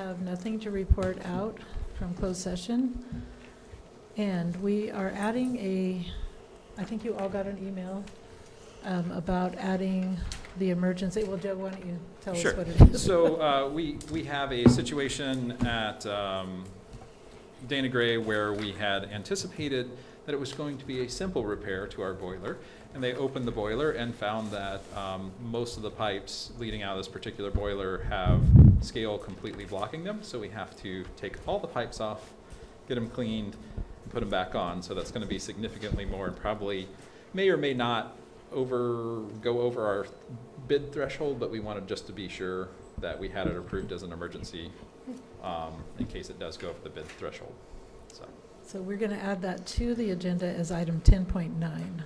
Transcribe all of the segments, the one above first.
have nothing to report out from closed session. And we are adding I think you all got an email about adding the emergency. Well, Joe, why don't you tell us what it is? So we have a situation at Dana Gray where we had anticipated that it was going to be a simple repair to our boiler. And they opened the boiler and found that most of the pipes leading out of this particular boiler have scale completely blocking them. So we have to take all the pipes off, get them cleaned, and put them back on. So that's going to be significantly more and probably may or may not go over our bid threshold, but we wanted just to be sure that we had it approved as an emergency in case it does go over the bid threshold. So we're going to add that to the agenda as item 10.9.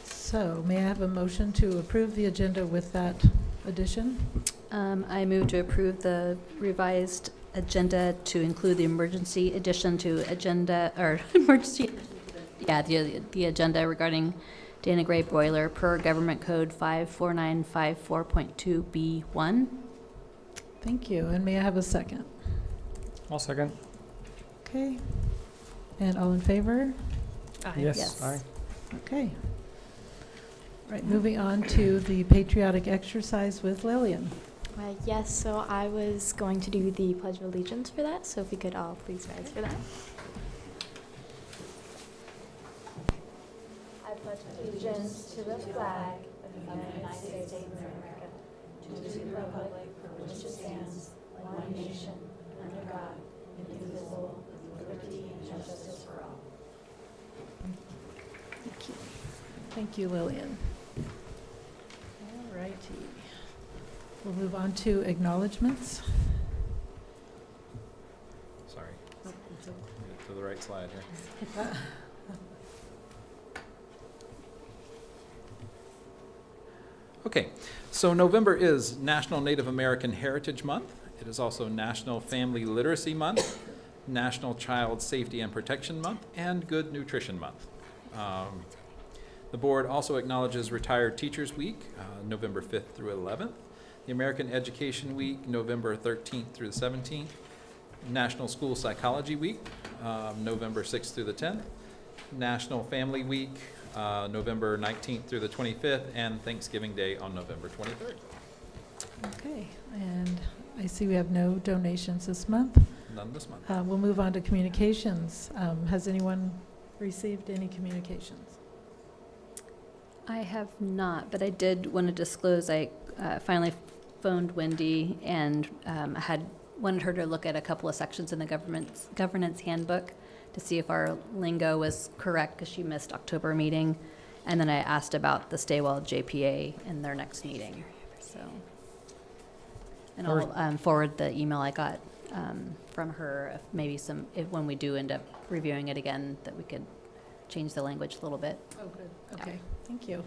So may I have a motion to approve the agenda with that addition? I move to approve the revised agenda to include the emergency addition to agenda, or emergency, yeah, the agenda regarding Dana Gray boiler per Government Code 54954.2B1. Thank you. And may I have a second? I'll second. Okay. And all in favor? Yes. Aye. Okay. Right, moving on to the patriotic exercise with Lillian. Yes, so I was going to do the Pledge of Allegiance for that, so if we could all please rise for that. I pledge allegiance to the flag of the United States of America, to the republic for which it stands, one nation, under God, indivisible, with liberty and justice for all. Thank you. Thank you, Lillian. All righty. We'll move on to acknowledgements. Sorry, get to the right slide here. Okay, so November is National Native American Heritage Month. It is also National Family Literacy Month, National Child Safety and Protection Month, and Good Nutrition Month. The board also acknowledges Retired Teachers Week, November 5th through 11th, the American Education Week, November 13th through the 17th, National School Psychology Week, November 6th through the 10th, National Family Week, November 19th through the 25th, and Thanksgiving Day on November 23rd. Okay, and I see we have no donations this month. None this month. We'll move on to communications. Has anyone received any communications? I have not, but I did want to disclose I finally phoned Wendy and I wanted her to look at a couple of sections in the governance handbook to see if our lingo was correct because she missed October meeting. And then I asked about the Staywell JPA in their next meeting. So, and I'll forward the email I got from her, if maybe when we do end up reviewing it again, that we could change the language a little bit. Oh, good. Okay, thank you.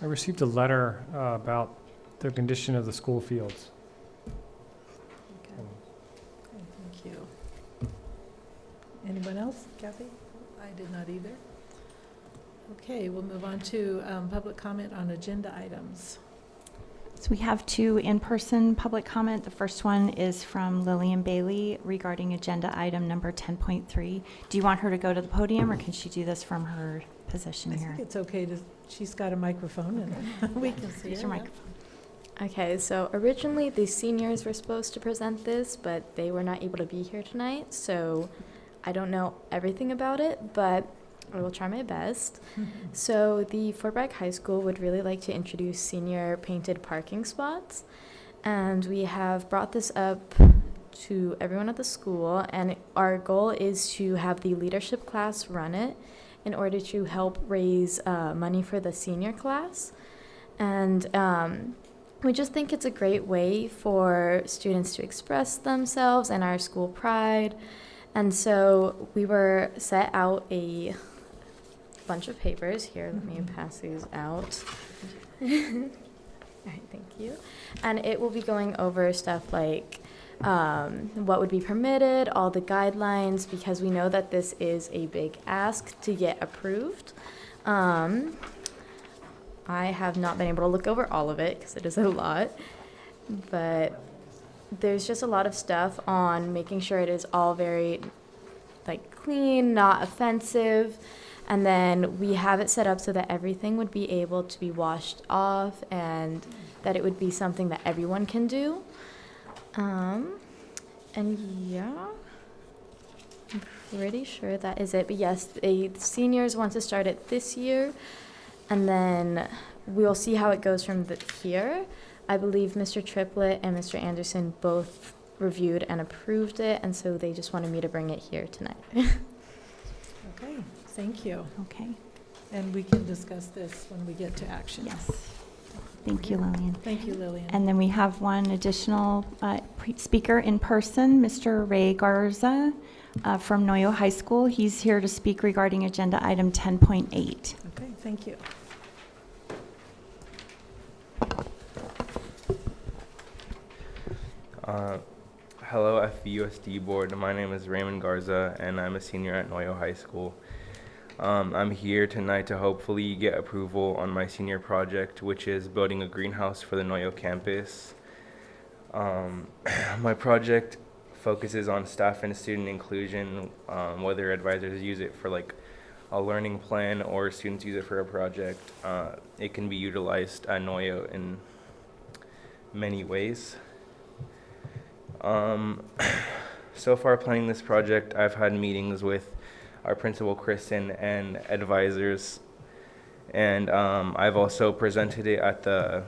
I received a letter about the condition of the school fields. Okay, thank you. Anyone else? Kathy? I did not either. Okay, we'll move on to public comment on agenda items. So we have two in-person public comment. The first one is from Lillian Bailey regarding agenda item number 10.3. Do you want her to go to the podium or can she do this from her position I here? think it's okay she's got a microphone and we can see Use her. your microphone. Okay, so originally the seniors were supposed to present this, but they were not able to be here tonight, so I don't know everything about it, but I will try my best. So the Fort Bragg High School would really like to introduce senior painted parking spots, and we have brought this up to everyone at the school, and our goal is to have the leadership class run it in order to help raise money for the senior class. And we just think it's a great way for students to express themselves and our school pride. And so we were set out a bunch of papers. Here, let me pass these out. All right, thank you. And it will be going over stuff like what would be permitted, all the guidelines, because we know that this is a big ask to get approved. I have not been able to look over all of it because it is a lot, but there's just a lot of stuff on making sure it is all very like clean, not offensive. And then we have it set up so that everything would be able to be washed off and that it would be something that everyone can do. And yeah, I'm pretty sure that is it. But yes, the seniors want to start it this year, and then we'll see how it goes from here. I believe Mr. Triplett and Mr. Anderson both reviewed and approved it, and so they just wanted me to bring it here tonight. Okay, thank you. Okay, And we can discuss this when we get to action. yes. Thank you, Lillian. Thank you, Lillian. And then we have one additional speaker in person, Mr. Ray Garza from Noyo High School. He's here to speak regarding agenda item 10.8. Okay, thank you. Hello, FVUSD board. My name is Raymond Garza, and I'm a senior at Noyo High School. I'm here tonight to hopefully get approval on my senior project, which is building a greenhouse for the Noyo campus. My project focuses on staff and student inclusion, whether advisors use it for like a learning plan or students use it for a project. It can be utilized at Noyo in many ways. So far planning this project, I've had meetings with our principal, Kristen, and advisors. And I've also presented it at the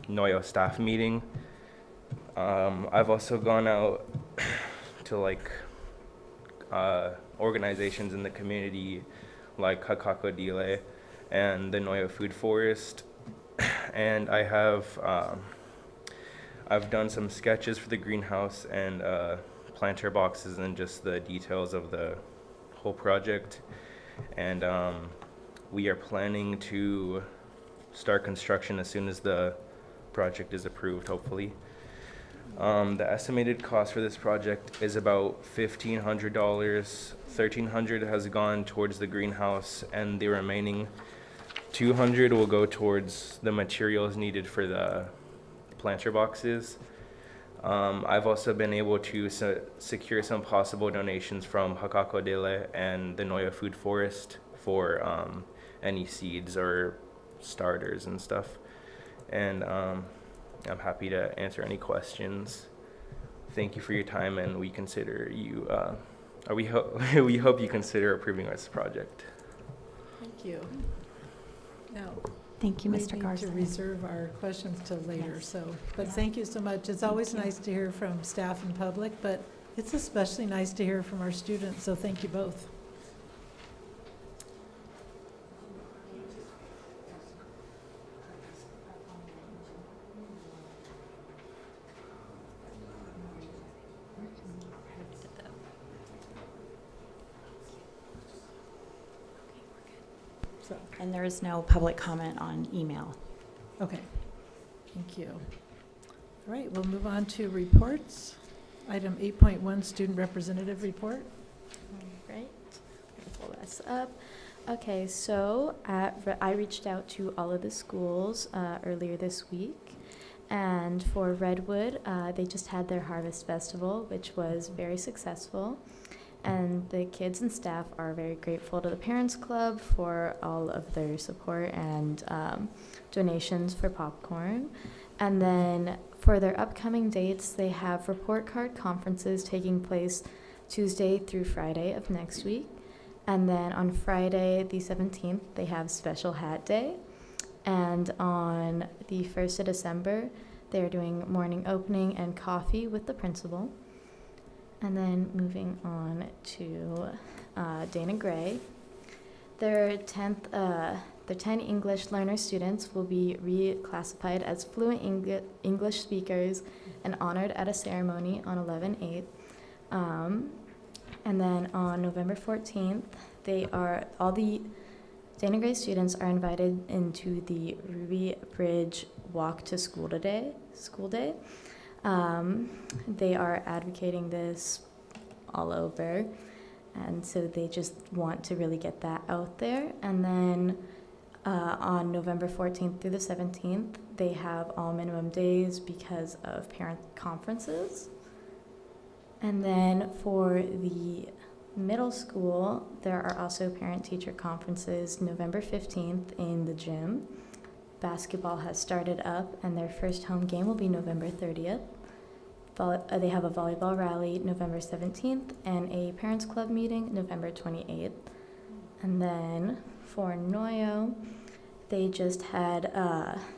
Noyo staff meeting. I've also gone out to like organizations in the community like Hakako Dile and the Noyo Food Forest. And I have I've done some sketches for the greenhouse and planter boxes and just the details of the whole project. And we are planning to start construction as soon as the project is approved, hopefully. The estimated cost for this project is about $1,500. $1,300 has gone towards the greenhouse, and the remaining $200 will go towards the materials needed for the planter boxes. I've also been able to secure some possible donations from Hakako Dele and the Noyo Food Forest for any seeds or starters and stuff. And I'm happy to answer any questions. Thank you for your time, and we consider you, we hope you consider approving this project. Thank you. Now, Thank you, we Mr. need Garza. to reserve our questions till later, Yes. so, but Yeah. thank you so much. It's always nice to hear from staff and public, but it's especially nice to hear from our students, so thank you both. So, And there is no public comment on email. okay, thank you. All right, we'll move on to reports. Item 8.1, student representative report. Right. Pull this up. Okay, so I reached out to all of the schools earlier this week, and for Redwood, they just had their Harvest Festival, which was very successful, and the kids and staff are very grateful to the Parents Club for all of their support and donations for popcorn. And then for their upcoming dates, they have report card conferences taking place Tuesday through Friday of next week. And then on Friday, the 17th, they have Special Hat Day. And on the 1st of December, they're doing morning opening and coffee with the principal. And then moving on to Dana Gray. Their 10 English learner students will be reclassified as fluent English speakers and honored at a ceremony on 11/8. And then on November 14th, all the Dana Gray students are invited into the Ruby Bridge Walk to School Day. They are advocating this all over, and so they just want to really get that out there. And then on November 14th through the 17th. They have all minimum days because of parent conferences. And then for the middle school, there are also parent-teacher conferences November 15th in the gym. Basketball has started up, and their first home game will be November 30th. They have a volleyball rally November 17th and a parents club meeting November 28th. And then for Noyo, they just had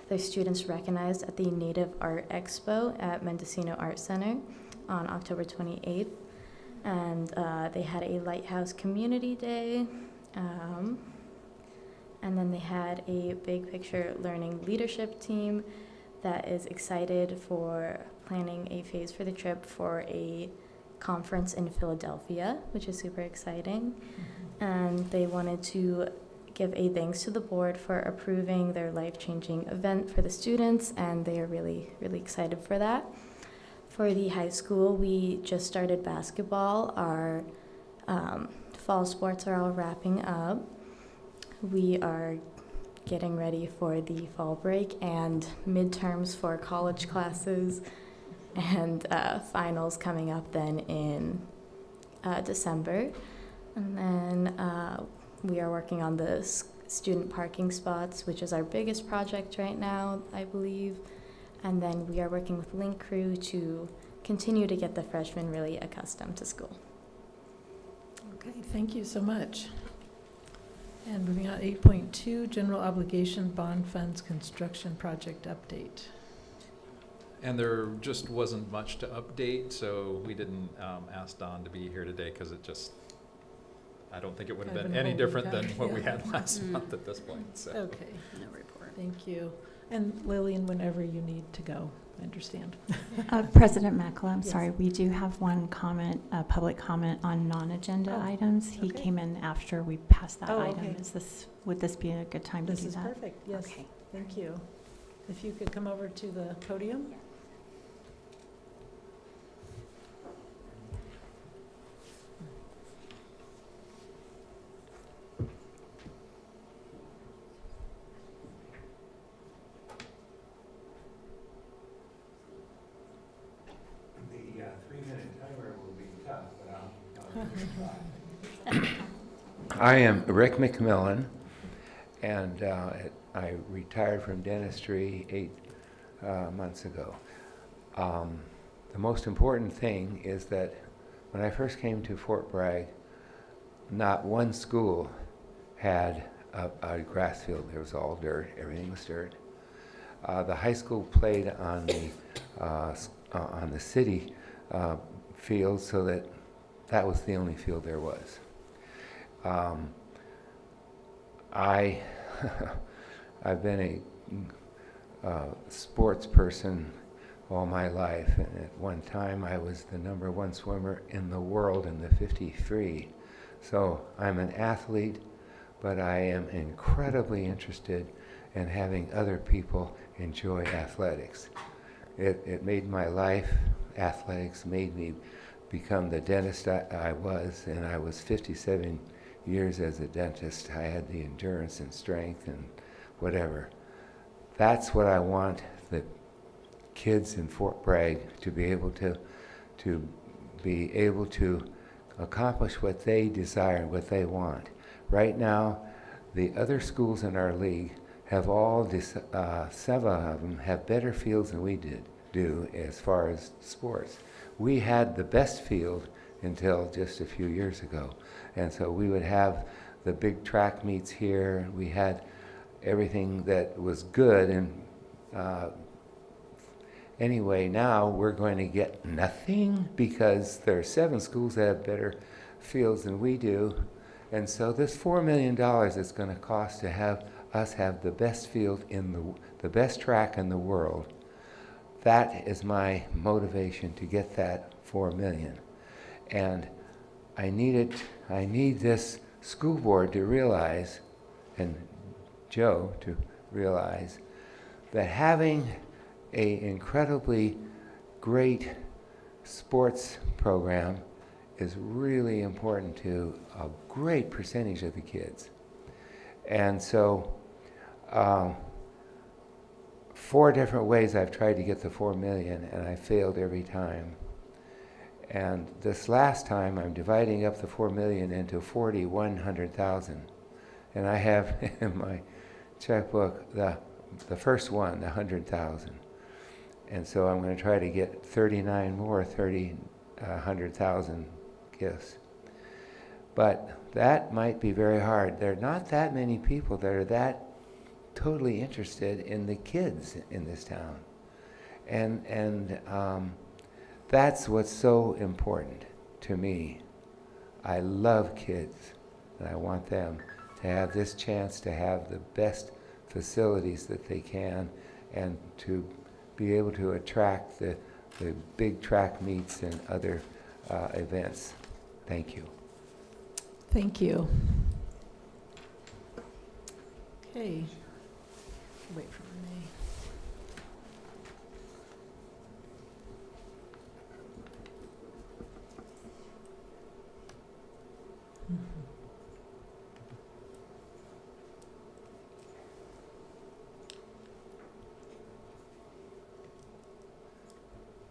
their students recognized at the Native Art Expo at Mendocino Art Center on October 28th. And they had a Lighthouse Community Day. And then they had a big picture learning leadership team that is excited for planning a phase for the trip for a conference in Philadelphia, which is super exciting. And they wanted to give a thanks to the board for approving their life-changing event for the students, and they are really, really excited for that. For the high school, we just started basketball. Our fall sports are all wrapping up. We are getting ready for the fall break and midterms for college classes, and finals coming up then in December. And then we are working on the student parking spots, which is our biggest project right now, I believe. And then we are working with Link Crew to continue to get the freshmen really accustomed to school. Okay, thank you so much. And moving on, 8.2, general obligation bond funds construction project update. And there just wasn't much to update, so we didn't ask Don to be here today because it just, I don't think it would have Kind of been an any old different than account, what we yeah. had last Mm. month at this point, so. Okay, No report. thank you. And Lillian, whenever you need to go, I understand. President Makela, I'm Yes. sorry, we do have one comment, public comment on non-agenda Oh, items. He okay. came in after we passed that Oh, item. okay. Would this be a good time to This do is that? perfect, yes, Okay. thank you. If you could come over to the podium. The 3-minute timer will be tough, but I'll try. I am Rick McMillan, and I retired from dentistry 8 months ago. The most important thing is that when I first came to Fort Bragg, not one school had a grass field. There was all dirt, everything was dirt. The high school played on the city field, so that was the only field there was. I've been a sports person all my life, and at one time I was the #1 swimmer in the world in the 50 free. So I'm an athlete, but I am incredibly interested in having other people enjoy athletics. It made my life, athletics made me become the dentist I was, and I was 57 years as a dentist. I had the endurance and strength and whatever. That's what I want the kids in Fort Bragg to be able to accomplish what they desire, what they want. Right now, the other schools in our league have all, 7 of them have better fields than we do as far as sports. We had the best field until just a few years ago. And so we would have the big track meets here. We had everything that was good. And anyway, now we're going to get nothing because there are 7 schools that have better fields than we do. And so this $4 million it's going to cost to have us have the best field in the best track in the world. That is my motivation to get that $4 million. And I need this school board to realize, and Joe to realize, that having an incredibly great sports program is really important to a great percentage of the kids. And so 4 different ways I've tried to get the 4 million, and I failed every time. And this last time, I'm dividing up the 4 million into 40 100,000. And I have in my checkbook the first one, the 100,000. And so I'm going to try to get 39 more 100,000 gifts. But that might be very hard. There are not that many people that are that totally interested in the kids in this town. And that's what's so important to me. I love kids, and I want them to have this chance to have the best facilities that they can, and to be able to attract the big track meets and other events. Thank you. Thank you. Okay. Wait for Renee.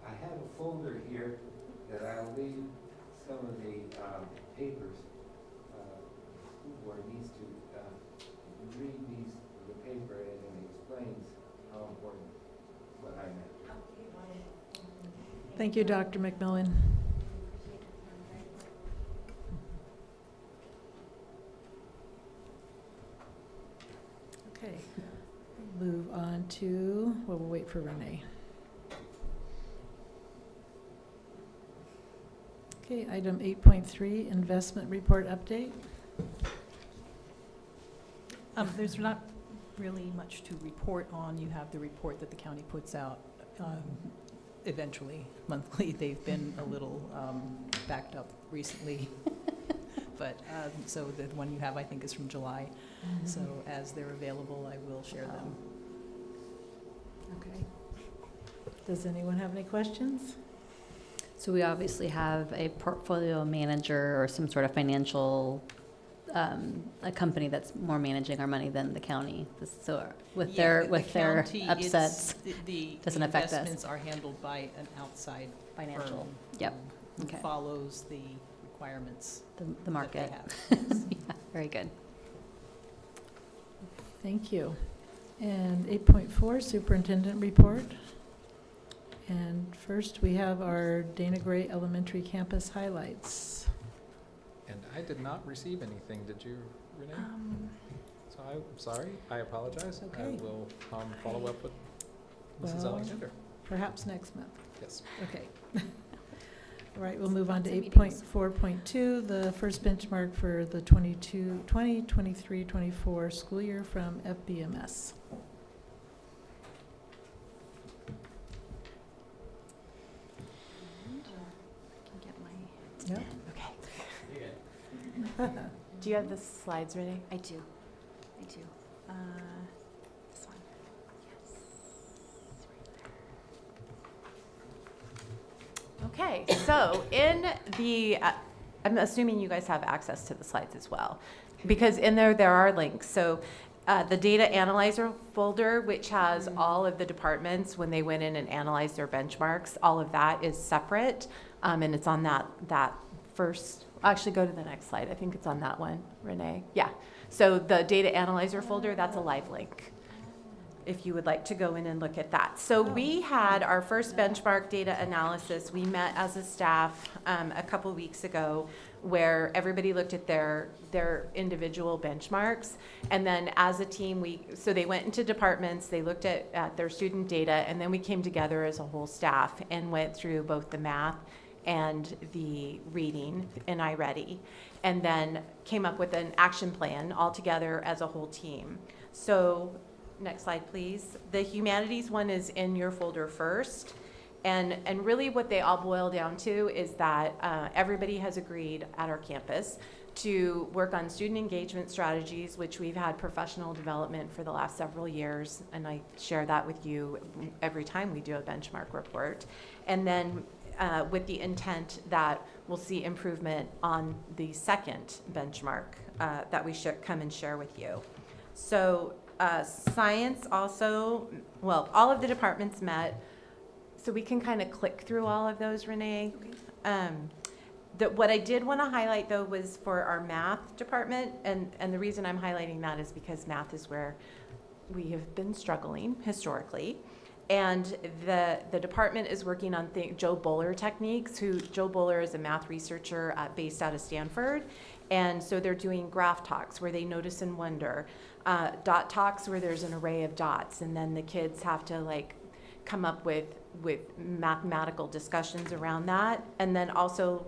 I have a folder here that I'll leave some of the papers. The school board needs to read the paper, and it explains how important what I meant. Thank you, Dr. McMillan. Okay, move on to, well, we'll wait for Renee. Okay, item 8.3, investment report update. There's not really much to report on. You have the report that the county puts out eventually, monthly. They've been a little backed up recently. But so the one you have, I think, is from July. So as they're available, I will share them. Okay. Does anyone have any questions? So we obviously have a portfolio manager or some sort of financial, a company that's more managing our money than the county. So with their county, upsets, the doesn't affect us. investments are handled by an outside financial, firm. yep, Who okay. follows the requirements the that they market. have. Yeah, very good. Thank you. And 8.4, superintendent report. And first, we have our Dana Gray Elementary campus highlights. And I did not receive anything, did you, Renee? So I'm sorry, I apologize. I Okay. will follow up with Mrs. Well, Alexander. Perhaps next month. Yes. Okay. All right, we'll move on to Lots of meetings. 8.4.2, the first benchmark for the 2023-24 school year from FBMS. Yep. Okay. Do you have the slides ready? I do. This one. Yes. Okay, so in the, I'm assuming you guys have access to the slides as well, because in there are links. So the data analyzer folder, which has all of the departments when they went in and analyzed their benchmarks, all of that is separate, and it's on that first. Actually, go to the next slide. I think it's on that one, Renee. Yeah. So the data analyzer folder, that's a live link, if you would like to go in and look at that. So we had our first benchmark data analysis. We met as a staff a couple weeks ago, where everybody looked at their individual benchmarks. And then as a team, so they went into departments, they looked at their student data, and then we came together as a whole staff and went through both the math and the reading in iReady, and then came up with an action plan all together as a whole team. So next slide, please. The humanities one is in your folder first. And really what they all boil down to is that everybody has agreed at our campus to work on student engagement strategies, which we've had professional development for the last several years, and I share that with you every time we do a benchmark report. And then with the intent that we'll see improvement on the second benchmark that we should come and share with you. So Science also, well, all of the departments met, so we can kind of click through all of those, Renee. What I did want to highlight, though, was for our math department, and the reason I'm highlighting that is because math is where we have been struggling historically. And the department is working on Joe Boller techniques. Joe Boller is a math researcher based out of Stanford. And so they're doing graph talks where they notice and wonder, dot talks where there's an array of dots, and then the kids have to like come up with mathematical discussions around that. And then also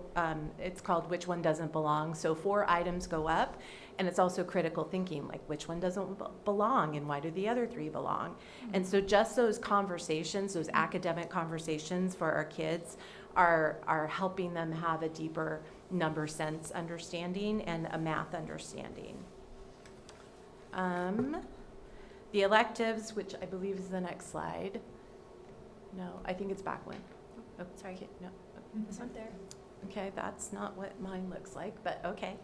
it's called Which One Doesn't Belong. So 4 items go up, and it's also critical thinking, like which one doesn't belong and why do the other 3 belong? And so just those conversations, those academic conversations for our kids are helping them have a deeper number sense understanding and a math understanding. The electives, which I believe is the next slide. No, I think it's back one. Oh, sorry, no, this one there. Okay, that's not what mine looks like, but okay.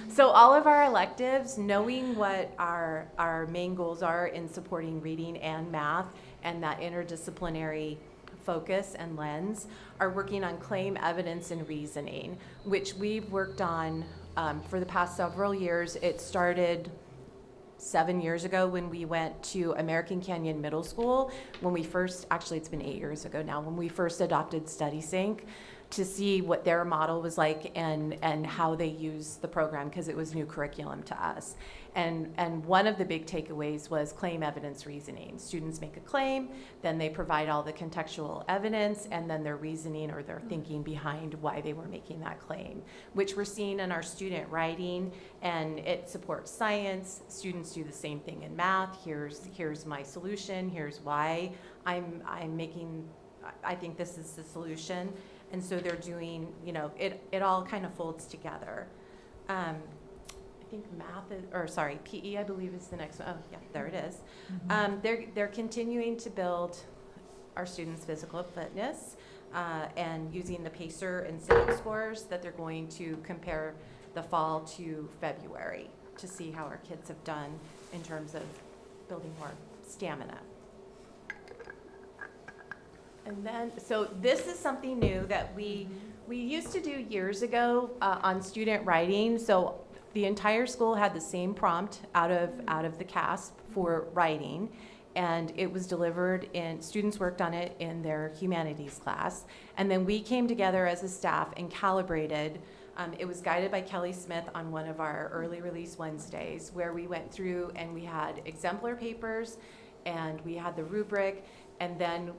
So all of our electives, knowing what our main goals are in supporting reading and math and that interdisciplinary focus and lens, are working on claim, evidence, and reasoning, which we've worked on for the past several years. It started 7 years ago when we went to American Canyon Middle School, when we first, actually it's been 8 years ago now, when we first adopted StudySync to see what their model was like and how they use the program, because it was new curriculum to us. And one of the big takeaways was claim, evidence, reasoning. Students make a claim, then they provide all the contextual evidence, and then their reasoning or their thinking behind why they were making that claim, which we're seeing in our student writing, and it supports science. Students do the same thing in math. Here's my solution, here's why I'm making, I think this is the solution. And so they're doing, it all kind of folds together. I think math is, or sorry, PE I believe is the next one. Oh yeah, there it is. They're continuing to build our students' physical fitness and using the PACER and CIVIC scores that they're going to compare the fall to February to see how our kids have done in terms of building more stamina. And then, so this is something new that we used to do years ago on student writing. So the entire school had the same prompt out of the CASP for writing, and it was delivered in, students worked on it in their humanities class. And then we came together as a staff and calibrated. It was guided by Kelly Smith on one of our early release Wednesdays, where we went through and we had exemplar papers and we had the rubric. And then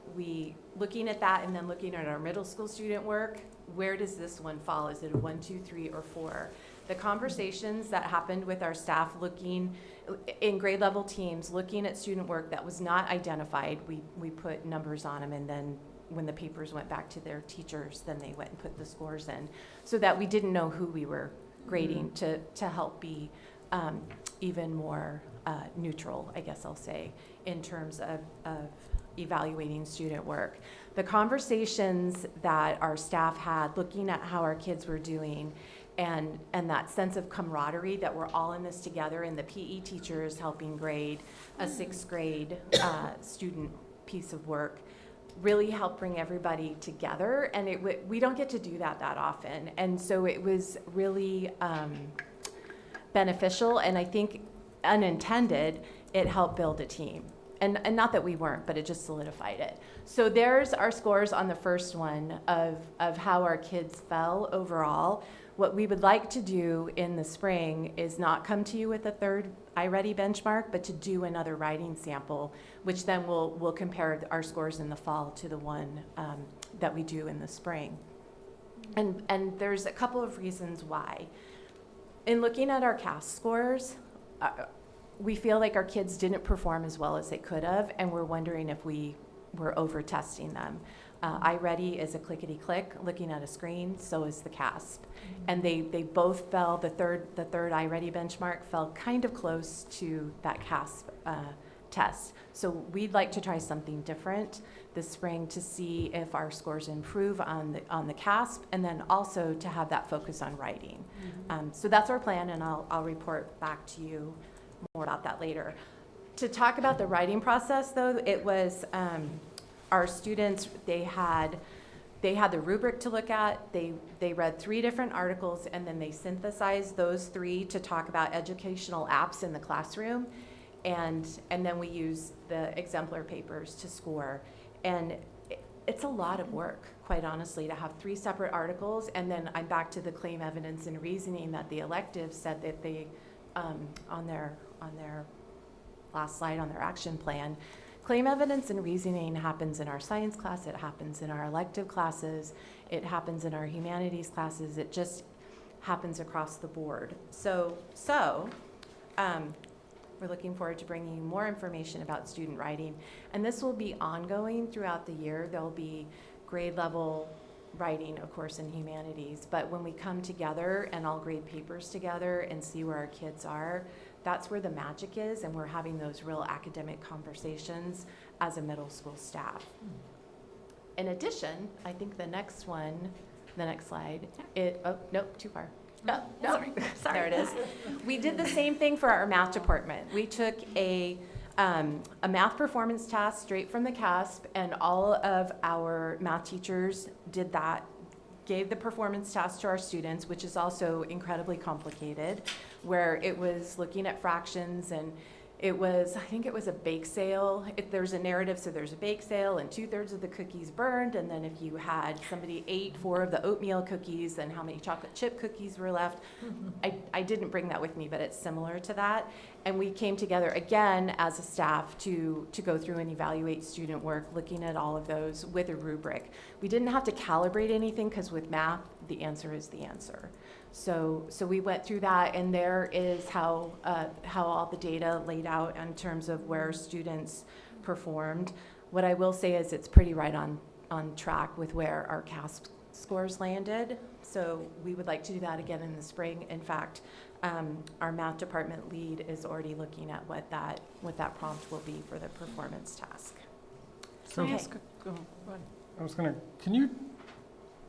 looking at that and then looking at our middle school student work, where does this one fall? Is it a 1, 2, 3, or 4? The conversations that happened with our staff looking in grade level teams, looking at student work that was not identified, we put numbers on them, and then when the papers went back to their teachers, then they went and put the scores in, so that we didn't know who we were grading to help be even more neutral, I guess I'll say, in terms of evaluating student work. The conversations that our staff had looking at how our kids were doing, and that sense of camaraderie that we're all in this together, and the PE teacher is helping grade a 6th grade student piece of work, really helped bring everybody together. And we don't get to do that often. And so it was really beneficial, and I think unintended, it helped build a team. And not that we weren't, but it just solidified it. So there's our scores on the first one of how our kids fell overall. What we would like to do in the spring is not come to you with a 3rd iReady benchmark, but to do another writing sample, which then we'll compare our scores in the fall to the one that we do in the spring. And there's a couple of reasons why. In looking at our CAS scores, we feel like our kids didn't perform as well as they could have, and we're wondering if we were over-testing them. iReady is a clickety-click looking at a screen, so is the CASP. And they both fell, the third iReady benchmark fell kind of close to that CASP test. So we'd like to try something different this spring to see if our scores improve on the CASP, and then also to have that focus on writing. So that's our plan, and I'll report back to you more about that later. to talk about the writing process, though, it was our students, they had the rubric to look at, they read 3 different articles, and then they synthesized those 3 to talk about educational apps in the classroom, and then we use the exemplar papers to score. And it's a lot of work, quite honestly, to have 3 separate articles, and then I'm back to the claim, evidence, and reasoning that the electives said that they, on their last slide on their action plan, claim, evidence, and reasoning happens in our science class, it happens in our elective classes, it happens in our humanities classes, it just happens across the board. So we're looking forward to bringing you more information about student writing, and this will be ongoing throughout the year. There'll be grade level writing, of course, in humanities, but when we come together and all grade papers together and see where our kids are, that's where the magic is, and we're having those real academic conversations as a middle school staff. In addition, I think the next slide, oh, nope, too far. No, sorry. There it is. We did the same thing for our math department. We took a math performance task straight from the CASP, and all of our math teachers did that, gave the performance task to our students, which is also incredibly complicated, where it was looking at fractions, and it was, I think it was a bake sale. There's a narrative, so there's a bake sale and 2/3 of the cookies burned, and then if you had somebody ate 4 of the oatmeal cookies, then how many chocolate chip cookies were left. I didn't bring that with me, but it's similar to that. And we came together again as a staff to go through and evaluate student work, looking at all of those with a rubric. We didn't have to calibrate anything, because with math, the answer is the answer. So we went through that, and there is how all the data laid out in terms of where students performed. What I will say is it's pretty right on track with where our CASP scores landed. So we would like to do that again in the spring. In fact, our math department lead is already looking at what that prompt will be for the performance task. So Okay. Go on. I was gonna, can you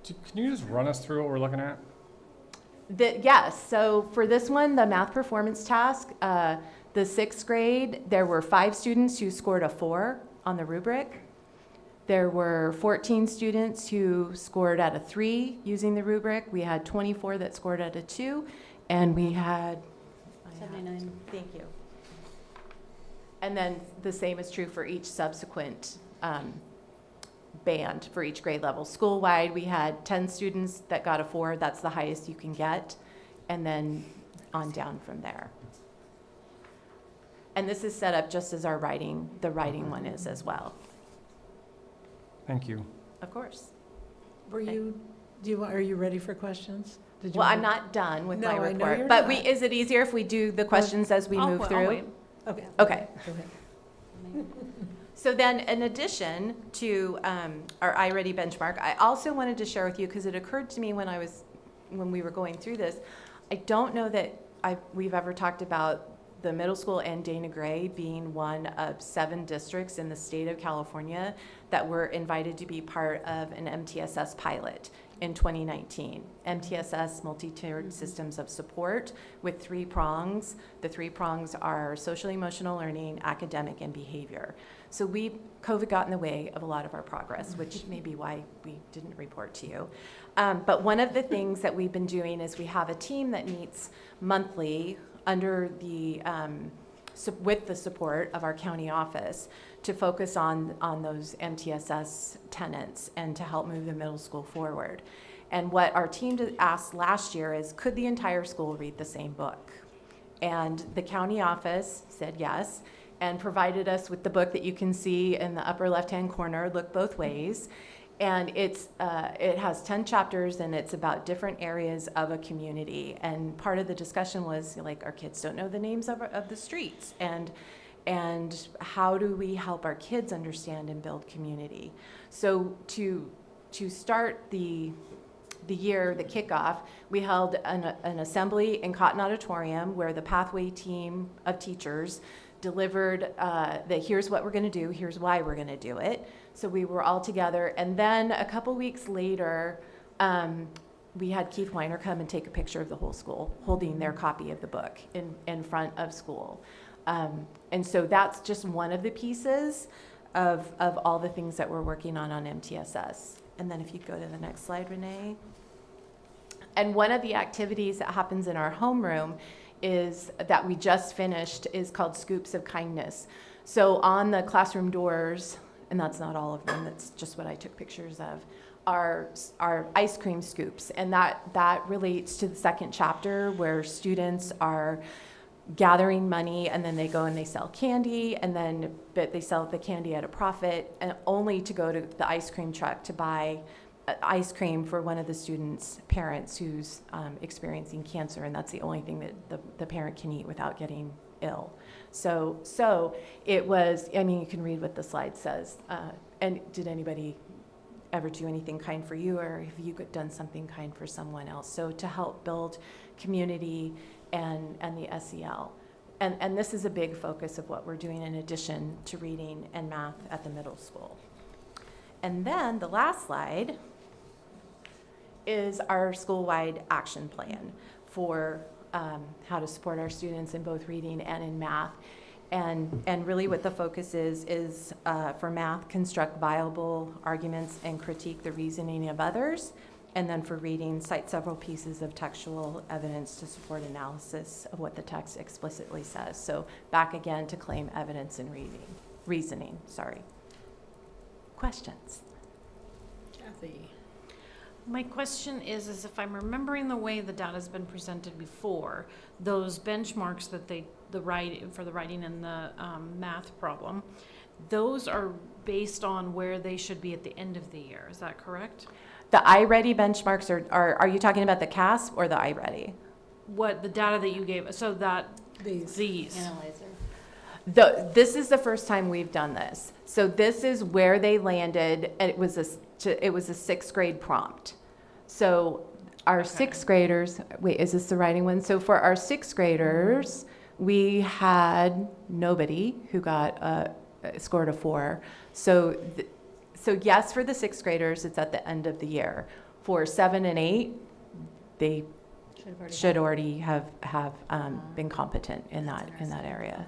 just run us through what we're looking at? Yes, so for this one, the math performance task, the 6th grade, there were 5 students who scored a 4 on the rubric. There were 14 students who scored at a 3 using the rubric. We had 24 that scored at a 2, and we had 79. Thank you. And then the same is true for each subsequent band for each grade level. School-wide, we had 10 students that got a 4. That's the highest you can get, and then on down from there. And this is set up just as the writing one is as well. Thank you. Of course. Are you ready for questions? Did you Well, I'm want- not done with No, my I know report, you're but not. is it easier if we do the questions as we move through? Okay. Okay. Go ahead. So then, in addition to our iReady benchmark, I also wanted to share with you, because it occurred to me when we were going through this, I don't know that we've ever talked about the middle school and Dana Gray being one of 7 districts in the state of California that were invited to be part of an MTSS pilot in 2019. MTSS, multi-tiered systems of support, with 3 prongs. The 3 prongs are social emotional learning, academic, and behavior. So COVID got in the way of a lot of our progress, which may be why we didn't report to you. But one of the things that we've been doing is we have a team that meets monthly under the with the support of our county office to focus on those MTSS tenets and to help move the middle school forward. And what our team asked last year is, could the entire school read the same book? And the county office said yes, and provided us with the book that you can see in the upper left-hand corner, Look Both Ways. And it has 10 chapters, and it's about different areas of a community. And part of the discussion was, like, our kids don't know the names of the streets, and how do we help our kids understand and build community? So to start the year, the kickoff, we held an assembly in Cotton Auditorium where the Pathway team of teachers delivered here's what we're going to do, here's why we're going to do it. So we were all together, and then a couple weeks later, we had Keith Weiner come and take a picture of the whole school holding their copy of the book in front of school. And so that's just one of the pieces of all the things that we're working on MTSS. And then if you go to the next slide, Renee. And one of the activities that happens in our homeroom is that we just finished is called Scoops of Kindness. So on the classroom doors, and that's not all of them, that's just what I took pictures of, are ice cream scoops. And that relates to the second chapter where students are gathering money and then they go and they sell candy but they sell the candy at a profit and only to go to the ice cream truck to buy ice cream for one of the students' parents who's experiencing cancer, and that's the only thing that the parent can eat without getting ill. So it was, I mean, you can read what the slide says. And did anybody ever do anything kind for you, or have you done something kind for someone else? So to help build community and the SEL. And this is a big focus of what we're doing in addition to reading and math at the middle school. And then the last slide is our school-wide action plan for how to support our students in both reading and in math. And really what the focus is for math, construct viable arguments and critique the reasoning of others. And then for reading, cite several pieces of textual evidence to support analysis of what the text explicitly says. So back again to claim evidence and reasoning. Questions? Kathy? My question is if I'm remembering the way the data's been presented before, those benchmarks that for the writing and the math problem, those are based on where they should be at the end of the year. Is that correct? The iReady benchmarks are you talking about the CASP or the iReady? What the data that you gave, so that these. Analyzer. This is the first time we've done this. So this is where they landed, and it was a sixth grade prompt. So our sixth graders, wait, is this the writing one? So for our sixth graders, we had nobody who got scored a 4. So yes, for the sixth graders, it's at the end of the year. For 7 and 8, they should already have been competent in that area.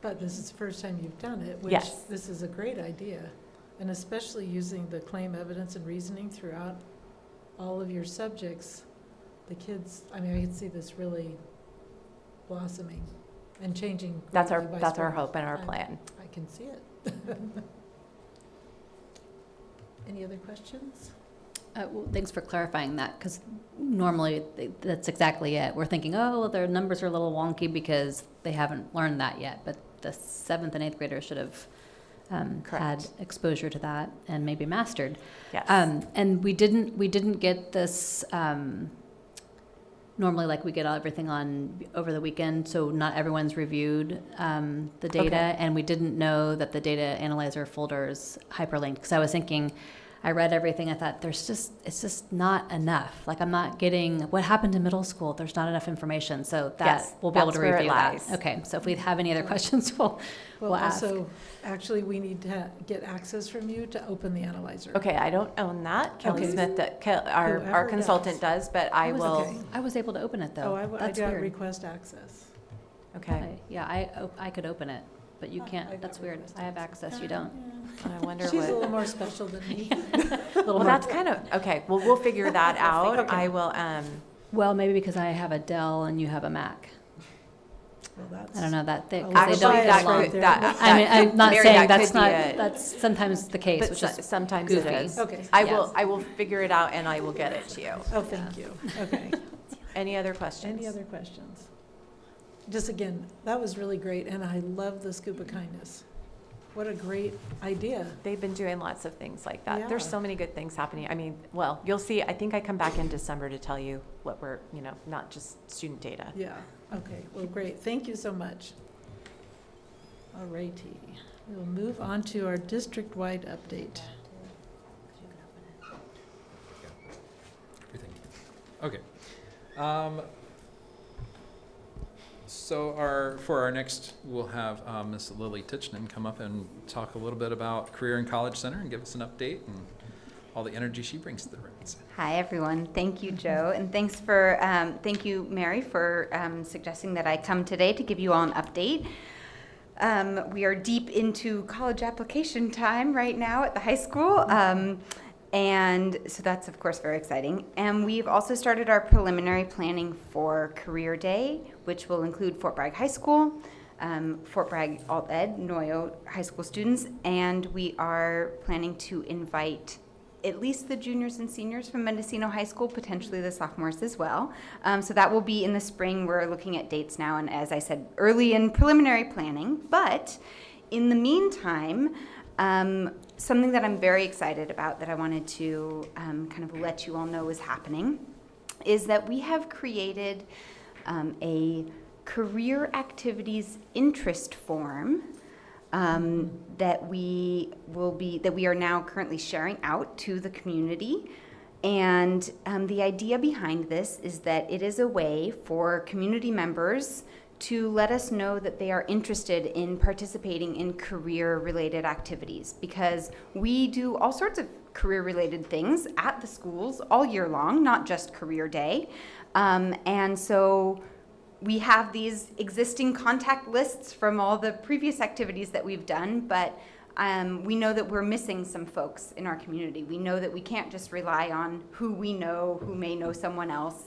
But this is the first time you've done it, which Yes. this is a great idea. And especially using the claim evidence and reasoning throughout all of your subjects. The kids, I mean, I can see this really blossoming and changing. That's our greatly by spring. hope and our plan. I can see it. Any other questions? Well, thanks for clarifying that, because normally that's exactly it. We're thinking, oh, well, their numbers are a little wonky because they haven't learned that yet. But the 7th and 8th graders should have had Correct. exposure to that and maybe mastered. Yes. And we didn't get this. Normally, like, we get everything on over the weekend, so not everyone's reviewed the data, Okay. and we didn't know that the data analyzer folder is hyperlinked. Because I was thinking, I read everything, I thought it's just not enough. Like, I'm not getting what happened in middle school. There's not enough information, so Yes, we'll be able that's to where it review that. lies. Okay, so if we have any other questions, we'll ask. Also, actually, we need to get access from you to open the analyzer. Okay, I don't own that. Kelly Okay. Smith, our Whoever consultant does, but I will. Okay. I was able to open it though. Oh, I That's got weird. request access. Okay. Yeah, I could open it, but you I can't. got That's weird. request I have access, you don't. I wonder She's a little what. more special than me. Well, that's kind of, okay, well, we'll figure that out. Okay. I will, Well, maybe because I have a Dell and you have a Mac. Well, that's. I don't know that they, Oh, 'cause they actually, don't bias get that right along. could, there. that. I mean, I'm not Mary, saying that that's could be not, it. that's sometimes the case, But which is sometimes goofy. it is. Okay. I will figure it out and I will get it to you. Oh, thank you. Okay. Any other questions? Any other questions? Just again, that was really great, and I love the Scoop of Kindness. What a great idea. They've been doing lots of things like that. Yeah. There's so many good things happening. I mean, well, you'll see, I think I come back in December to tell you what we're, not just student data. Yeah, okay, well, great, thank you so much. All righty, we'll move on to our district-wide update. Everything. Okay. So for our next, we'll have Ms. Lily Titchnan come up and talk a little bit about Career and College Center and give us an update and all the energy she brings to the room. Hi, everyone. Thank you, Joe, and thank you, Mary, for suggesting that I come today to give you all an update. We are deep into college application time right now at the high school, and so that's, of course, very exciting. And we've also started our preliminary planning for Career Day, which will include Fort Bragg High School, Fort Bragg Alt-Ed, Noyo High School students, and we are planning to invite at least the juniors and seniors from Mendocino High School, potentially the sophomores as well. So that will be in the spring. We're looking at dates now, and as I said, early in preliminary planning. But in the meantime, something that I'm very excited about that I wanted to kind of let you all know is happening is that we have created a career activities interest form that we are now currently sharing out to the community. And the idea behind this is that it is a way for community members to let us know that they are interested in participating in career-related activities, because we do all sorts of career-related things at the schools all year long, not just Career Day. And so we have these existing contact lists from all the previous activities that we've done, but we know that we're missing some folks in our community. We know that we can't just rely on who we know, who may know someone else.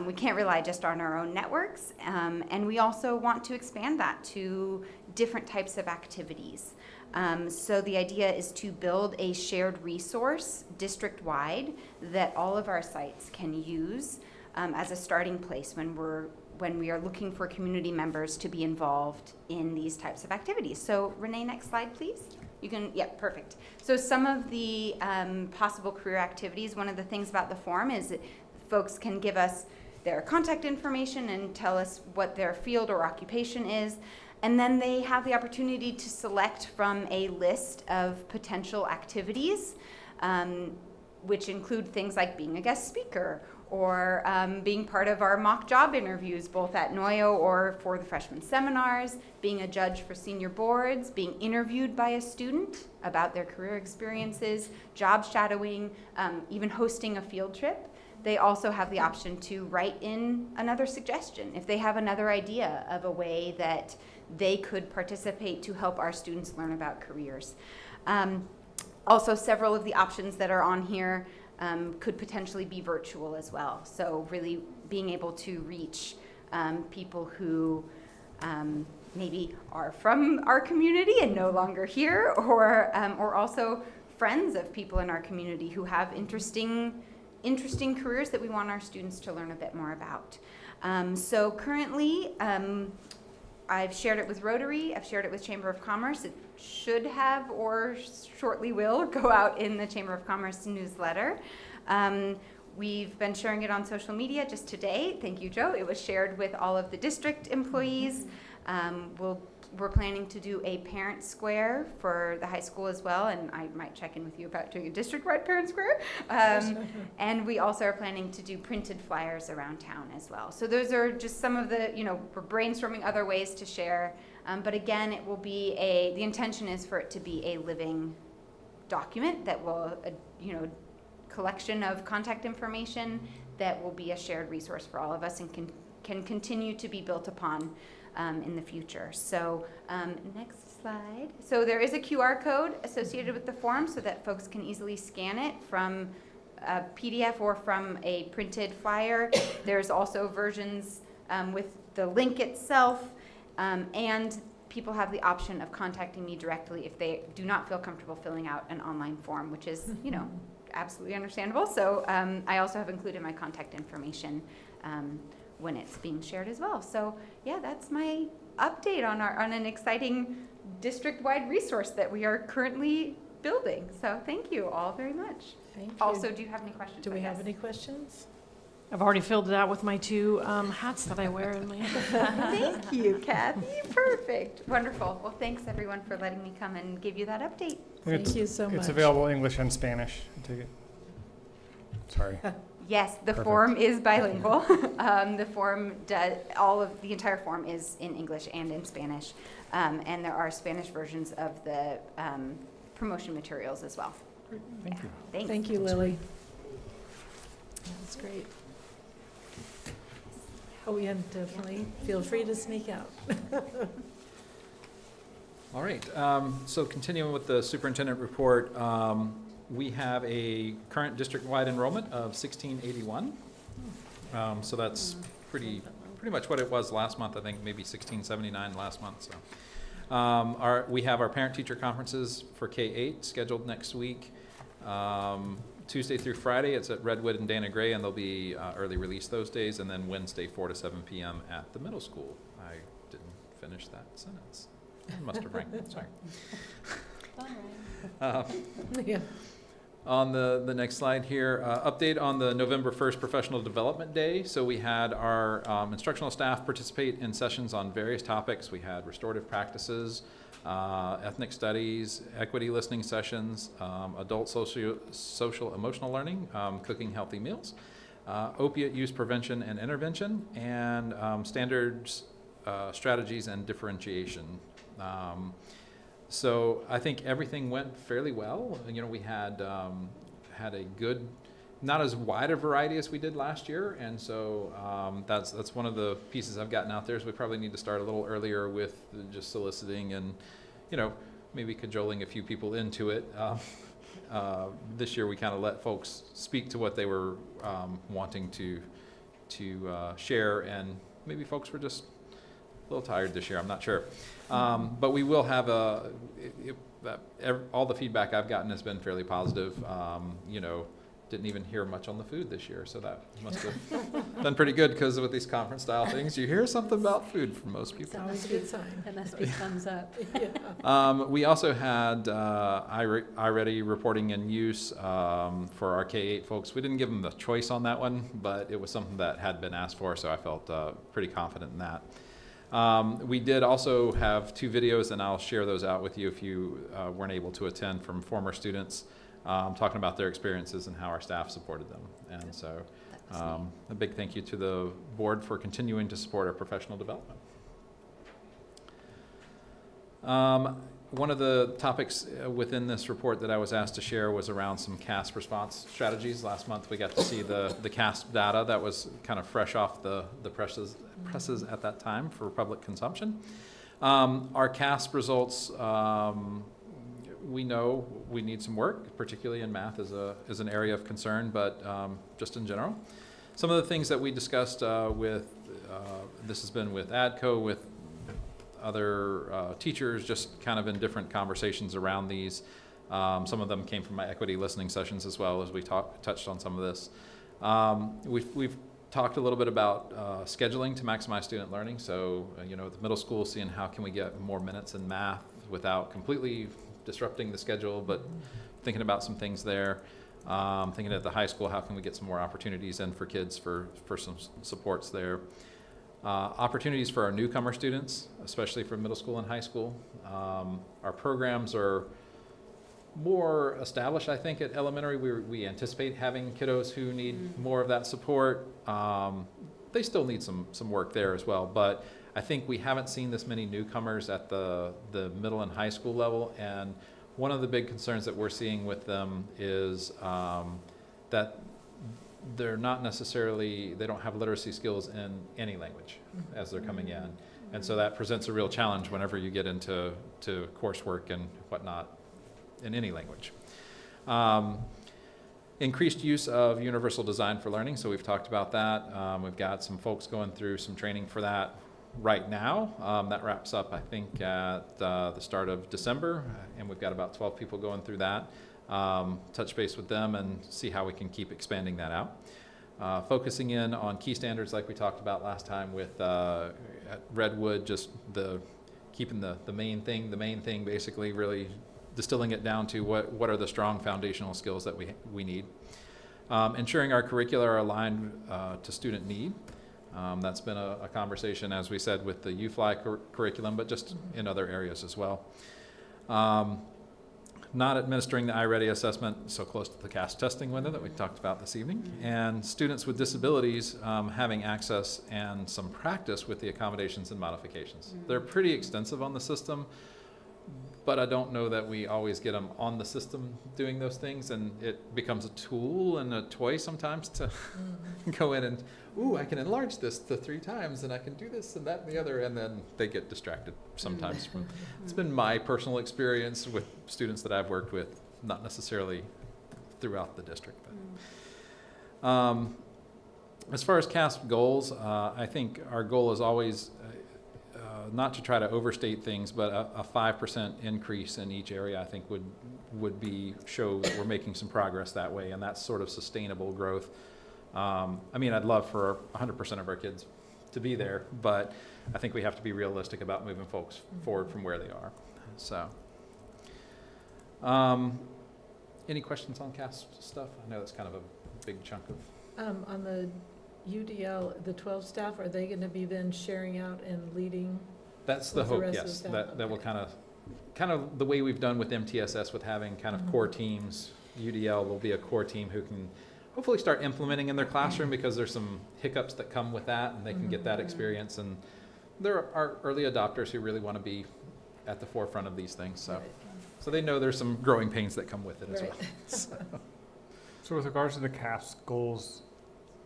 We can't rely just on our own networks, and we also want to expand that to different types of activities. So the idea is to build a shared resource district-wide that all of our sites can use as a starting place when we are looking for community members to be involved in these types of activities. So Renee, next slide, please. You can, yeah, perfect. So some of the possible career activities, one of the things about the form is that folks can give us their contact information and tell us what their field or occupation is. And then they have the opportunity to select from a list of potential activities, which include things like being a guest speaker or being part of our mock job interviews, both at Noyo or for the freshman seminars, being a judge for senior boards, being interviewed by a student about their career experiences, job shadowing, even hosting a field trip. They also have the option to write in another suggestion if they have another idea of a way that they could participate to help our students learn about careers. Also, several of the options that are on here could potentially be virtual as well. So really being able to reach people who maybe are from our community and no longer here, or also friends of people in our community who have interesting careers that we want our students to learn a bit more about. So currently, I've shared it with Rotary, I've shared it with Chamber of Commerce. It should have or shortly will go out in the Chamber of Commerce newsletter. We've been sharing it on social media just today. Thank you, Joe. It was shared with all of the district employees. We're planning to do a parent square for the high school as well, and I might check in with you about doing a district-wide parent square. And we also are planning to do printed flyers around town as well. So those are just some of the, we're brainstorming other ways to share. But again, it will be the intention is for it to be a living document that will, collection of contact information that will be a shared resource for all of us and can continue to be built upon in the future. So next slide. So there is a QR code associated with the form so that folks can easily scan it from a PDF or from a printed flyer. There's also versions with the link itself, and people have the option of contacting me directly if they do not feel comfortable filling out an online form, which is, absolutely understandable. So I also have included my contact information when it's being shared as well. So yeah, that's my update on an exciting district-wide resource that we are currently building. So thank you all very much. Thank you. Also, do you have any questions? Do we have any questions? I've already filled it out with my two hats that I wear in my Thank you, Kathy. Perfect. Wonderful. Well, thanks everyone for letting me come and give you that update. Thank you so much. It's available English and Spanish, I take it. Sorry. Yes, the Perfect. form is bilingual. The form does, the entire form is in English and in Spanish. And there are Spanish versions of the promotion materials as well. Thank you. Thanks. Thank you, Lily. That's great. Oh, yeah, definitely. Feel free to sneak out. All right, so continuing with the superintendent report, we have a current district-wide enrollment of 1681. So that's pretty much what it was last month, I think, maybe 1679 last month, so. We have our parent-teacher conferences for K-8 scheduled next week. Tuesday through Friday, it's at Redwood and Dana Gray, and there'll be early release those days, and then Wednesday, 4 to 7 p.m. at the middle school. I didn't finish that sentence. I must have ranked it, sorry. Yeah. On the next slide here, update on the November 1st Professional Development Day. So we had our instructional staff participate in sessions on various topics. We had restorative practices, ethnic studies, equity listening sessions, adult social emotional learning, cooking healthy meals, opiate use prevention and intervention, and standards, strategies, and differentiation. So I think everything went fairly well. You know, we had a good, not as wide a variety as we did last year, and so that's one of the pieces I've gotten out there. Is we probably need to start a little earlier with just soliciting and, you know, maybe cajoling a few people into it. This year we kind of let folks speak to what they were wanting to share, and maybe folks were just a little tired this year, I'm not sure. But we will have all the feedback I've gotten has been fairly positive. You know, didn't even hear much on the food this year, so that must have been pretty good, because with these conference style things, you hear something about food from most people. It's always a good sign. That must be thumbs up. We also had iReady reporting and use for our K-8 folks. We didn't give them the choice on that one, but it was something that had been asked for, so I felt pretty confident in that. We did also have 2 videos, and I'll share those out with you if you weren't able to attend, from former students talking about their experiences and how our staff supported them. And so a big thank you to the board for continuing to support our professional development. One of the topics within this report that I was asked to share was around some CASP response strategies. Last month we got to see the CASP data that was kind of fresh off the presses at that time for public consumption. Our CASP results, we know we need some work, particularly in math is an area of concern, but just in general. Some of the things that we discussed this has been with ADCO, with other teachers, just kind of in different conversations around these. Some of them came from my equity listening sessions as well, as we touched on some of this. We've talked a little bit about scheduling to maximize student learning. So, you know, the middle school, seeing how can we get more minutes in math without completely disrupting the schedule, but thinking about some things there. Thinking at the high school, how can we get some more opportunities in for kids for some supports there. Opportunities for our newcomer students, especially for middle school and high school. Our programs are more established, I think, at elementary. We anticipate having kiddos who need more of that support. They still need some work there as well, but I think we haven't seen this many newcomers at the middle and high school level, and one of the big concerns that we're seeing with them is that they're not necessarily, they don't have literacy skills in any language as they're coming in. And so that presents a real challenge whenever you get into coursework and whatnot in any language. Increased use of universal design for learning. So we've talked about that. We've got some folks going through some training for that right now. That wraps up, I think, at the start of December, and we've got about 12 people going through that. Touch base with them and see how we can keep expanding that out. Focusing in on key standards like we talked about last time with at Redwood, just keeping the main thing basically, really distilling it down to what are the strong foundational skills that we need. Ensuring our curricula are aligned to student need. That's been a conversation, as we said, with the UFly curriculum, but just in other areas as well. Not administering the iReady assessment so close to the CAST testing window that we talked about this evening, and students with disabilities having access and some practice with the accommodations and modifications. They're pretty extensive on the system. but I don't know that we always get them on the system doing those things, and it becomes a tool and a toy sometimes to go in and, ooh, I can enlarge this to 3 times, and I can do this and that and the other, and then they get distracted sometimes. It's been my personal experience with students that I've worked with, not necessarily throughout the district. But. As far as CASP goals, I think our goal is always not to try to overstate things, but a 5% increase in each area, I think would be show that we're making some progress that way, and that's sort of sustainable growth. I mean, I'd love for 100% of our kids to be there, but I think we have to be realistic about moving folks forward from where they are. So, any questions on CASP stuff? I know that's kind of a big chunk of. On the UDL, the 12 staff, are they going to be then sharing out and leading? That's the with the hope, rest of the yes. staff? That will Okay. kind of the way we've done with MTSS, with having kind of core teams. UDL will be a core team who can hopefully start implementing in their classroom, because there's some hiccups that come with that, and they can get that experience. And there are early adopters who really want to be at the forefront of these things. So they know there's some growing pains that come with it as Right. well. So with regards to the CAPS goals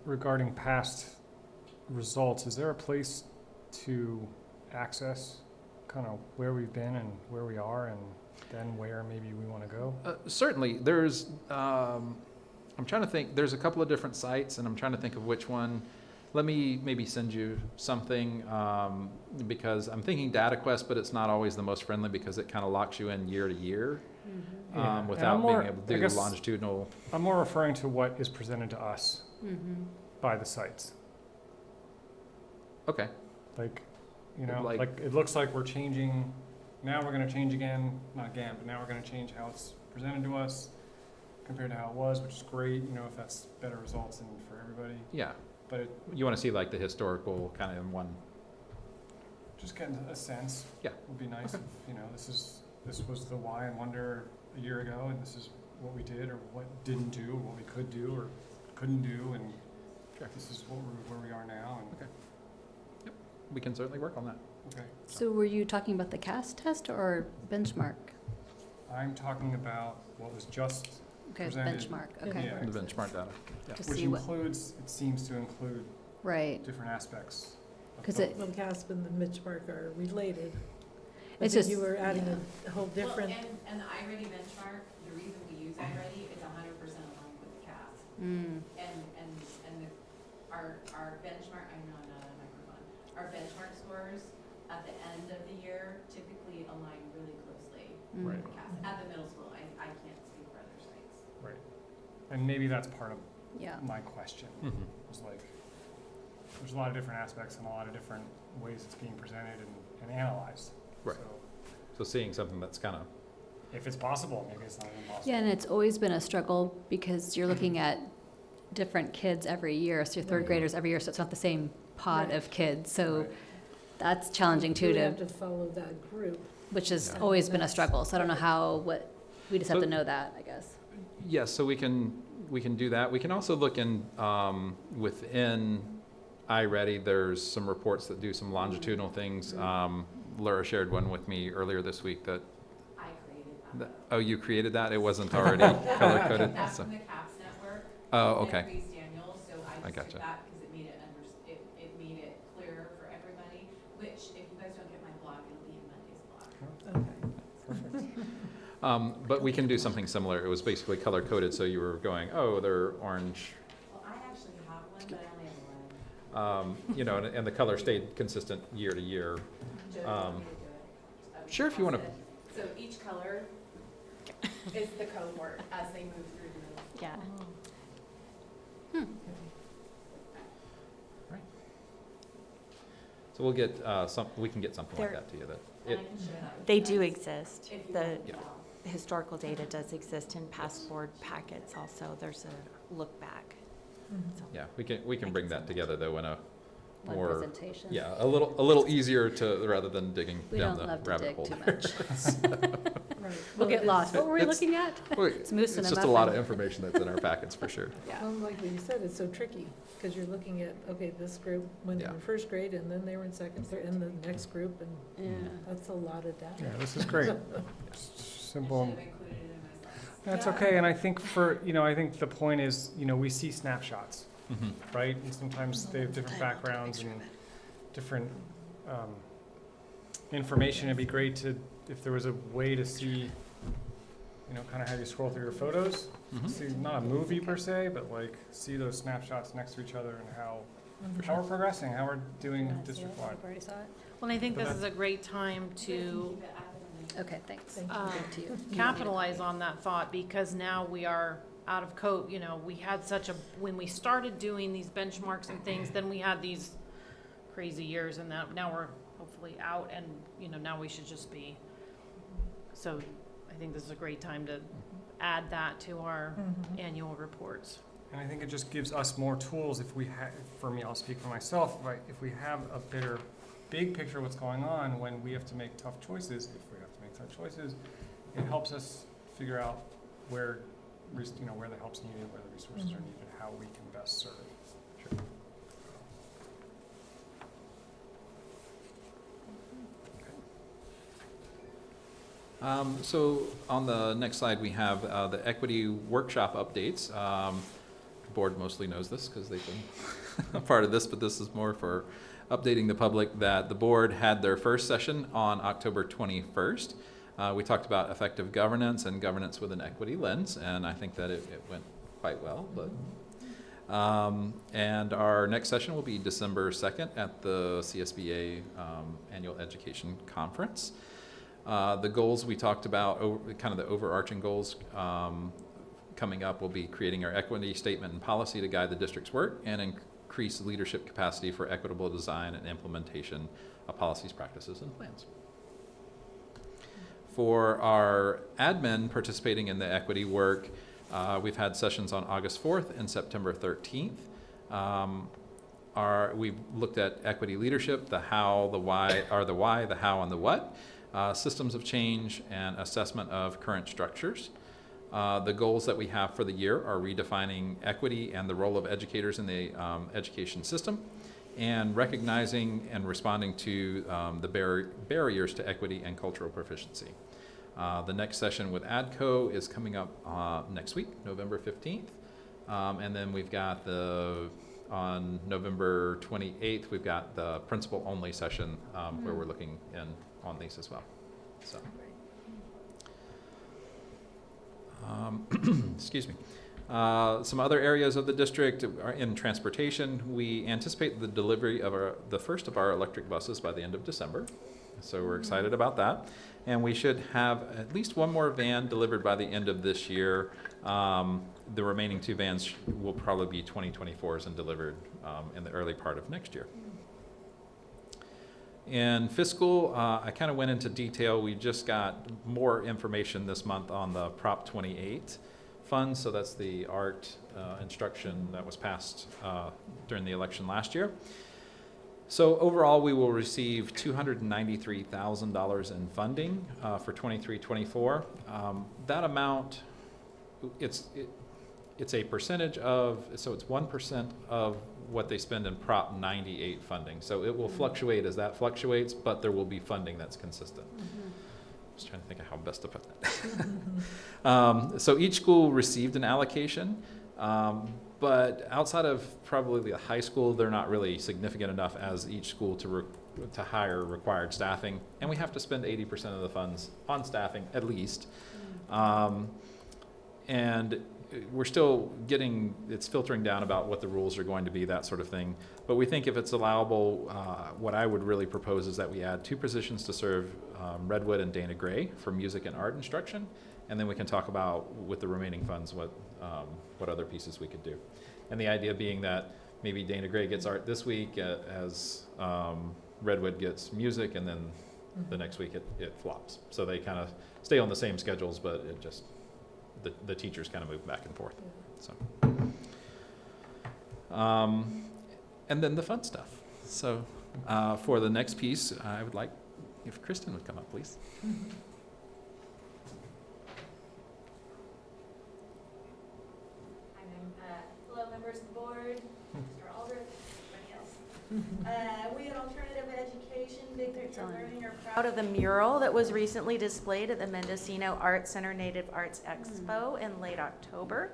regarding past results, is there a place to access kind of where we've been and where we are, and then where maybe we want to go? Certainly, there's, I'm trying to think, there's a couple of different sites, and I'm trying to think of which one. Let me maybe send you something, because I'm thinking DataQuest, but it's not always the most friendly, because it kind of locks you in year to year, Yeah, and without I'm more- being able I to do guess longitudinal. I'm more referring to what is presented to us Mm-hmm. by the sites. Okay, Like, you know, Like- like it looks like we're changing, now we're gonna change again, not again, but now we're gonna change how it's presented to us compared to how it was, which is great, you know, if that's better results and for everybody. yeah. But You want to see like the historical kind of in one. just getting a sense. Yeah. Would be nice Okay. if, you know, this was the why and wonder a year ago, and this is what we did or what didn't do, or what we could do or couldn't do, and Sure. this is what where we are now, and, Okay. We can certainly work on that. okay. So were you talking about the CAS test or benchmark? I'm talking about what was just, Okay, Presented. benchmark, okay. Yeah. The benchmark data. To which see what, includes, it seems to include right, different aspects. of 'Cause both. it- Well, CASP and the Benchmark are related. I It's think just- you were adding a whole different. And the iReady benchmark, the reason we use iReady is 100% aligned with the CAS. mm, And our benchmark, I'm not on a microphone, our benchmark scores at the end of the year typically align really closely mm. Right. with the CAS. At the middle school, I can't speak for other sites. Right. And maybe that's part of Yeah, my question, Mhm. was like, there's a lot of different aspects and a lot of different ways it's being presented and analyzed. Right. So So seeing something that's kind of, if it's possible, maybe it's not impossible. yeah, and it's always been a struggle because you're looking at different kids every year, so your third Right. graders every year, so it's not the same pod Right. of kids, so Right. that's challenging too, You to, have to follow that group. which has Yeah. always been a struggle, so I don't know how, we just have So- to know that, I guess. yes, so we can do that. We can also look in, within iReady, there's some reports that do some longitudinal things. Laura shared one with me earlier this week that, I created that. oh, you created that? It wasn't already color coded? That's So, from the CAPS network. oh, That okay. Reese Daniels, so I I just gotcha. took that because it made it made it clearer for everybody, which if you guys don't get my blog, it'll be in Monday's blog. Okay. But we can do something similar. It was basically color coded, so you were going, oh, they're orange. Well, I actually have one, but I only have one. You know, and the color stayed consistent year to year. Joe, Um, want me to do it? sure, if you wanna- So each color is the cohort as they move through the middle. Yeah. So we'll get we can get something like There- that to you. That And it, I can share that with They you do guys exist. if you The want as Yeah. well. historical data does exist in past board packets also. There's a look back. So yeah, we can bring that together though in a one more, presentation. yeah, a little easier to, rather than digging We down don't the love to rabbit dig hole. too there. much. Right. We'll get lost. What were we It's- looking at? Well, It's moose and It's a just a lot of muffin. information that's in our packets, for sure. Yeah. Well, like you said, it's so tricky, because you're looking at, okay, this group, when they Yeah. were first grade, and then they were in second, third, and the next group, and Yeah. that's a lot of data. Yeah, this is great. It's simple. Should have included it in my slides. That's okay, and I think I think the point is, we see snapshots, Mhm. right? And sometimes they have different backgrounds and different information. It'd be great if there was a way to see, kind of how you scroll through your photos. Mhm. See, not a movie per se, but like see those snapshots next to each other and how Mhm. we're progressing, how we're doing Wanna see it? district-wide. You've already saw it? Well, I think But this is a great time to Okay, thanks. Thank you. Give to you. capitalize on that thought, because now we are out of we had when we started doing these benchmarks and things, then we had these crazy years, and now we're hopefully out, and, now we should just be. So I think this is a great time to add that to our Mhm. annual reports. And I think it just gives us more tools if we have, for me, I'll speak for myself, right? If we have a big picture of what's going on when we have to make tough choices, it helps us figure out where, where the help's needed, where the resources are needed, how we can best serve. Sure. So on the next slide, we have the equity workshop updates. The board mostly knows this because they've been a part of this, but this is more for updating the public that the board had their first session on October 21st. We talked about effective governance and governance with an equity lens, and I think that it went quite well. And our next session will be December 2nd at the CSBA Annual Education Conference. The goals we talked about, kind of the overarching goals coming up, will be creating our equity statement and policy to guide the district's work and increase leadership capacity for equitable design and implementation of policies, practices, and plans. For our admin participating in the equity work, we've had sessions on August 4th and September 13th. We've looked at equity leadership, the how, the why, the how, and the what. Systems of change and assessment of current structures. The goals that we have for the year are redefining equity and the role of educators in the education system, and recognizing and responding to the barriers to equity and cultural proficiency. The next session with ADCO is coming up next week, November 15th. And then we've got on November 28th, we've got the principal-only session where we're looking on these as well. So, excuse me. Some other areas of the district are in transportation. We anticipate the delivery of the first of our electric buses by the end of December. So we're excited about that. And we should have at least one more van delivered by the end of this year. The remaining two vans will probably be 2024s and delivered in the early part of next year. In fiscal, I kind of went into detail. We just got more information this month on the Prop 28 funds. So that's the art instruction that was passed during the election last year. So overall, we will receive $293,000 in funding for 23-24. That amount, it's a percentage of, so it's 1% of what they spend in Prop 98 funding. So it will fluctuate as that fluctuates, but there will be funding that's consistent. Just trying to think of how best to put that. So each school received an allocation, but outside of probably the high school, they're not really significant enough as each school to hire required staffing. And we have to spend 80% of the funds on staffing at least. And we're still it's filtering down about what the rules are going to be, that sort of thing. But we think if it's allowable, what I would really propose is that we add 2 positions to serve Redwood and Dana Gray for music and art instruction. And then we can talk about, with the remaining funds, what other pieces we could do. And the idea being that maybe Dana Gray gets art this week as Redwood gets music, and then the next week it flops. So they kind of stay on the same schedules, but it just, the teachers kind of move back and forth. So, and then the fun stuff. So for the next piece, I would like if Kristen would come up, please. Hello, members of the board, Mr. Aldrich, everybody else. We at Alternative Education, Big Picture Learning, are proud of the mural that was recently displayed at the Mendocino Arts Center Native Arts Expo in late October.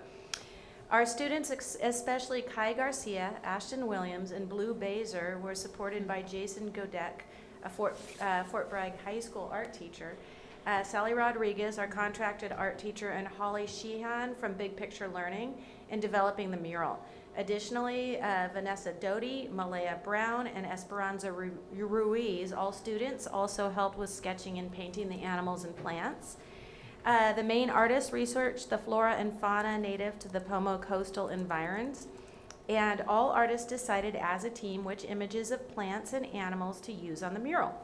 Our students, especially Kai Garcia, Ashton Williams, and Blue Baser, were supported by Jason Godek, a Fort Bragg High School art teacher, Sally Rodriguez, our contracted art teacher, and Holly Sheehan from Big Picture Learning in developing the mural. Additionally, Vanessa Doty, Malaya Brown, and Esperanza Ruiz, all students, also helped with sketching and painting the animals and plants. The main artist researched the flora and fauna native to the Pomo coastal environs, and all artists decided as a team which images of plants and animals to use on the mural.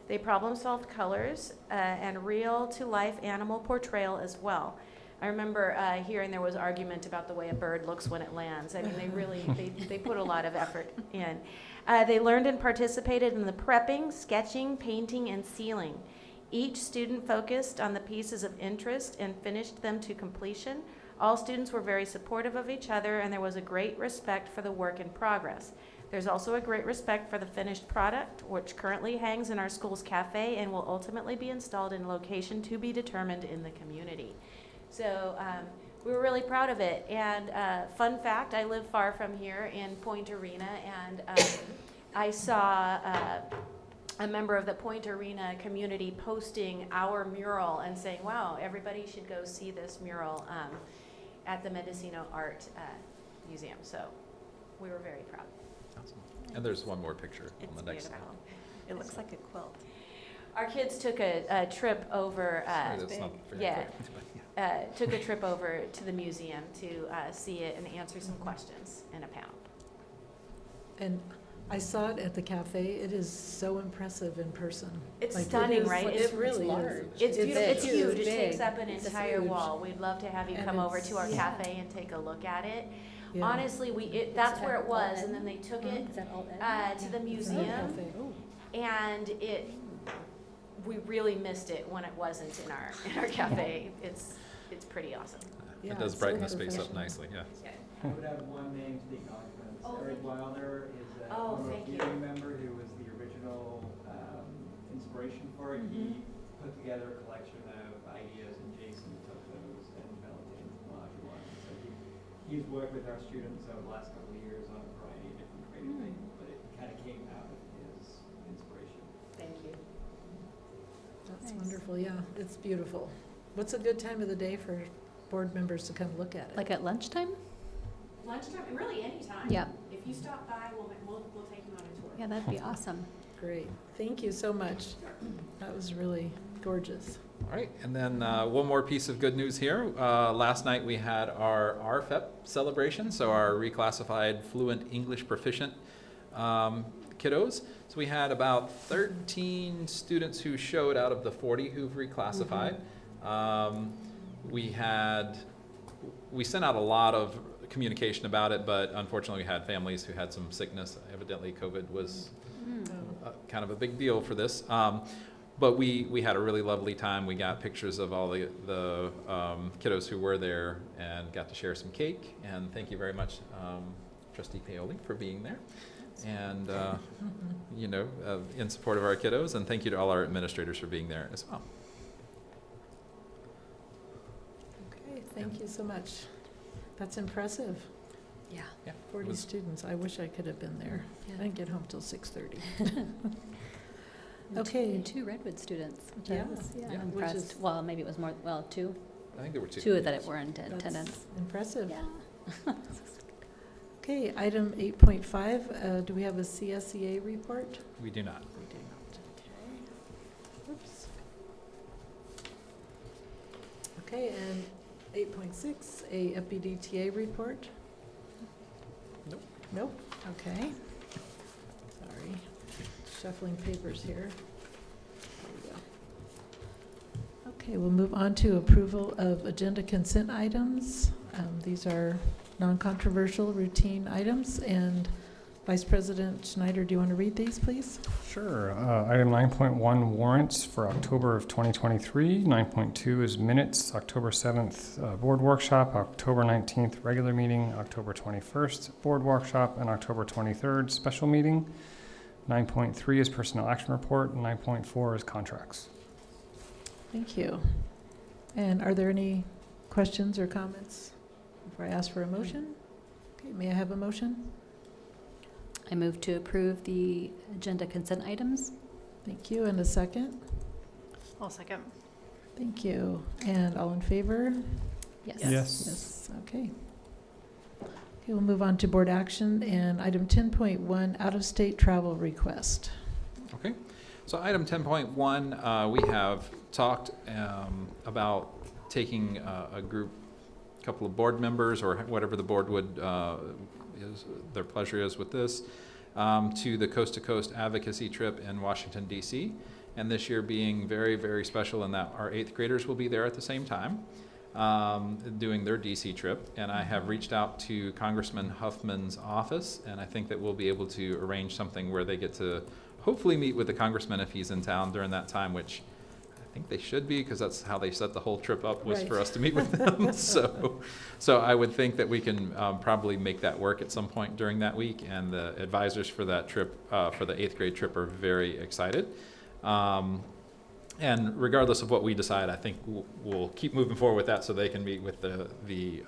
They problem-solved colors and real-to-life animal portrayal as well. I remember hearing there was argument about the way a bird looks when it lands. I mean, they really, they put a lot of effort in. They learned and participated in the prepping, sketching, painting, and sealing. Each student focused on the pieces of interest and finished them to completion. All students were very supportive of each other, and there was a great respect for the work in progress. There's also a great respect for the finished product, which currently hangs in our school's cafe and will ultimately be installed in a location to be determined in the community. So we were really proud of it. And fun fact, I live far from here in Point Arena, and I saw a member of the Point Arena community posting our mural and saying, wow, everybody should go see this mural at the Mendocino Art Museum. So we were very proud. Awesome. And there's one more picture on the next slide. It looks like a quilt. Our kids took a trip over. Sorry, that's not very yeah. clear. Took a trip over to the museum to see it and answer some questions in a panel. And I saw it at the cafe. It is so impressive in person. It's Like, stunning, is- right? It really large. is. It's beautiful. It's big. huge. It's It takes big. up an It's entire huge. wall. We'd love to have you And come over to our it's- cafe and take a look at it. Yeah. Honestly, that's where it was, and then they took it Is that all to the museum, Cafe. Oh. and we really missed it when it wasn't in our cafe. It's pretty awesome. Yeah, It does it's brighten so the space up professional. nicely, yeah. I would add one name to the acknowledgements. Oh, Eric thank you. Wilder is a Oh, former thank you. community member who was the original inspiration for it. He put together a collection of ideas, and Jason took those and developed it into larger ones. So he's worked with our students over the last couple of years on a variety of different creative things, but it kind of came out of his inspiration. Thank you. That's wonderful, yeah. It's beautiful. What's a good time of the day for board members to come look at it? Like at lunchtime? Lunchtime, really anytime. Yeah. If you stop by, we'll take you on a tour. Yeah, that'd be awesome. Great. Thank you so much. That was really gorgeous. All right, and then one more piece of good news here. Last night we had our RFEP celebration, so our reclassified fluent English proficient kiddos. So we had about 13 students who showed out of the 40 who've reclassified. We sent out a lot of communication about it, but unfortunately we had families who had some sickness. Evidently COVID was kind of a big deal for this. But we had a really lovely time. We got pictures of all the kiddos who were there and got to share some cake. And thank you very much, Trustee Paoli, for being there. And, in support of our kiddos. And thank you to all our administrators for being there as well. Okay, thank you so much. That's impressive. Yeah. Yeah, 40 was- students. I wish I could have been there. Yeah. I didn't get home till 6:30. Okay. And two Redwood students, which I Yeah. was Yeah. Which impressed. is- Well, maybe it was more, two. I think there were two. Two that were in That's attendance. impressive. Yeah. Okay, item 8.5, do we have a CSEA report? We do not. We do not. Okay. Oops. Okay, and 8.6, a FBDTA report? Nope. Nope, okay. Sorry, shuffling papers here. There we go. Okay, we'll move on to approval of agenda consent items. These are non-controversial routine items, and Vice President Schneider, do you want to read these, please? Sure. Item 9.1, warrants for October of 2023. 9.2 is minutes, October 7th, board workshop, October 19th, regular meeting, October 21st, board workshop, and October 23rd, special meeting. 9.3 is personnel action report, and 9.4 is contracts. Thank you. And are there any questions or comments before I ask for a motion? Okay, may I have a motion? I move to approve the agenda consent items. Thank you, and a second? I'll second. Thank you. And all in favor? Yes. Yes, okay. Okay, we'll move on to board action and item 10.1, out-of-state travel request. Okay, so item 10.1, we have talked about taking a group, couple of board members or whatever the board would, their pleasure is with this, to the Coast to Coast advocacy trip in Washington, D.C. And this year being very, very special in that our 8th graders will be there at the same time, doing their DC trip. And I have reached out to Congressman Huffman's office, and I think that we'll be able to arrange something where they get to hopefully meet with the congressman if he's in town during that time, which I think they should be, because that's how they set the whole trip up, was for us to meet with them. So I would think that we can probably make that work at some point during that week. And the advisors for that trip, for the 8th grade trip, are very excited. And regardless of what we decide, I think we'll keep moving forward with that so they can meet with the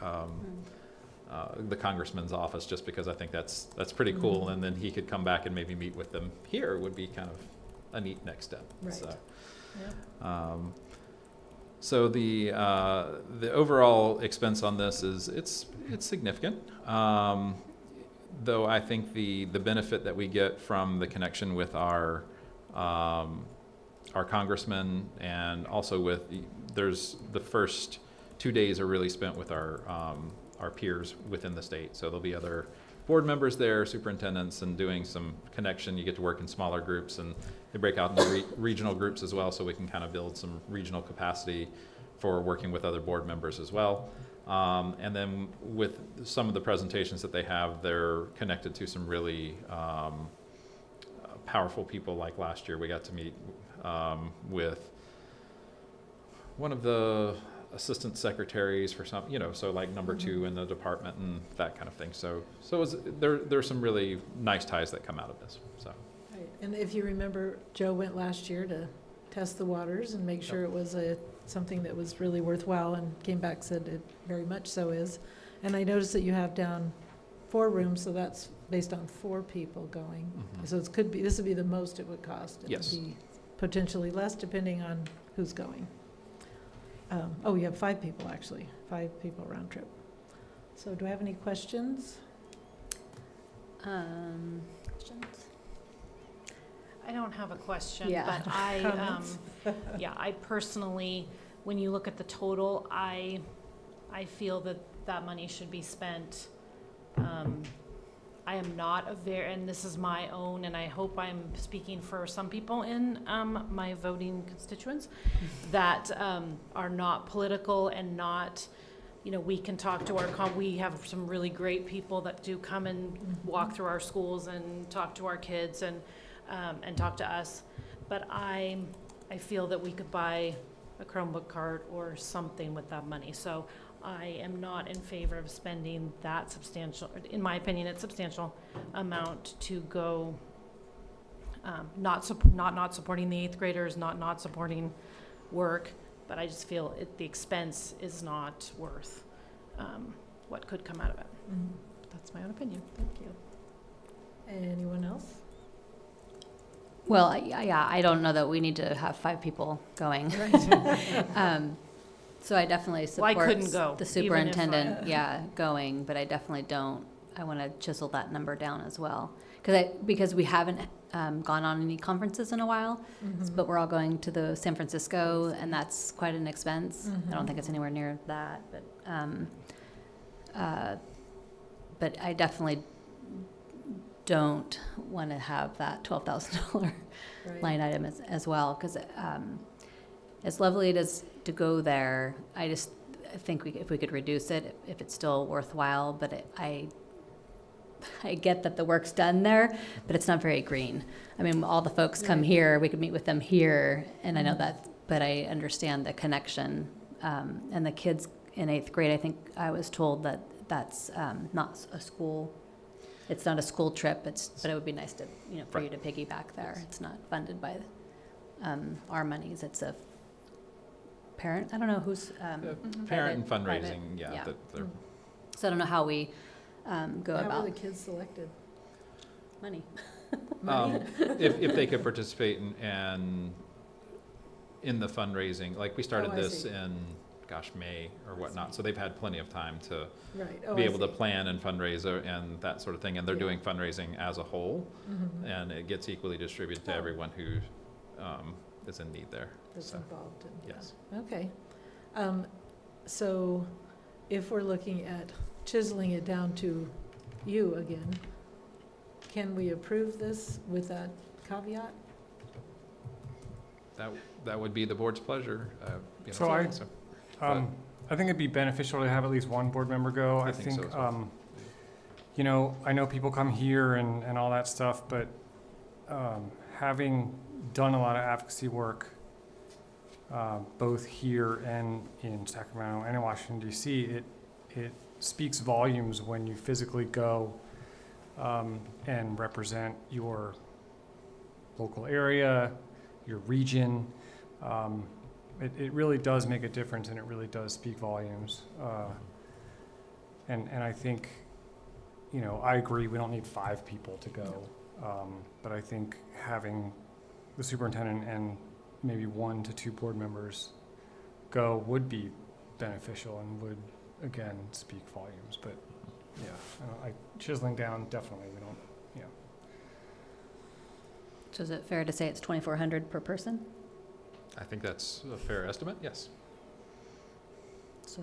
congressman's office, just because I think that's pretty cool. And then he could come back and maybe meet with them here would be kind of a neat next step. Right. So, Yep. so the overall expense on this is it's significant. Though I think the benefit that we get from the connection with our congressman, and also with there's the first 2 days are really spent with our peers within the state. So there'll be other board members there, superintendents, and doing some connection. You get to work in smaller groups, and they break out into regional groups as well, so we can kind of build some regional capacity for working with other board members as well. And then with some of the presentations that they have, they're connected to some really powerful people. Like last year, we got to meet with one of the assistant secretaries for some, so like number 2 in the department and that kind of thing. So there's some really nice ties that come out of this. So. Right. And if you remember, Joe went last year to test the waters and make sure it was something that was really worthwhile, and came back, said it very much so is. And I noticed that you have down 4 rooms, so that's based on 4 people going. Mm-hmm. So this would be the most it would cost. It Yes. would be potentially less depending on who's going. You have 5 people actually, 5 people round trip. So do I have any questions? Questions? I don't have a question, Yeah. but I, Comments? I personally, when you look at the total, I feel that money should be spent. I am not and this is my own, and I hope I'm speaking for some people in my voting constituents that are not political and not, we can talk to we have some really great people that do come and walk through our schools and talk to our kids and talk to us. But I feel that we could buy a Chromebook cart or something with that money. So I am not in favor of spending that substantial, in my opinion, it's substantial amount to go, not supporting the 8th graders, not supporting work, but I just feel the expense is not worth what could come out of it. Mhm. That's my own opinion. Thank you. Anyone else? Well, I don't know that we need to have 5 people going. Right. So I definitely Well, I support couldn't go, the even if I- superintendent, going, but I definitely don't, I want to chisel that number down as well. Because we haven't gone on any conferences in a while, but we're all going to the San Francisco, and that's quite an expense. I don't think it's anywhere near that, but I definitely don't want to have that $12,000 Right. line item as well, because as lovely it is to go there, I just think if we could reduce it, if it's still worthwhile, but I get that the work's done there, but it's not very green. I mean, all the folks come here, we could meet with them here, and I know that, but I understand the connection. And the kids in 8th grade, I think I was told that that's not a school, it's not a school trip, but it would be nice to, for you to piggyback there. It's not funded by our monies, it's a parent, I don't know who's. Parent and private, fundraising, yeah. So I don't know how we go How about were the kids selected? money. If they could participate in the fundraising, like we started I this see. in, May or whatnot, so they've had plenty of time to Right. Oh, be I able to see. plan and fundraise and that sort of thing, and they're Yeah. doing fundraising as a whole, Mhm. and it gets equally distributed to Oh. everyone who is in need there. That's So, involved in. yes. Okay. So if we're looking at chiseling it down to you again, can we approve this with that caveat? That would be the board's pleasure. So I think it'd be beneficial to have at least one board member go. I think so as well. I know people come here and all that stuff, but having done a lot of advocacy work, both here and in Sacramento and in Washington DC, it speaks volumes when you physically go and represent your local area, your region. It really does make a difference, and it really does speak volumes. And I think, I agree, we don't need 5 people to go. But I think having the superintendent and maybe 1 to 2 board members go would be beneficial and would, again, speak volumes. But yeah, chiseling down, definitely, we don't, So is it fair to say it's 2,400 per person? I think that's a fair estimate, yes. So,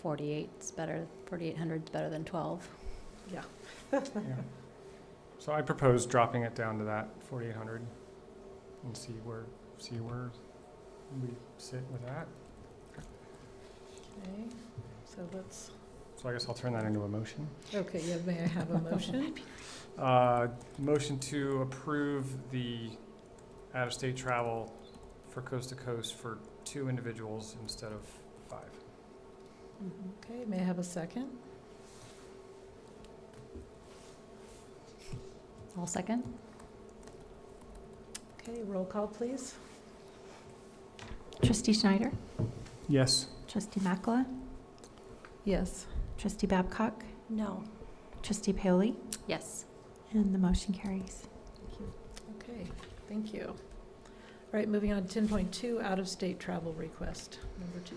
48's better, 4,800's better than 12. Yeah. yeah. So I propose dropping it down to that 4,800 and see where we sit with that. Okay, so let's, So I guess I'll turn that into a motion. okay, yeah, may I have a motion? Motion to approve the out-of-state travel for coast to coast for 2 individuals instead of 5. Okay, may I have a second? I'll second. Okay, roll call, please. Trustee Schneider? Yes. Trustee Makla? Yes. Trustee Babcock? No. Trustee Paoli? Yes. And the motion carries. Okay, thank you. All right, moving on to 10.2, out-of-state travel request, number 2.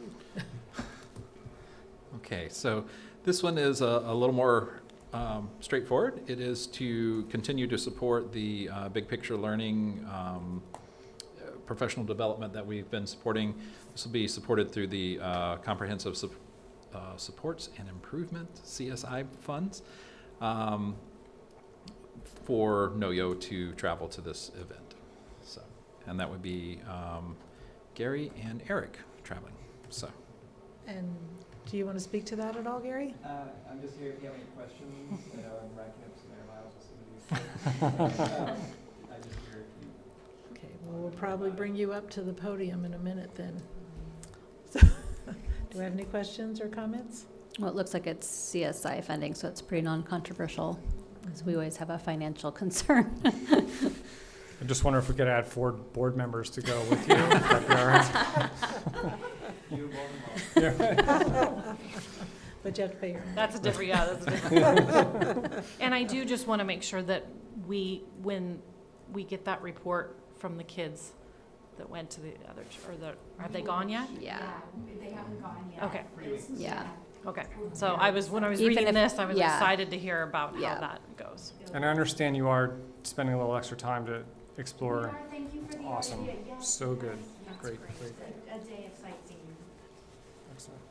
Okay, so this one is a little more straightforward. It is to continue to support the big picture learning professional development that we've been supporting. This will be supported through the Comprehensive Supports and Improvement, CSI funds, for NOYO to travel to this event. So, and that would be Gary and Eric traveling. So. And do you want to speak to that at all, Gary? I'm just here if you have any questions. I know I'm racking up some air miles with some of these things. I just hear if you. Okay, well, we'll probably bring you up to the podium in a minute then. So, do we have any questions or comments? Well, it looks like it's CSI funding, so it's pretty non-controversial, because we always have a financial concern. I just wonder if we could add 4 board members to go with you. That'd be all right. You both involved. But you have to pay your. That's a different. And I do just want to make sure that when we get that report from the kids that went to the other, have they gone yet? Yeah. They haven't gone yet. Okay. Yeah. Okay. So when I was Even reading if- this, I was yeah. excited to hear about how Yeah. that goes. And I understand you are spending a little extra time to We explore. are, thank you for the Awesome. idea. Yes, So good. that's Great. A day of sightseeing. Excellent.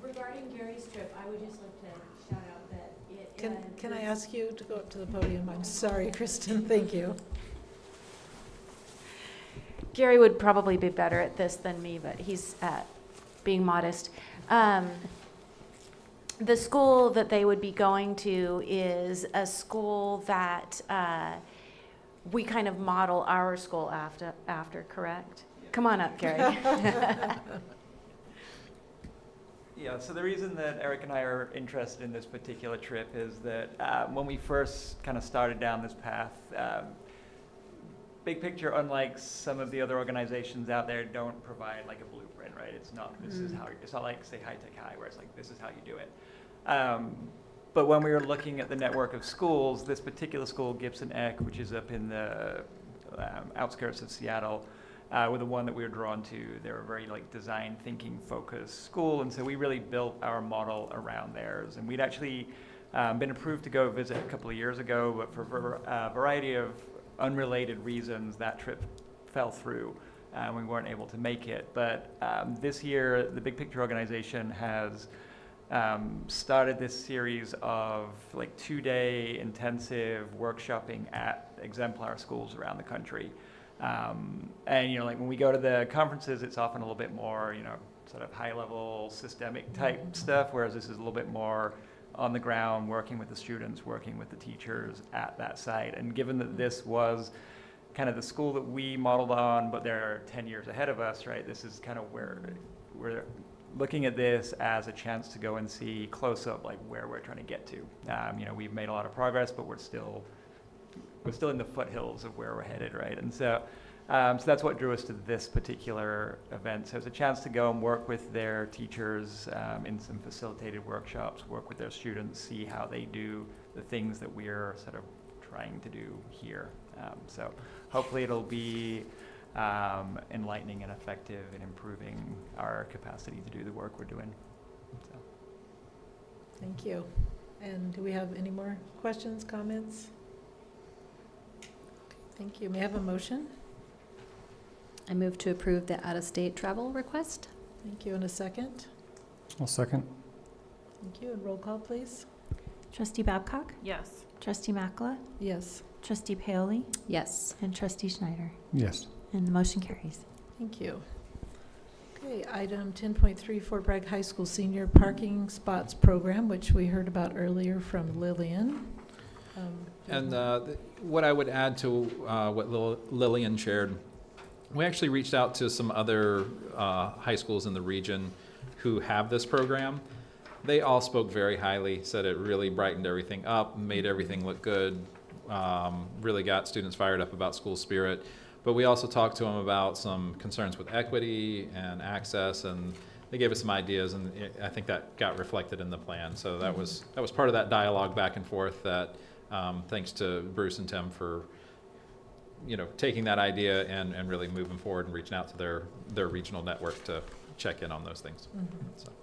Regarding Gary's trip, I would just like to shout out that it. Can I ask you to go up to the podium? I'm sorry, Kristen, thank you. Gary would probably be better at this than me, but he's being modest. the school that they would be going to is a school that we kind of model our school after, correct? Come on up, Gary. Yeah, so the reason that Eric and I are interested in this particular trip is that when we first kind of started down this path, Big Picture, unlike some of the other organizations out there, don't provide like a blueprint, right? It's not, this is how, it's not like, say, High Tech High, where it's like, this is how you do it. But when we were looking at the network of schools, this particular school, Gibson Eck, which is up in the outskirts of Seattle, were the one that we were drawn to. They're a very like design thinking focused school, and so we really built our model around theirs. And we'd actually been approved to go visit a couple of years ago, but for a variety of unrelated reasons, that trip fell through. We weren't able to make it. But this year, the Big Picture organization has started this series of like 2-day intensive workshopping at exemplar schools around the country. And, you know, like when we go to the conferences, it's often a little bit more, you know, sort of high level systemic type stuff, whereas this is a little bit more on the ground, working with the students, working with the teachers at that site. And given that this was kind of the school that we modeled on, but they're 10 years ahead of us, right? This is kind of where we're looking at this as a chance to go and see close up, like where we're trying to get to. You know, we've made a lot of progress, but we're still in the foothills of where we're headed, right? And so that's what drew us to this particular event. So it's a chance to go and work with their teachers in some facilitated workshops, work with their students, see how they do the things that we're sort of trying to do here. So hopefully it'll be enlightening and effective in improving our capacity to do the work we're doing. So. Thank you. And do we have any more questions, comments? Thank you. May I have a motion? I move to approve the out-of-state travel request. Thank you. And a second? I'll second. Thank you. And roll call, please. Trustee Babcock? Yes. Trustee Makla? Yes. Trustee Paoli? Yes. And Trustee Schneider? Yes. And the motion carries. Thank you. Okay, item 10.3, Fort Bragg High School Senior Parking Spots Program, which we heard about earlier from Lillian. And what I would add to what Lillian shared, we actually reached out to some other high schools in the region who have this program. They all spoke very highly, said it really brightened everything up, made everything look good, really got students fired up about school spirit. But we also talked to them about some concerns with equity and access, and they gave us some ideas, and I think that got reflected in the plan. So that was part of that dialogue back and forth that thanks to Bruce and Tim for, you know, taking that idea and really moving forward and reaching out to their regional network to check in on those things.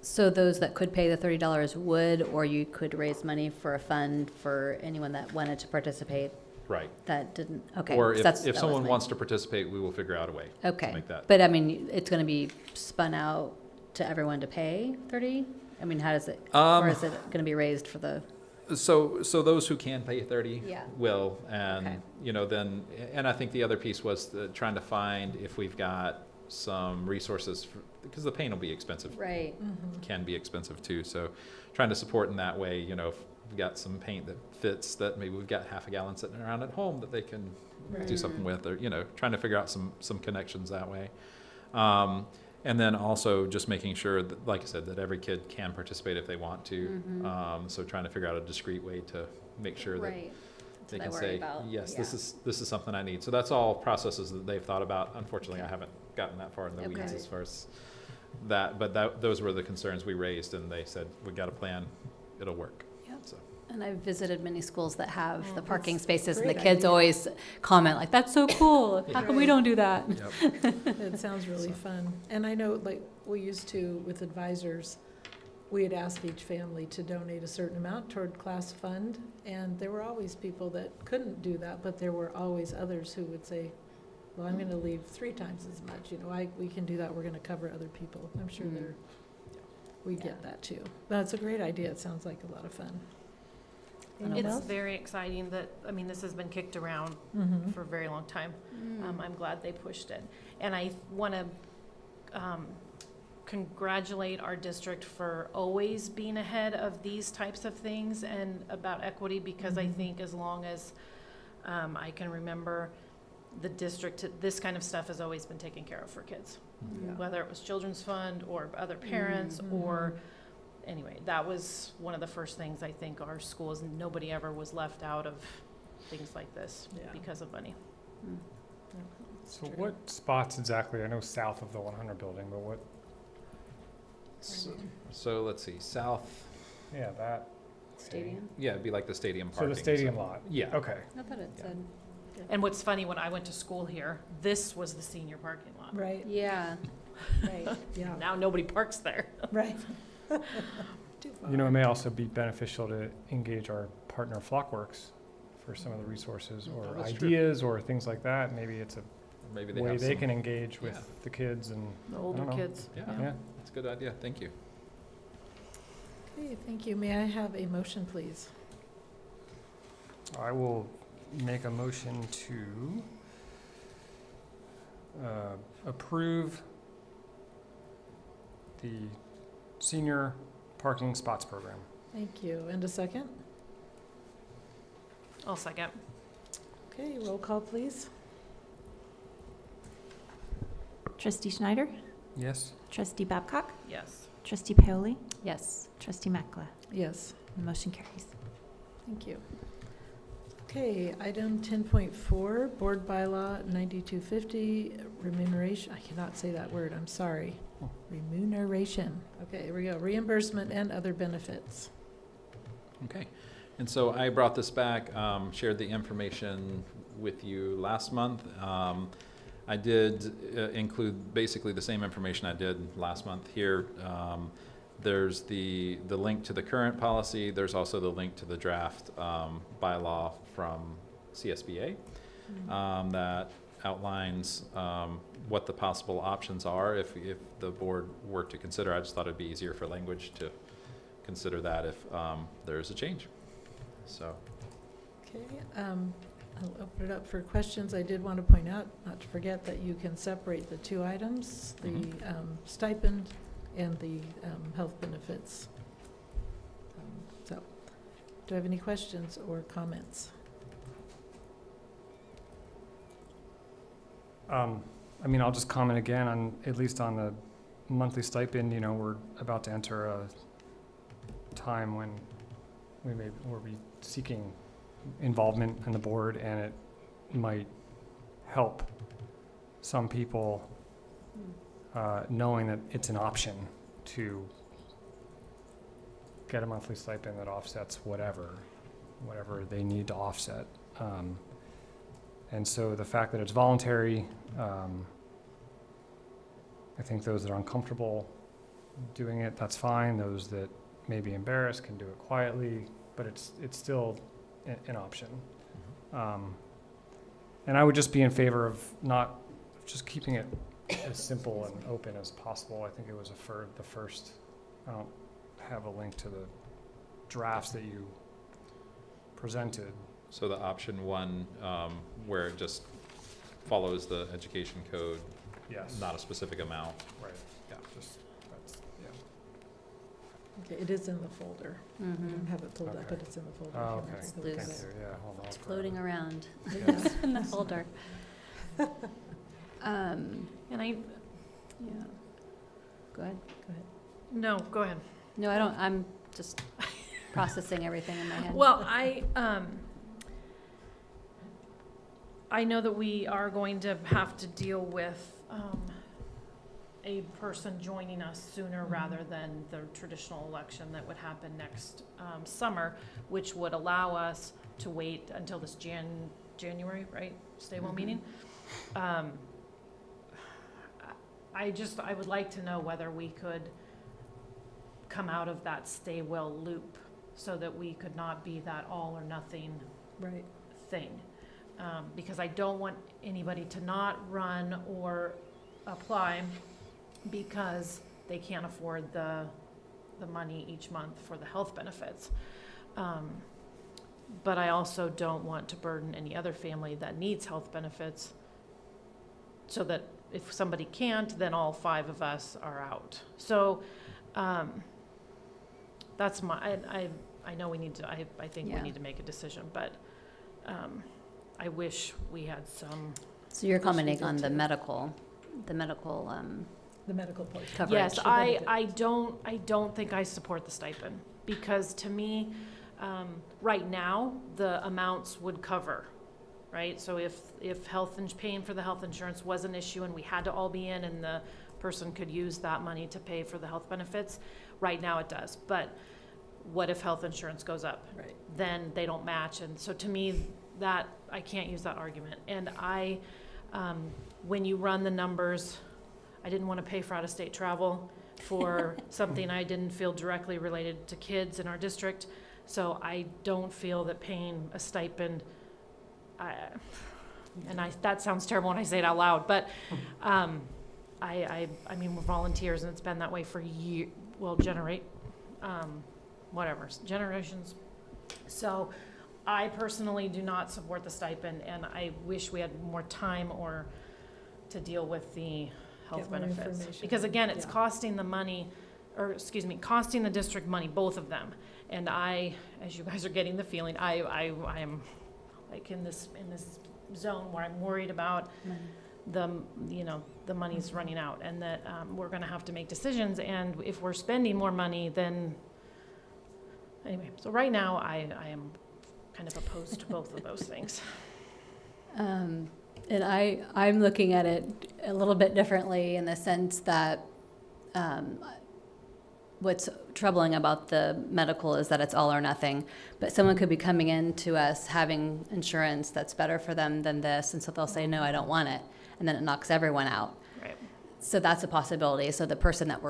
So those that could pay the $30 would, or you could raise money for a fund for anyone that wanted to participate. Right. That didn't, okay. Or so if that someone was my- wants to participate, we will figure out a way Okay. to make that. But I mean, it's going to be spun out to everyone to pay 30? I mean, how does it, or is it going to be raised for the? So those who can pay 30 Yeah. will, and Okay. you know, then, and I think the other piece was trying to find if we've got some resources because the paint will be expensive. Right. Can be expensive too. So trying to support in that way, you know, if we've got some paint that fits that maybe we've got half a gallon sitting around at home that they can do something with, or, you know, trying to figure out some connections that way. And then also just making sure that, like I said, that every kid can participate if they want to. So trying to figure out a discreet way to make sure that Right. they what I can worry say, about. yes, Yeah. this is something I need. So that's all processes that they've thought about. Unfortunately, I haven't gotten that far in the weeds Okay. as far as that, but those were the concerns we raised, and they said, we got a plan, it'll work. Yep. So. And I've visited many schools that have the that's parking a spaces, and the great kids idea. always comment like, that's so cool. How come we Right. don't do that? Yep. It sounds really fun. And I know, like, we used to, with advisors, we had asked each family to donate a certain amount toward class fund, and there were always people that couldn't do that, but there were always others who would say, well, I'm gonna leave 3 times as much, you know, we can do that, we're gonna cover other people. I'm sure we get that too. That's a great idea, it sounds like a lot of fun. Anyone It's else? very exciting that, I mean, this has been kicked around for a very long time. I'm glad they pushed it. And I want to congratulate our district for always being ahead of these types of things and about equity, because I think as long as I can remember, the district, this kind of stuff has always been taken care of for kids. Yeah. Whether it was Children's Fund or other parents or, anyway, that was one of the first things I think our schools, nobody ever was left out of things like this Yeah. because of money. So what spots exactly, I know south of the 100 building, but what, So let's see, south, yeah, that, Stadium? yeah, it'd be like the stadium so parking. the stadium lot? Yeah. Okay. I thought it said. And what's funny, when I went to school here, this was the senior parking lot. Right, Yeah. right, yeah, Now nobody parks there. right. Too far. You know, it may also be beneficial to engage our partner Flockworks for some of the resources or Oh, that's true. ideas or things like that. Maybe it's a Maybe they way have they some, can engage with yeah. the kids and, The older know. kids. Yeah. yeah. that's a good idea, thank you. Okay, thank you. May I have a motion, please? I will make a motion to approve the senior parking spots program. Thank you. And a second? I'll second. Okay, roll call, please. Trustee Schneider? Yes. Trustee Babcock? Yes. Trustee Paoli? Yes. Trustee Mackla? Yes, Motion carries. thank you. Okay, item 10.4, Board Bylaw 9250, remuneration, I cannot say that word, I'm sorry. Remuneration. Okay, here we go. Reimbursement and other benefits. Okay, and so I brought this back, shared the information with you last month. I did include basically the same information I did last month here. There's the link to the current policy. There's also the link to the draft bylaw from CSBA that outlines what the possible options are if the board were to consider. I just thought it'd be easier for language to consider that if there's a change. So. Okay, I'll open it up for questions. I did want to point out, not to forget, that you can separate the two items, the stipend and the health benefits. So, do I have any questions or comments? I mean, I'll just comment again on, at least on the monthly stipend, you know, we're about to enter a time when we'll be seeking involvement in the board, and it might help some people knowing that it's an option to get a monthly stipend that offsets whatever they need to offset. And so the fact that it's voluntary, I think those that are uncomfortable doing it, that's fine. Those that may be embarrassed can do it quietly, but it's still an option. And I would just be in favor of not just keeping it as simple and open as possible. I think it was the first, I don't have a link to the drafts that you presented. So the option one, where it just follows the education code, Yes. not a specific amount. Right. Yeah. Just, that's, yeah. Okay, it is in the folder. I don't have it pulled up, Okay. but it's in the folder. Oh, if you okay. want to It's look loose. at Thank it. you. Yeah, hold on. It's for- floating around Yes. in the folder. And I, Yeah. Go ahead. no, go ahead. No, I don't, I'm just processing everything in my head. Well, I know that we are going to have to deal with a person joining us sooner rather than the traditional election that would happen next summer, which would allow us to wait until this January, right, Stay-Well meeting. I would like to know whether we could come out of that Stay-Well loop so that we could not be that all or nothing Right. thing. Because I don't want anybody to not run or apply because they can't afford the money each month for the health benefits. But I also don't want to burden any other family that needs health benefits so that if somebody can't, then all 5 of us are out. So, that's I know we need to, I think we Yeah. need to make a decision, but, I wish we had some. So you're commenting did on the too. medical, The medical portion. coverage. Yes, The I don't think I support the stipend, because to me, right now, the amounts would cover, right? So if paying for the health insurance was an issue and we had to all be in and the person could use that money to pay for the health benefits, right now it does. But what if health insurance goes up? Right. Then they don't match. And so to me, that, I can't use that argument. And when you run the numbers, I didn't want to pay for out-of-state travel for something I didn't feel directly related to kids in our district. So I don't feel that paying a stipend, that sounds terrible when I say it out loud, but I mean, we're volunteers and it's been that way for generations. So I personally do not support the stipend, and I wish we had more time or to deal with the health Get more benefits. information. Because again, it's Yeah. costing costing the district money, both of them. And as you guys are getting the feeling, I am like in this zone where I'm worried about the money's running out, and that we're gonna have to make decisions, and if we're spending more money, then, anyway, so right now, I am kind of opposed to both of those things. And I'm looking at it a little bit differently in the sense that what's troubling about the medical is that it's all or nothing. But someone could be coming in to us having insurance that's better for them than this, and so they'll say, no, I don't want it. And then it knocks everyone out. Right. So that's a possibility. So the person that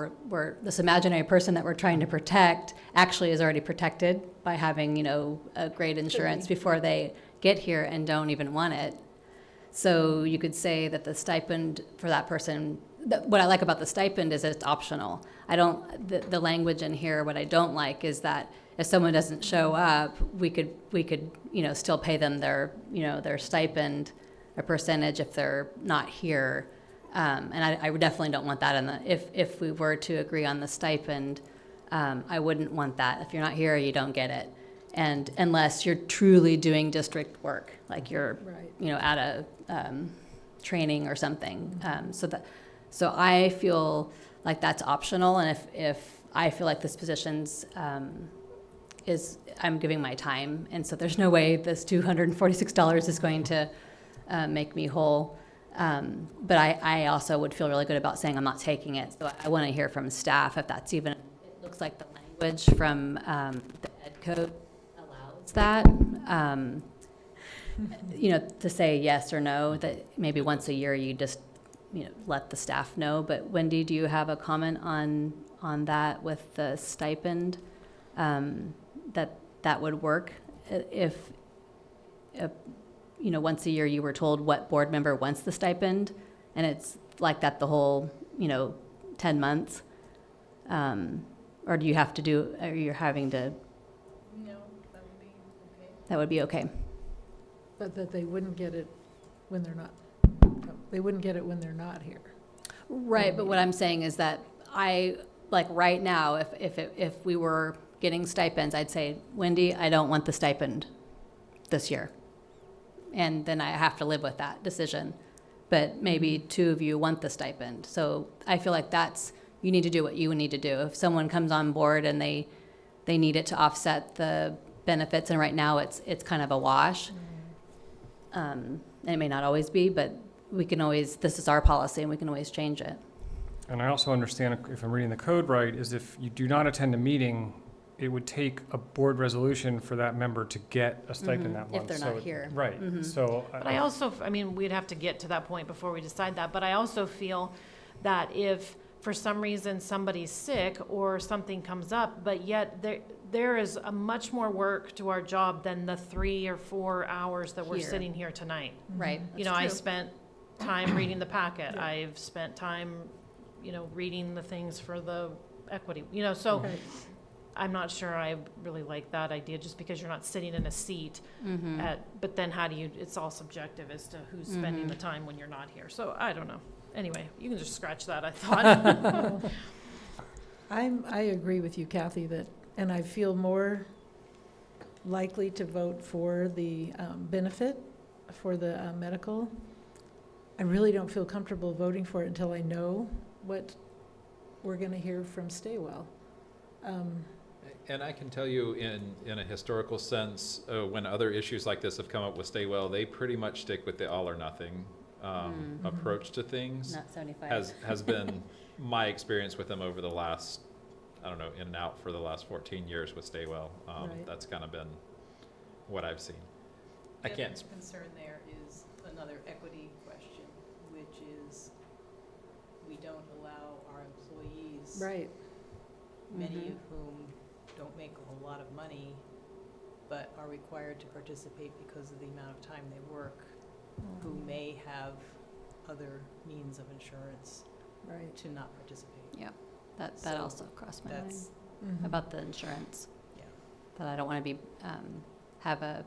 this imaginary person that we're trying to protect actually is already protected by having, a great insurance before they get here and don't even want it. So you could say that the stipend for that person, what I like about the stipend is it's optional. The language in here, what I don't like is that if someone doesn't show up, we could, still pay them their stipend, a percentage if they're not here. And I definitely don't want that if we were to agree on the stipend, I wouldn't want that. If you're not here, you don't get it. And unless you're truly doing district work, like you're, Right. at a training or something. So I feel like that's optional. And if I feel like this position's I'm giving my time. And so there's no way this $246 is going to make me whole. But I also would feel really good about saying I'm not taking it. So I want to hear from staff if that's even, it looks like the language from the ed code allows that, to say yes or no, that maybe once a year you just, let the staff know. But Wendy, do you have a comment on that with the stipend, that would work if once a year you were told what board member wants the stipend, and it's like that the whole, 10 months? Or do you have to do, or you're having to? No, that would be okay. That would be okay. But that they wouldn't get it when they're not, here. Right, but what I'm saying is that right now, if we were getting stipends, I'd say, Wendy, I don't want the stipend this year. And then I have to live with that decision. But maybe 2 of you want the stipend. So I feel like you need to do what you need to do. If someone comes on board and they need it to offset the benefits, and right now it's kind of a wash. And it may not always be, but this is our policy and we can always change it. And I also understand, if I'm reading the code right, is if you do not attend a meeting, it would take a board resolution for that member to get a stipend that month. If they're So not here. Right, so. But I also, we'd have to get to that point before we decide that, but I also feel that if for some reason somebody's sick or something comes up, but yet there is a much more work to our job than the 3 or 4 hours that we're Here. sitting here tonight. Right. I spent time reading the packet. I've spent time, reading the things for the equity, so Right. I'm not sure I really like that idea, just because you're not sitting in a seat but then it's all subjective as to who's spending the time when you're not here. So I don't know. anyway, you can just scratch that, I thought. I agree with you, Kathy, that, and I feel more likely to vote for the benefit for the medical. I really don't feel comfortable voting for it until I know what we're going to hear from Staywell. And I can tell you in a historical sense, when other issues like this have come up with Staywell, they pretty much stick with the all or nothing approach to things. Not 75. Has been my experience with them over the last, I don't know, in and out for the last 14 years with Staywell. Right. That's kind of been what I've seen. I The can't. other concern there is another equity question, which is we don't allow our employees, Right. many Mhm. of whom don't make a whole lot of money, but are required to participate because of the amount of time they work, who may have other means of insurance Right. to not participate. That So also crossed my mind, That's, Mhm. about the insurance. yeah. That I don't want to be, have a,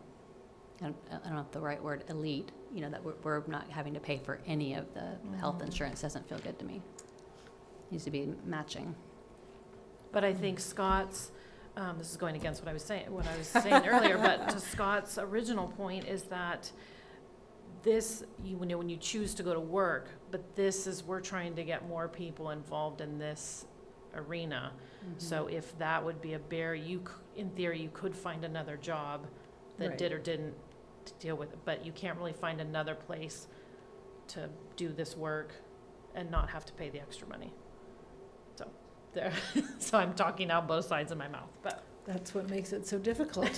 I don't know if the right word, elite, you know, that we're not having to pay for any of the health Mhm. insurance doesn't feel good to me. Needs to be matching. But I think Scott's, this is going against what I was saying earlier, but to Scott's original point is that this, when you choose to go to work, but this is, we're trying to get more people involved in this arena. So if that would be a barrier, in theory, you could find another job that Right. did or didn't deal with it, but you can't really find another place to do this work and not have to pay the extra money. So, there, so I'm talking out both sides of my mouth, but That's what makes it so difficult.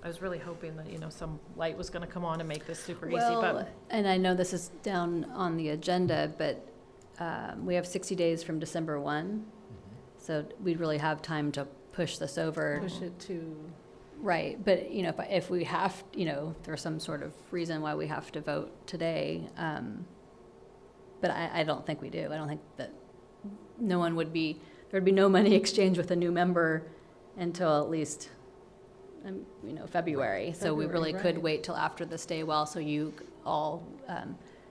I was really hoping that, some light was gonna come on and make this super easy, Well, but and I know this is down on the agenda, but we have 60 days from December 1. So we'd really have time to push this over. Push it to, Right, but, if we have, there's some sort of reason why we have to vote today, but I don't think we do. I don't think that there'd be no money exchange with a new member until at least, February. So we really February, could right. wait till after the stay well, so you all,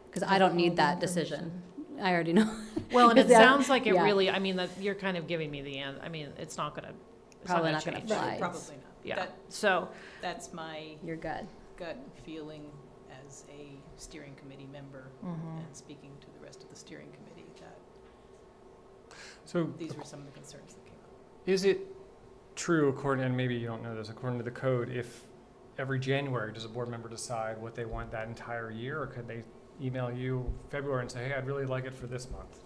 because I don't all need the that decision. I already know. well, and it 'Cause that- sounds like it yeah. really, that you're kind of giving me the end. It's not gonna, Probably not gonna change. fly. Probably not. Yeah, That- so, That's my You're good. gut feeling as a steering committee member and speaking to the rest of the steering committee, that So these were some of the concerns that came up. is it true, according, and maybe you don't know this, according to the code, if every January, does a board member decide what they want that entire year, or could they email you February and say, hey, I'd really like it for this month?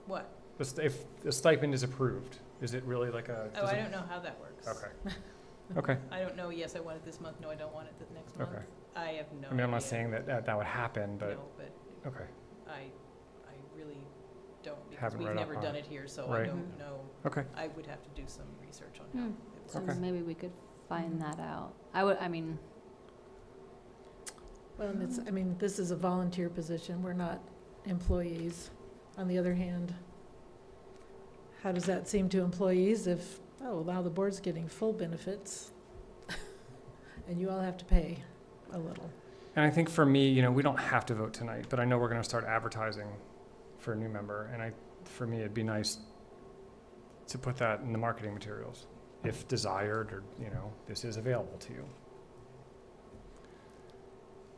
What? If the stipend is approved, is it really like a? Oh, I don't know how that works. Okay. Okay. I don't know, yes, I want it this month, no, I don't want it the next month. Okay. I have no I mean, I'm not idea. saying that would happen, but, No, but okay. I really don't, because Haven't we've read up never on done it. it here, so Right. I don't know. Okay. I would have to do some research on how Hmm. it works. So Okay. maybe we could find that out. well, and this is a volunteer position. We're not employees. On the other hand, how does that seem to employees if, now the board's getting full benefits and you all have to pay a little? And I think for me, we don't have to vote tonight, but I know we're going to start advertising for a new member, and for me, it'd be nice to put that in the marketing materials, if desired, or, this is available to you.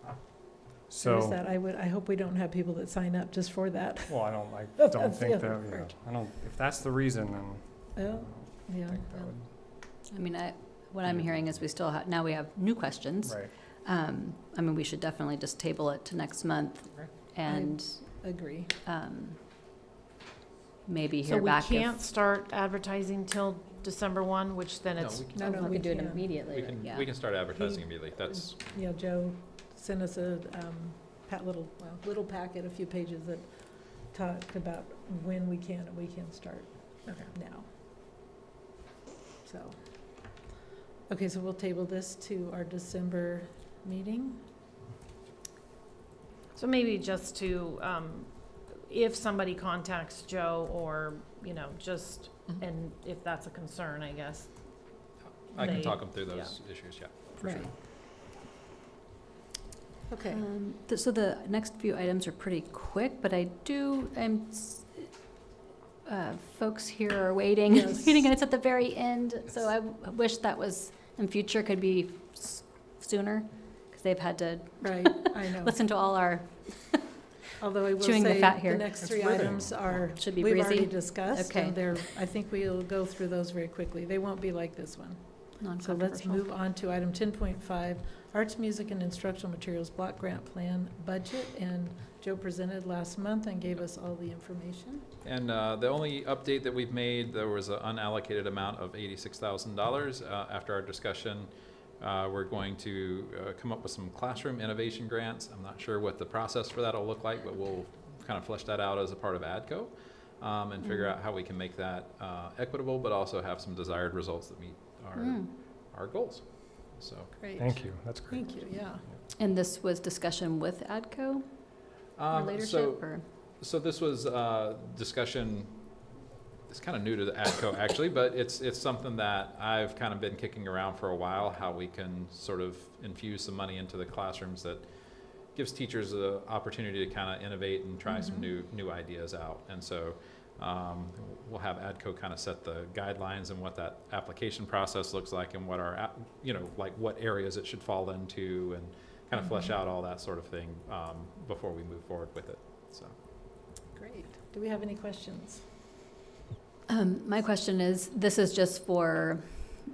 There's So, that. I hope we don't have people that sign up just for that. well, I don't That's think the that, other part. if that's the reason, then Well, I yeah. think that would, What I'm hearing is now we have new questions. right. We should definitely just table it to next month Okay. and Agree. maybe so hear we back can't start advertising till December 1, which then No, it's, we can- No, we we could do it can. immediately. We can, yeah. we can start advertising immediately. That's, Yeah, Joe sent us a little packet, a few pages that talked about when we can and we can start now. So, okay, so we'll table this to our December meeting. so maybe just to, if somebody contacts Joe or, just, Mhm. and if that's a concern, I guess. I can They- talk them through those issues, yeah, for sure. Right. Okay. So the next few items are pretty quick, but folks here are waiting, Yes. waiting, and it's at the very end. So I wish that was, in future, could be sooner, because they've had to Right, I know. listen to all our, Although I will chewing the say, fat the here. next It's three riveting. items are, should be we've already breezy, discussed. Okay. And they're, I think we'll go through those very quickly. They won't be like this one. So let's non-controversial. move on to item 10.5, Arts, Music, and Instructional Materials Block Grant Plan Budget. And Joe presented last month and gave us all the information. And the only update that we've made, there was an unallocated amount of $86,000. After our discussion, we're going to come up with some classroom innovation grants. I'm not sure what the process for that will look like, but we'll kind of flesh that out as a part of ADCO and figure out how we can make that equitable, but also have some desired results that meet our goals. So. Great. Thank you, that's great. Thank you, yeah. And this was discussion with ADCO or leadership, or? So this was discussion, it's kind of new to the ADCO actually, but it's something that I've kind of been kicking around for a while, how we can sort of infuse some money into the classrooms that gives teachers the opportunity to kind of innovate and try some new ideas out. And so we'll have ADCO kind of set the guidelines and what that application process looks like and what our, like what areas it should fall into and kind of flesh out all that sort of thing before we move forward with it. So. Great. Do we have any questions? My question is, this is just for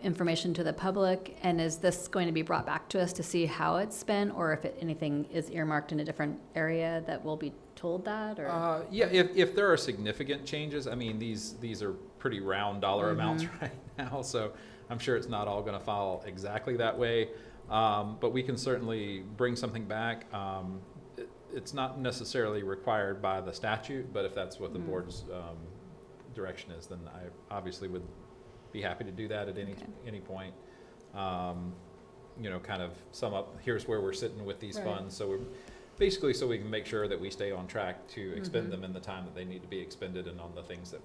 information to the public, and is this going to be brought back to us to see how it's spent, or if anything is earmarked in a different area that we'll be told that, or? Yeah, if there are significant changes, I mean, these are pretty round dollar amounts right now, so I'm sure it's not all going to fall exactly that way, but we can certainly bring something back. It's not necessarily required by the statute, but if that's what the board's direction is, then I obviously would be happy to do that at any point. Kind of sum up, here's where we're sitting with these funds. So we're basically, so we can make sure that we stay on track to expend them in the time that they need to be expended and on the things that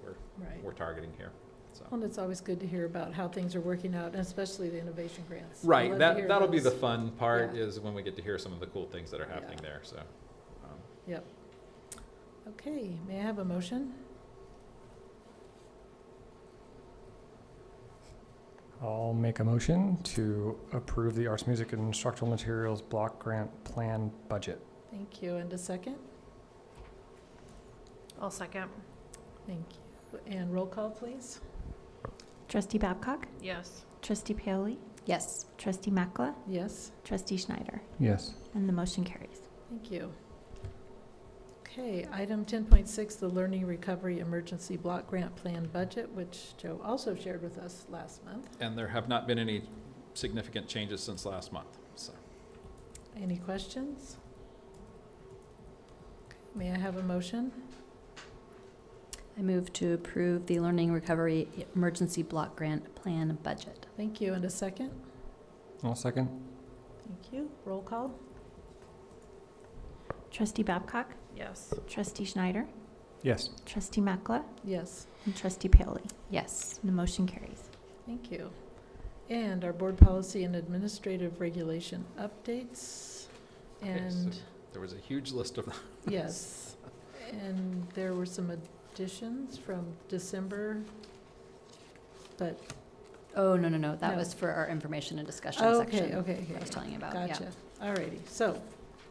we're targeting here. So. Well, it's always good to hear about how things are working out, and especially the innovation grants. Right, I'd love to hear that'll be those. the fun part is when we get to hear some of the cool things that are happening there. So. Yep. Okay, may I have a motion? I'll make a motion to approve the Arts, Music, and Instructional Materials Block Grant Plan Budget. Thank you. And a second? I'll second. Thank you. And roll call, please. Trustee Babcock? Yes. Trustee Paoli? Yes. Trustee Makla? Yes. Trustee Schneider? Yes. And the motion carries. Thank you. Okay, item 10.6, the Learning Recovery Emergency Block Grant Plan Budget, which Joe also shared with us last month. And there have not been any significant changes since last month. So. Any questions? Okay, may I have a motion? I move to approve the Learning Recovery Emergency Block Grant Plan Budget. Thank you. And a second? I'll second. Thank you. Roll call? Trustee Babcock? Yes. Trustee Schneider? Yes. Trustee Makla? Yes. And Trustee Paoli? Yes. And the motion carries. Thank you. And our board policy and administrative regulation updates. And there was a huge list of them. yes, and there were some additions from December, but. Oh, no. That No. was for our information and discussion Oh, section. okay. I was telling you about, yeah. Gotcha. All righty. So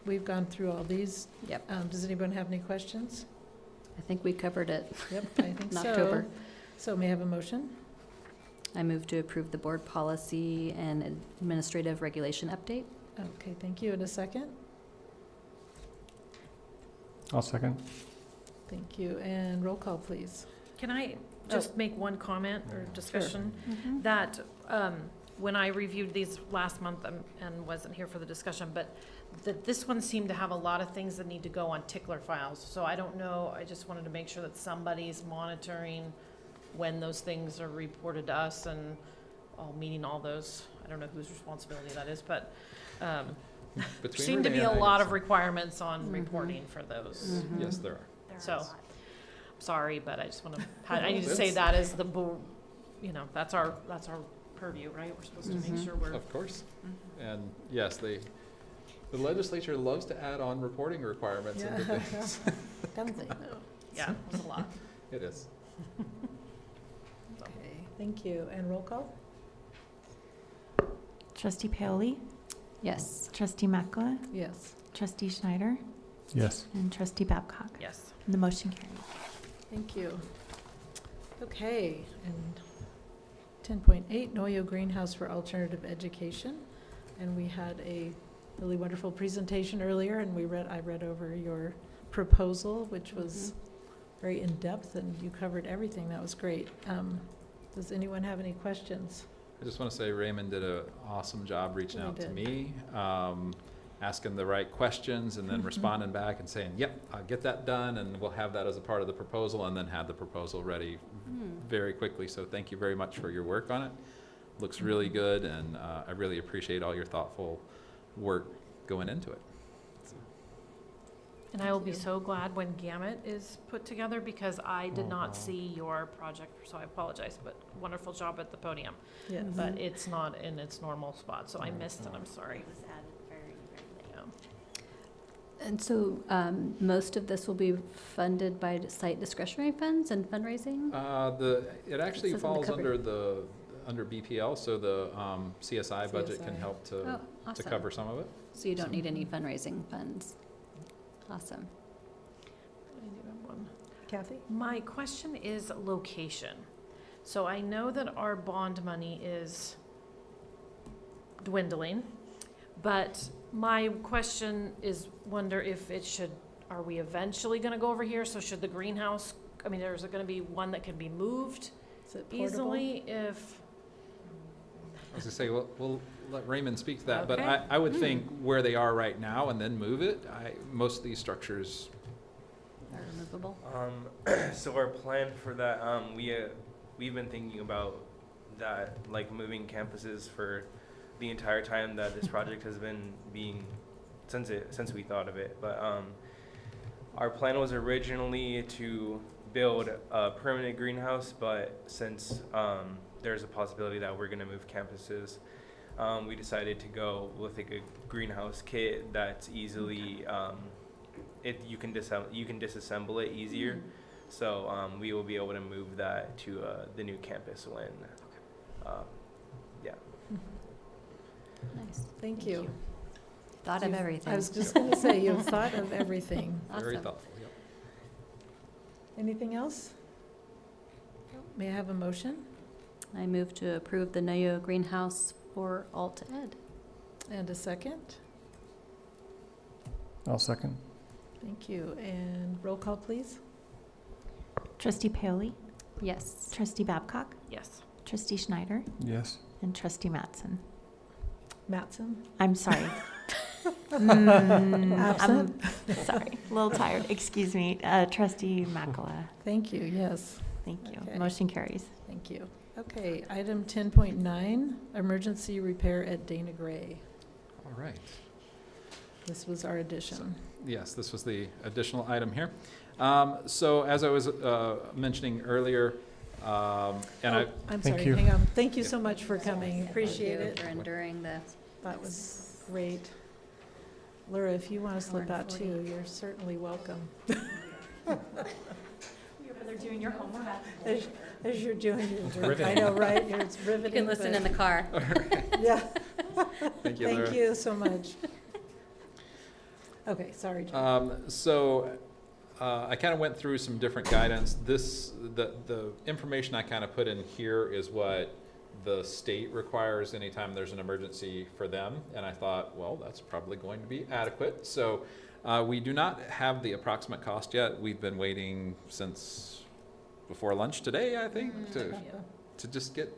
we've gone through all these. Yep. Does anyone have any questions? I think we covered it. Yep, I think In so. October. So may I have a motion? I move to approve the board policy and administrative regulation update. Okay, thank you. And a second? I'll second. Thank you. And roll call, please. Can I just make one comment or discussion? Mm-hmm. That when I reviewed these last month and wasn't here for the discussion, but that this one seemed to have a lot of things that need to go on tickler files. So I don't know, I just wanted to make sure that somebody's monitoring when those things are reported to us and meeting all those. I don't know whose responsibility that is, but Between seem to Renee be a and I, lot yes. of requirements on reporting for those. Yes, there are. So, sorry, but I just want to, I need to That's- say that as the, that's our purview, right? We're supposed to make sure we're. Of course. And yes, The legislature loves to add on reporting requirements into Yeah. things. Don't they, though? Yeah, it was a lot. It is. Okay, thank you. And roll call? Trustee Paoli, Yes. Trustee Makla, Yes. Trustee Schneider, Yes. and Trustee Babcock. Yes. And the motion carries. Thank you. Okay, and 10.8, Noyo Greenhouse for Alternative Education. And we had a really wonderful presentation earlier, and I read over your proposal, which was very in-depth, and you covered everything. That was great. Does anyone have any questions? I just want to say Raymond did an awesome job reaching Really out to did. me, asking the right questions and then Mhm. responding back and saying, yep, I'll get that done and we'll have that as a part of the proposal, and then had the proposal ready very quickly. So thank you very much for your work on it. Looks really good, and I really appreciate all your thoughtful work going into it. And I will be Thank you. so glad when Gamut is put together, because I did Oh, wow. not see your project, so I apologize, but wonderful job at the podium. Yes. But it's not in its normal spot, so I missed it, I'm sorry. It was added very, very late. Yeah. And so most of this will be funded by site discretionary funds and fundraising? It actually says in the falls cover. under BPL, so the CSI budget can CSI. help to Oh, awesome. cover some of it. So you don't need any fundraising funds? Awesome. I do have one. Kathy? My question is location. So I know that our bond money is dwindling, but my question is, wonder if it should, are we eventually gonna go over here? So should the greenhouse, I mean, there's gonna be one that can be moved Is it portable? easily if, I was gonna say, we'll let Raymond speak to that, but Okay. I would think where they are right now and then move it. Most of these structures, Are removable? So our plan for that, we've been thinking about that, like moving campuses for the entire time that this project has been being, since we thought of it. But our plan was originally to build a permanent greenhouse, but since there's a possibility that we're gonna move campuses, we decided to go with like a greenhouse kit that's easily, you can disassemble it easier. So we will be able to move that to the new campus when, yeah. Nice. Thank you. Thought of everything. I was just going to say, you've thought of everything. very Awesome. thoughtful, yep. Anything else? May I have a motion? I move to approve the Noyo Greenhouse for Alt Ed. And a second? I'll second. Thank you. And roll call, please? Trustee Paoli, Yes. Trustee Babcock, yes. Trustee Schneider, Yes. and Trustee Mattson. Mattson? I'm sorry. Absent? I'm sorry, a little tired. Excuse me. Trustee Makala. Thank you, yes. Thank you. Okay. Motion carries. Thank you. Okay, item 10.9, emergency repair at Dana Gray. All right. This was our addition. Yes, this was the additional item here. So as I was mentioning earlier, and I, I'm Thank sorry, you. hang on. Thank you so much for coming. Appreciate Thank it. you for enduring the. That was great. Laura, if you want to slip Hour and out 40. too, you're certainly welcome. You're over there doing your homework. As you're doing your work. I riveting. know, right? It's You riveting. can listen in the car. Yeah. thank you, Laura. Thank you so much. Okay, sorry, John. I kind of went through some different guidance. The information I kind of put in here is what the state requires anytime there's an emergency for them. And I thought, well, that's probably going to be adequate. So we do not have the approximate cost yet. We've been waiting since before lunch today, I think, to just get,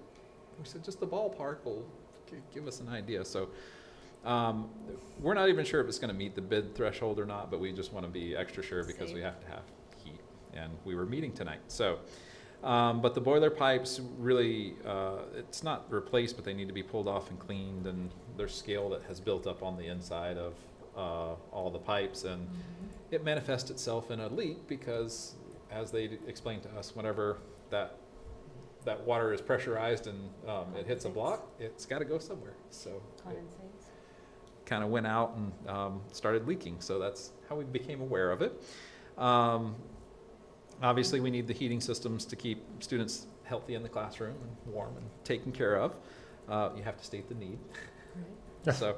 we said just the ballpark will give us an idea. So we're not even sure if it's going to meet the bid threshold or not, but we just want to be extra sure because we have to have heat, and we were meeting tonight. So, but the boiler pipes really, it's not replaced, but they need to be pulled off and cleaned, and there's scale that has built up on the inside of all the pipes, and it manifests itself in a leak because, as they explained to us, whenever that water is pressurized and it hits a block, it's got to go somewhere. So. kind of went out and started leaking. So that's how we became aware of it. Obviously, we need the heating systems to keep students healthy in the classroom and warm and taken care of. You have to state the need. So,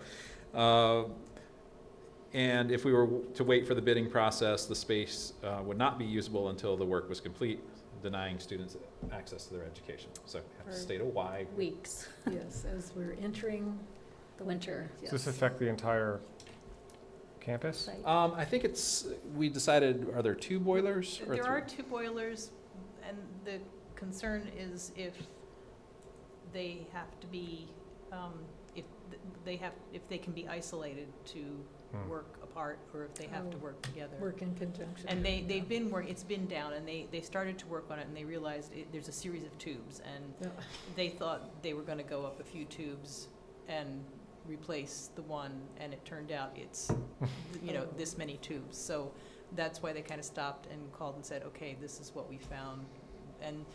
and if we were to wait for the bidding process, the space would not be usable until the work was complete, denying students access to their education. So we have to state a why. Weeks, Yes, as we're entering the winter. Does this affect the entire campus? site. I think we decided, are there 2 boilers? Or There 3? are 2 boilers, and the concern is if they have to be, if they can be isolated to work apart, or if they have to work together. work in conjunction. And they've been it's been down, and they started to work on it, and they realized there's a series of tubes, and Yeah. they thought they were gonna go up a few tubes and replace the one, and it turned out it's, this many tubes. So that's why they kind of stopped and called and said, okay, this is what we found. And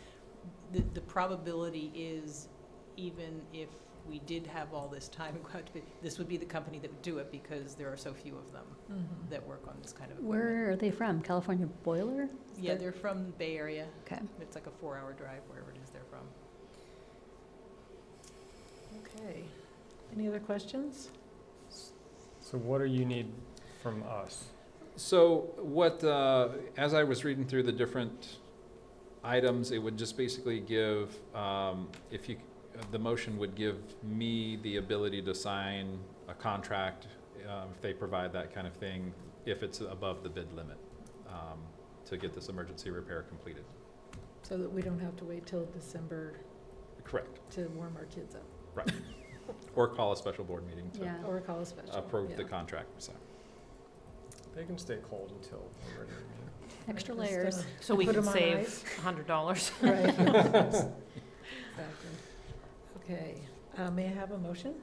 the probability is, even if we did have all this time, this would be the company that would do it, because there are so few of them Mhm. that work on this kind of equipment. Where are they from? California Boiler? Yeah, they're from the Bay Area. Okay. It's like a 4-hour drive, wherever it is they're from. Okay. Any other questions? So what do you need from us? So what, as I was reading through the different items, it would just basically give, the motion would give me the ability to sign a contract if they provide that kind of thing, if it's above the bid limit, to get this emergency repair completed. So that we don't have to wait till December Correct. to warm our kids up. Right. Or call a special board meeting to Yeah. Or call a special. approve the yeah. contract, so. They can stay cold until we're ready to meet. Extra Just, layers. So we put can 'em on save ice. $100. Right. Exactly. Okay, may I have a motion?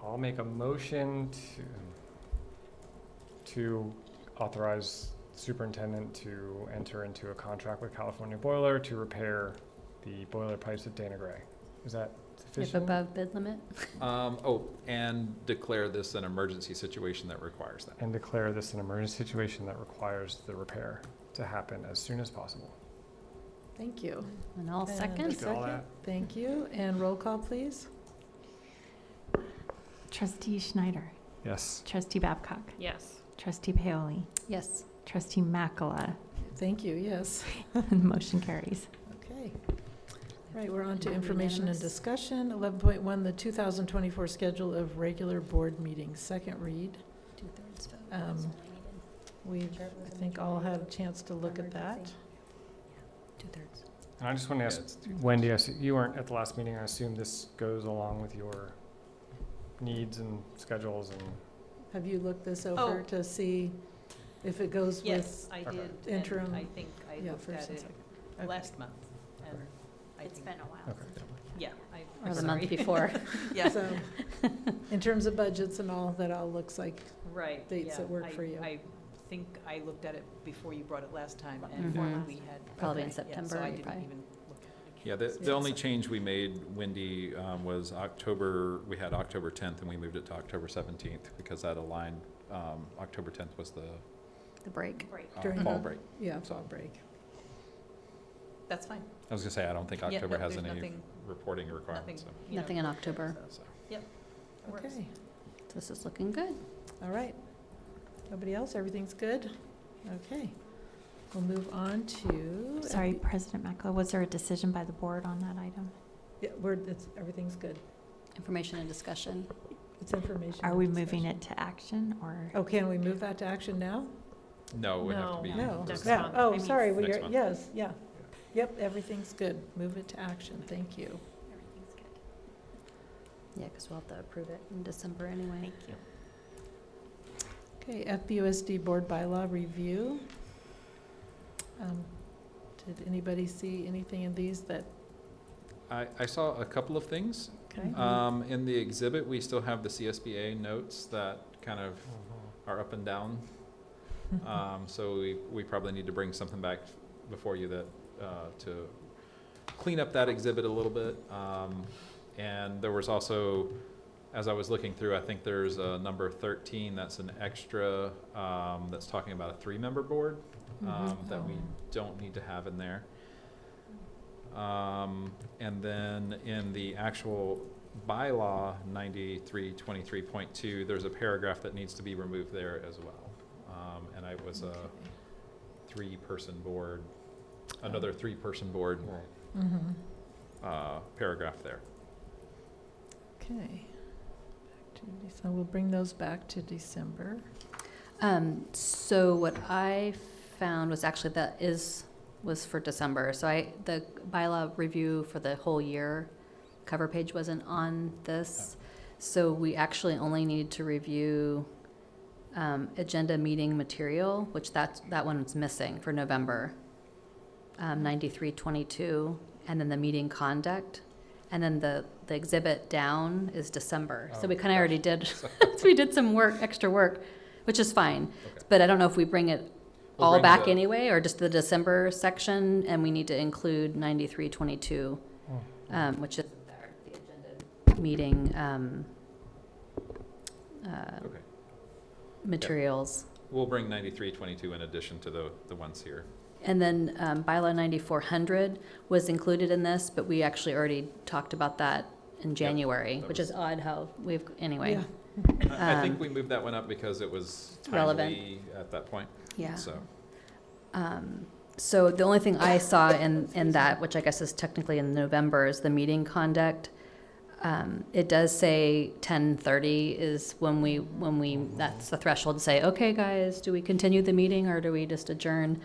I'll make a motion to authorize superintendent to enter into a contract with California Boiler to repair the boiler pipes at Dana Gray. Is that If sufficient? above bid limit? And declare this an emergency situation that requires that. And declare this an emergency situation that requires the repair to happen as soon as possible. Thank you. And I'll And a second. Got all that? Thank you, and roll call, please. Trustee Schneider, Yes. Trustee Babcock, Yes. Trustee Paoli, Yes. Trustee Makala, Thank you, yes. and motion carries. Okay. Right, we're on to information and Unanimous. discussion. 11.1, the 2024 schedule of regular board meetings, second read. 2/3 vote. Um, That's all We, I think, all had a chance to look at that. Emergency. I needed. 2/3. And I just want to Yeah, ask it's 2/3. Wendy, you weren't at the last meeting. I assume this goes along with your needs and schedules and Have you looked this over Oh. to see if it goes with? Yes, I Okay. did. Interim, And I think I yeah, looked first at and it second. Okay. last month, and I It's think, been a while. Okay. since we- yeah, Or I'm the sorry. month before. Yeah, So, in terms of budgets and all, that all looks like, right. dates yeah. that work for you. I think I looked at it before you brought it last time, and Mhm. we had. Probably in okay, yeah, September, So I you didn't probably- even look at it again. Yeah, the Yeah. only change we made, Wendy, was we had October 10th and we moved it to October 17th because that aligned, October 10th was the The break. Break. During fall the- break. yeah, fall break. That's fine. I was gonna say, I don't think Yeah, October no, has there's any nothing- reporting requirements, so. you know, Nothing in October. so. That works. Okay, This is looking good. all right. Nobody else? Everything's good? Okay. We'll move on to. Sorry, President Makala, was there a decision by the board on that item? Yeah, everything's good. Information and discussion. It's information. Are and we moving discussion. it to action or? Oh, can we move that to action now? No, it would have to be. No. Next Yeah. month. Oh, I mean, sorry, Next month. yes, yeah. Yep, everything's good. Move it to action. Thank you. Everything's good. Yeah, because we'll have to approve it in December anyway. Thank you. Okay, FBUSD Board Bylaw Review. Did anybody see anything in these that, I saw a couple of things. okay? In the exhibit, we still have the CSBA notes that kind of are up and down. So we probably need to bring something back before you that, to clean up that exhibit a little bit. And there was also as I was looking through, I think there's a number 13 that's an extra, that's talking about a 3-member board, that we don't need to have in there. And then in the actual bylaw 9323.2, there's a paragraph that needs to be removed there as well. And I was a 3-person board, another 3-person board, paragraph there. Okay. So we'll bring those back to December. So what I found was actually was for December. So the bylaw review for the whole year cover page wasn't on this. So we actually only need to review agenda meeting material, which that one's missing for November. 9322, and then the meeting conduct, and then the exhibit down is December. So we kind of already did, so we did some extra work, which is fine. Okay. But I don't know if we bring it We'll all bring back the- anyway, or just the December section, and we need to include 9322, which is there, the agenda meeting Okay. materials. We'll bring 9322 in addition to the ones here. And then bylaw 9400 was included in this, but we actually already talked about that in January, that which was- is odd how anyway. Yeah. I think we moved that one up because it was Relevant. timely at that point. Yeah. So, So the only thing I saw in that, which I guess is technically in November, is the meeting conduct. It does say 10:30 is when we, that's the threshold to say, okay, guys, do we continue the meeting or do we just adjourn,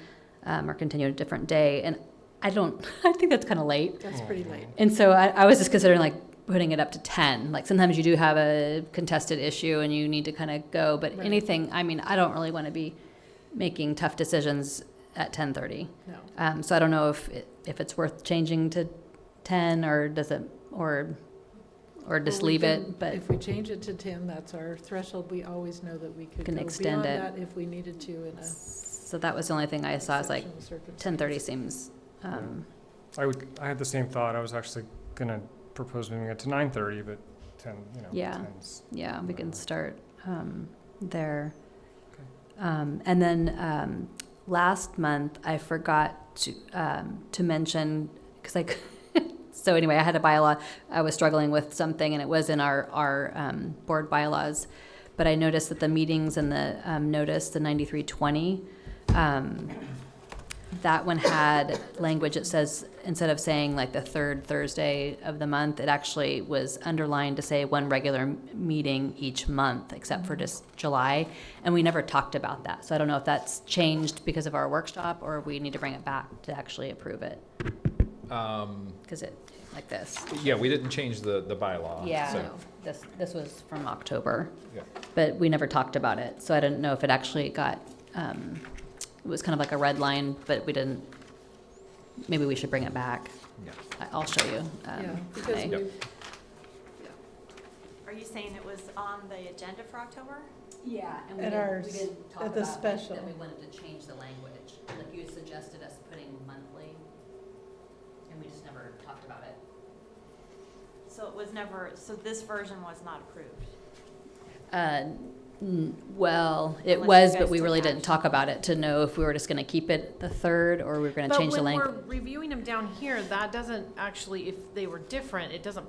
or continue a different day? And I think that's kind of late. That's pretty late. And so I was just considering like putting it up to 10. Like sometimes you do have a contested issue and you need to kind of go, but Right. anything, I mean, I don't really want to be making tough decisions at 10:30. No. So I don't know if it's worth changing to 10 or does it, or just Well, we leave can- it, but If we change it to 10, that's our threshold. We always know that we could Can go extend beyond it. that if we needed to in a so that was the only thing I saw. Is like exceptional circumstance. 10:30 seems, I had the same thought. I was actually gonna propose moving it to 9:30, but 10, Yeah. 10's yeah, we can start there. Okay. And then last month, I forgot to mention, because so anyway, I had a bylaw, I was struggling with something, and it was in our board bylaws, but I noticed that the meetings and the notice, the 9320, that one had language that says, instead of saying like the third Thursday of the month, it actually was underlined to say one regular meeting each month, except for just July. And we never talked about that. So I don't know if that's changed because of our workshop or we need to bring it back to actually approve it. Because it, like this. yeah, we didn't change the bylaw. Yeah, so- no, this was from October. Yeah. But we never talked about it. So I didn't know if it actually got, it was kind of like a red line, but we didn't, maybe we should bring it back. Yeah. I'll show you. Yeah, because today. Yep. Are you saying it was on the agenda for October? Yeah, and At our we didn't talk at the about special. that we wanted to change the language. Like you suggested us putting monthly, and we just never talked about it. So it was never, so this version was not approved? Well, it Unless was, you but guys we took really didn't action. talk about it to know if we were just gonna keep it the third, or we were gonna change the But when language. we're reviewing them down here, that doesn't actually, if they were different, it doesn't,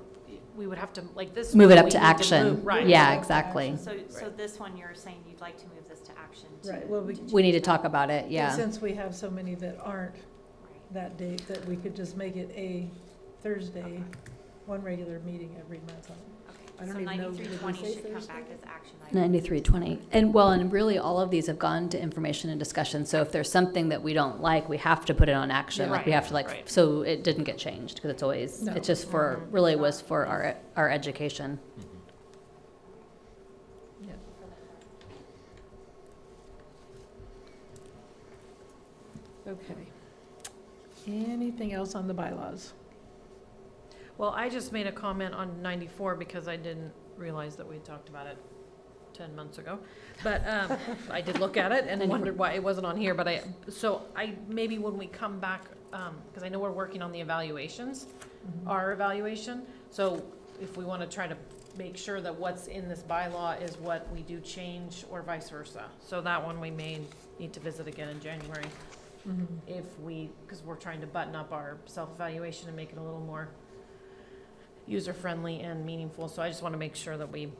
we would have to, like this. Move it one, up we to need action. move- Right. Yeah, Move it up to exactly. action. So this one, you're saying you'd like to move this to action too? Right, well, We need to talk about it, yeah. Since we have so many that aren't that date, that we could just make it a Thursday, one regular meeting every month. I don't even know, did we 9320 say should come Thursday? back as action item. 9320. And really all of these have gone to information and discussion. So if there's something that we don't like, we have to put it on action. Like we have to Right. so it didn't get changed because it's always, No. it's just for, really was for our education. Yeah. Okay. Anything else on the bylaws? Well, I just made a comment on 94 because I didn't realize that we talked about it 10 months ago. But I did look at it and wondered why it wasn't on here, but maybe when we come back, because I know we're working on the evaluations, our evaluation. So if we want to try to make sure that what's in this bylaw is what we do change or vice versa. So that one we may need to visit again in January because we're trying to button up our self-evaluation and make it a little more user-friendly and meaningful. So I just want to make sure that we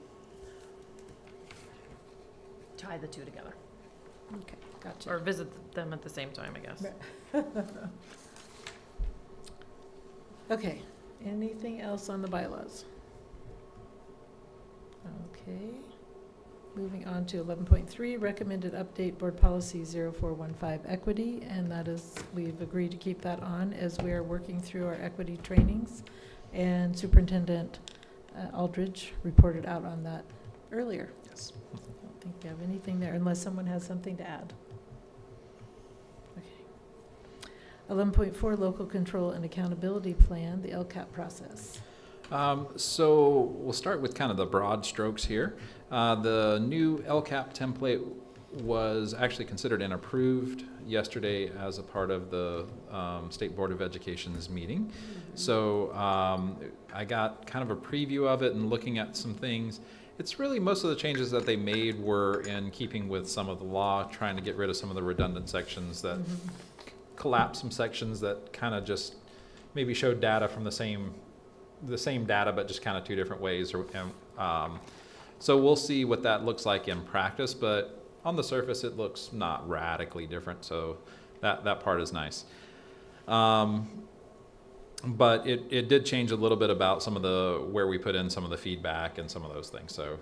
tie the two together. Okay, gotcha. Or visit them at the same time, I guess. Okay, anything else on the bylaws? Okay, moving on to 11.3, recommended update board policy 0415 equity, and that is, we've agreed to keep that on as we are working through our equity trainings, and Superintendent Aldridge reported out on that earlier. Yes. I don't think we have anything there unless someone has something to add. Okay. 11.4, local control and accountability plan, the LCAP process. So we'll start with kind of the broad strokes here. The new LCAP template was actually considered and approved yesterday as a part of the State Board of Education's meeting. So I got kind of a preview of it and looking at some things. It's really most of the changes that they made were in keeping with some of the law, trying to get rid of some of the redundant sections that collapse some sections that kind of just maybe showed data from the same data, but just kind of two different ways. So we'll see what that looks like in practice, but on the surface, it looks not radically different. So that part is nice. But it did change a little bit about some of where we put in some of the feedback and some of those things. So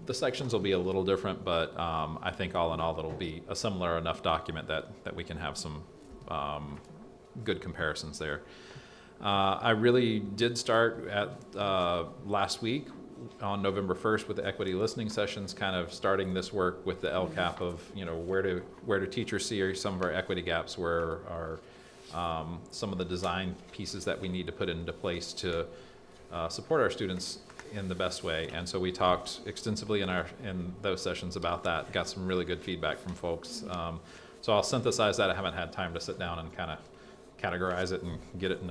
the sections will be a little different, but I think all in all, it'll be a similar enough document that we can have some good comparisons there. I really did start at last week on November 1st with the equity listening sessions, kind of starting this work with the LCAP of, where do teachers see some of our equity gaps, where are some of the design pieces that we need to put into place to support our students in the best way. And so we talked extensively in those sessions about that, got some really good feedback from folks. So I'll synthesize that. I haven't had time to sit down and kind of categorize it and get it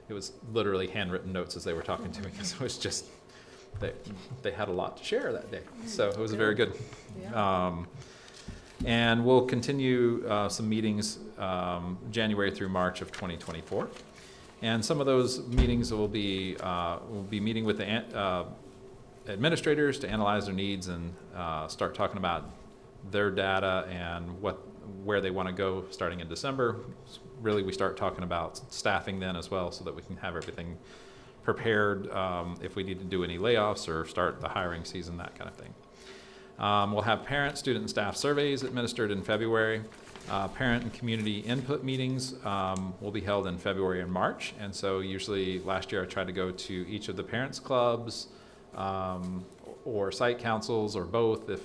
it was literally handwritten notes as they were talking to me, because it was just, they had a lot to share that day. So it was very good. Yeah. And we'll continue some meetings January through March of 2024. And some of those meetings will be meeting with the administrators to analyze their needs and start talking about their data and where they want to go starting in December. Really, we start talking about staffing then as well, so that we can have everything prepared if we need to do any layoffs or start the hiring season, that kind of thing. We'll have parent, student, and staff surveys administered in February. Parent and community input meetings will be held in February and March. And so usually last year I tried to go to each of the parents clubs or site councils or both if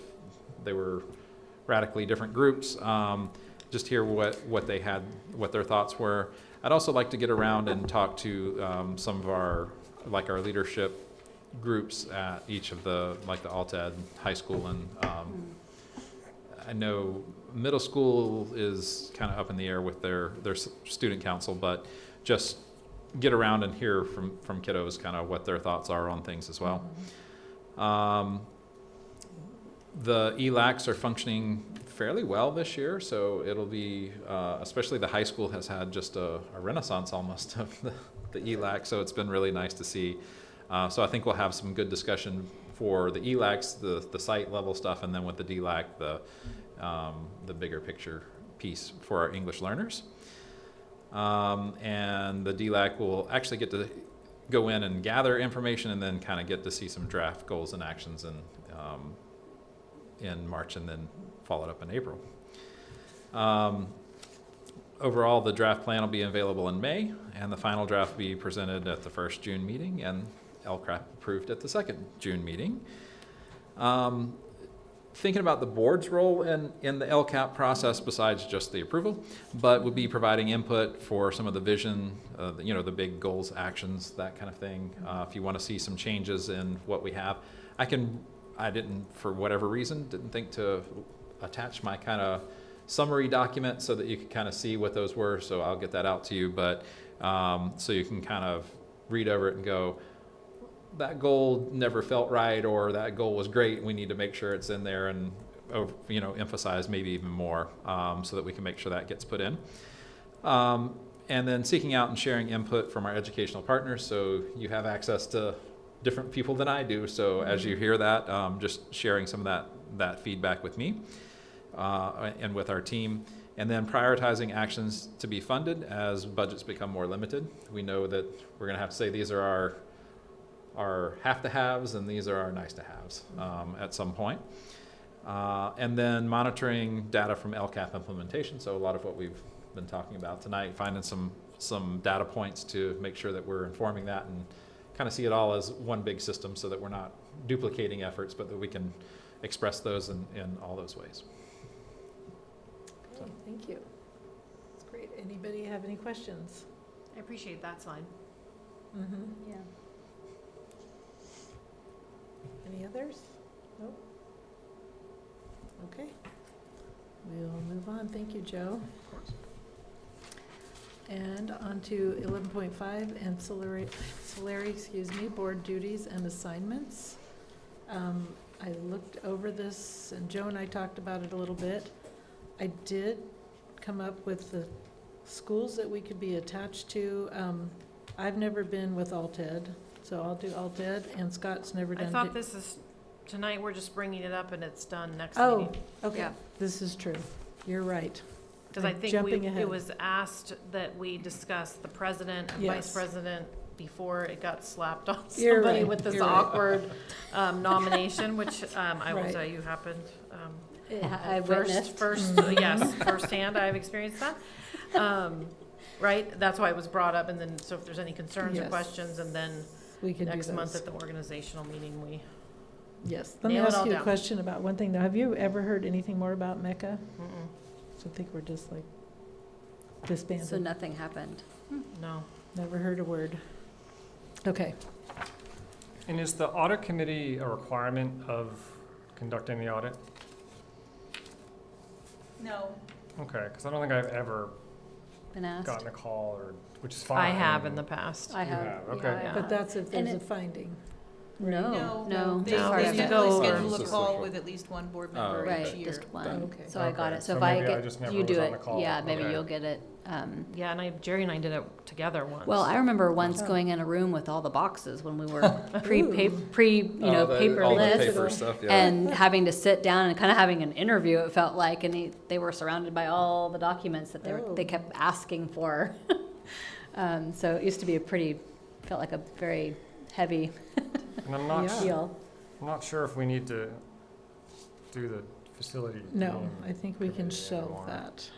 they were radically different groups. Just hear what they had, what their thoughts were. I'd also like to get around and talk to some of our leadership groups at each of the Alt-Ed high school, and I know middle school is kind of up in the air with their student council, but just get around and hear from kiddos kind of what their thoughts are on things as well. The ELACs are functioning fairly well this year, so it'll be, especially the high school has had just a renaissance almost of the ELAC, so it's been really nice to see. So I think we'll have some good discussion for the ELACs, the site level stuff, and then with the DLAC, the bigger picture piece for our English learners. And the DLAC will actually get to go in and gather information and then kind of get to see some draft goals and actions in March and then follow it up in April. Overall, the draft plan will be available in May, and the final draft will be presented at the first June meeting and LCAP approved at the second June meeting. Thinking about the board's role in the LCAP process besides just the approval, but would be providing input for some of the vision, the big goals, actions, that kind of thing. If you want to see some changes in what we have, I didn't, for whatever reason, didn't think to attach my kind of summary document so that you could kind of see what those were. So I'll get that out to you, but so you can kind of read over it and go, that goal never felt right, or that goal was great, we need to make sure it's in there and, emphasize maybe even more, so that we can make sure that gets put in. And then seeking out and sharing input from our educational partners, so you have access to different people than I do. So as you hear that, just sharing some of that feedback with me and with our team. And then prioritizing actions to be funded as budgets become more limited. We know that we're going to have to say these are our have-to-haves and these are our nice-to-haves at some point. And then monitoring data from LCAP implementation. So a lot of what we've been talking about tonight, finding some data points to make sure that we're informing that and kind of see it all as one big system, so that we're not duplicating efforts, but that we can express those in all those ways. Okay, thank you. That's great. Anybody have any questions? I appreciate that slide. Mm-hmm. Yeah. Any others? Nope. Okay. We'll move on. Thank you, Joe. Of course. And on to 11.5, ancillary, board duties and assignments. I looked over this, and Joe and I talked about it a little bit. I did come up with the schools that we could be attached to. I've never been with ALTED, so I'll do ALTED, and Scott's never done. I thought this is, tonight we're just bringing it up and it's done next Oh, meeting. okay. Yeah. This is true. You're right. Because I I'm think jumping ahead. it was asked that we discuss the president and Yes. vice president before it got slapped on You're somebody right. with this You're right. awkward nomination, which I will Right. tell you happened. I witnessed. Yes, firsthand, I've experienced that. Right, that's why it was brought up, and then, so if there's any concerns or Yes. questions, and then We can do next month those. at the organizational meeting, we, Yes. Let me nail it ask all you a down. question about one thing, though. Have you ever heard anything more about Mecca? mm-mm, So I think we're just like disbanded. So nothing happened. no. Never heard a word. Okay. And is the audit committee a requirement of conducting the audit? No. Okay, because I don't think I've ever Been asked. gotten a call, or, which is fine. I have in the past. I You have. have, okay. Yeah. But that's if And there's a it- finding. No. They No, part they of have it. to go usually over. schedule a Just call social. with at least one board Oh, member Right, each year. just one. Okay. So I got Okay, it. So so if I maybe I get, just never you was do on the it, call. yeah, maybe Okay. you'll get it. Yeah, and Jerry and I did it together once. Well, I remember once Oh. going in a room with all the boxes when we were Ooh. paper all the list, paper stuff, yeah. and having to sit down and kind of having an interview, it felt like, and they were surrounded by all the documents that they Oh. kept asking for. So it used to be felt like a very heavy And I'm not, Yeah. deal. I'm not sure if we need to do the facility. No, name I think we can committee shelve anymore. that.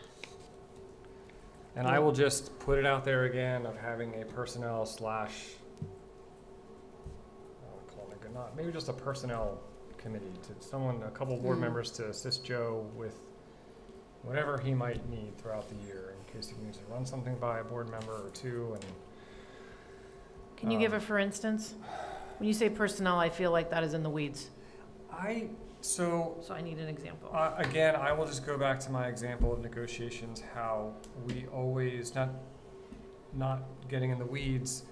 And I will just put it out there again of having a personnel slash, I would call it not, maybe just a personnel committee, a couple board Mm. members to assist Joe with whatever he might need throughout the year, in case he needs to run something by a board member or two, and Can you give a for instance? When you say personnel, I feel like that is in the weeds, so so I need an example. again, I will just go back to my example of negotiations, how we always, not getting in the weeds,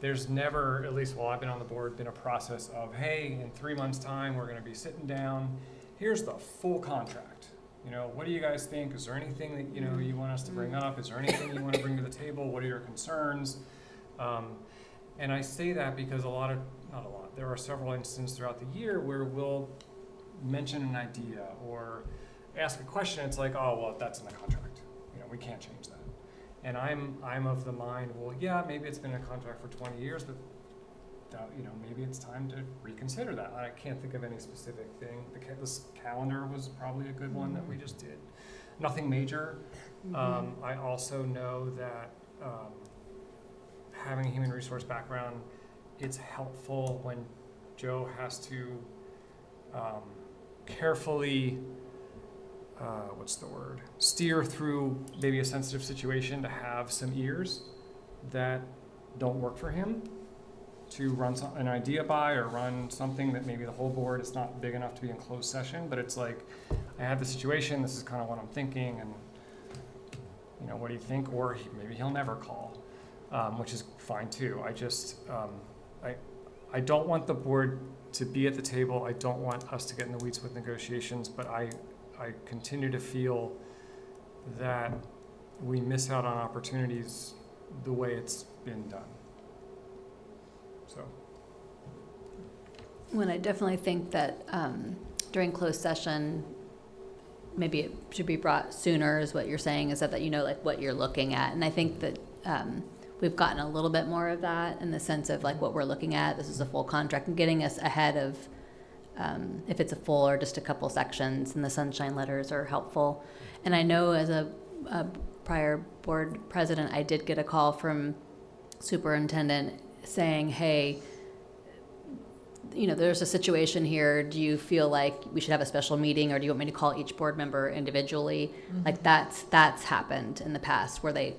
there's never, at least while I've been on the board, been a process of, hey, in 3 months' time, we're gonna be sitting down, here's the full contract. You know, what do you guys think? Is there anything that, you want us to bring up? Is there anything you wanna bring to the table? What are your concerns? And I say that because there are several instances throughout the year where we'll mention an idea or ask a question, it's like, oh, well, that's in the contract. We can't change that. And I'm of the mind, well, yeah, maybe it's been in a contract for 20 years, but maybe it's time to reconsider that. I can't think of any specific thing. This calendar was probably a good one that we just did. Nothing major. I also know that having a human resource background, it's helpful when Joe has to carefully, steer through maybe a sensitive situation, to have some ears that don't work for him, to run an idea by, or run something that maybe the whole board is not big enough to be in closed session, but it's like, I have the situation, this is kind of what I'm thinking, and what do you think? Or maybe he'll never call, which is fine too. I just, I don't want the board to be at the table. I don't want us to get in the weeds with negotiations, but I continue to feel that we miss out on opportunities the way it's been done. So. When I definitely think that during closed session, maybe it should be brought sooner, is what you're saying, is that you know, like, what you're looking at. And I think that we've gotten a little bit more of that in the sense of like what we're looking at. This is a full contract, and getting us ahead of if it's a full or just a couple sections, and the sunshine letters are helpful. And I know as a prior board president, I did get a call from superintendent saying, hey, you know, there's a situation here. Do you feel like we should have a special meeting, or do you want me to call each board member individually? Mhm. Like that's happened in the past, where the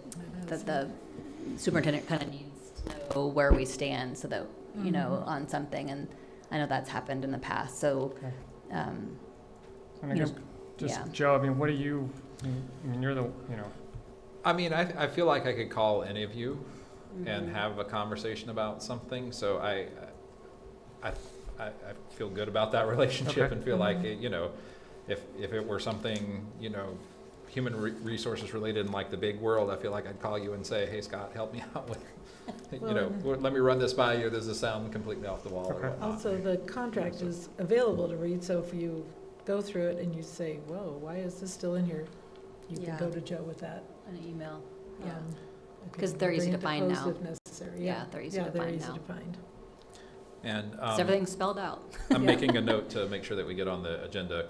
superintendent kind of needs to know where we stand, so that, you know, on something. And I know that's happened in the past. So, I mean, you just know, yeah. Joe, I mean, what do you, I mean, you're the, you know. I mean, I feel like I could call any of you and have a conversation about something. So I feel good about that relationship, Okay. and feel like, you know, if it were something, you know, human resources related in like the big world, I feel like I'd call you and say, hey, Scott, help me out with, you know, let me run this by you. Does this sound completely off the wall or whatnot? Also, the contract is available to read, so if you go through it and you say, whoa, why is this still in here? You can Yeah. go to Joe with that. An email. Yeah. If Because you they're bring easy it to find close now. If necessary, Yeah, they're easy to they're find easy now. to find. And Is everything spelled out? I'm Yeah. making a note to make sure that we get on the agenda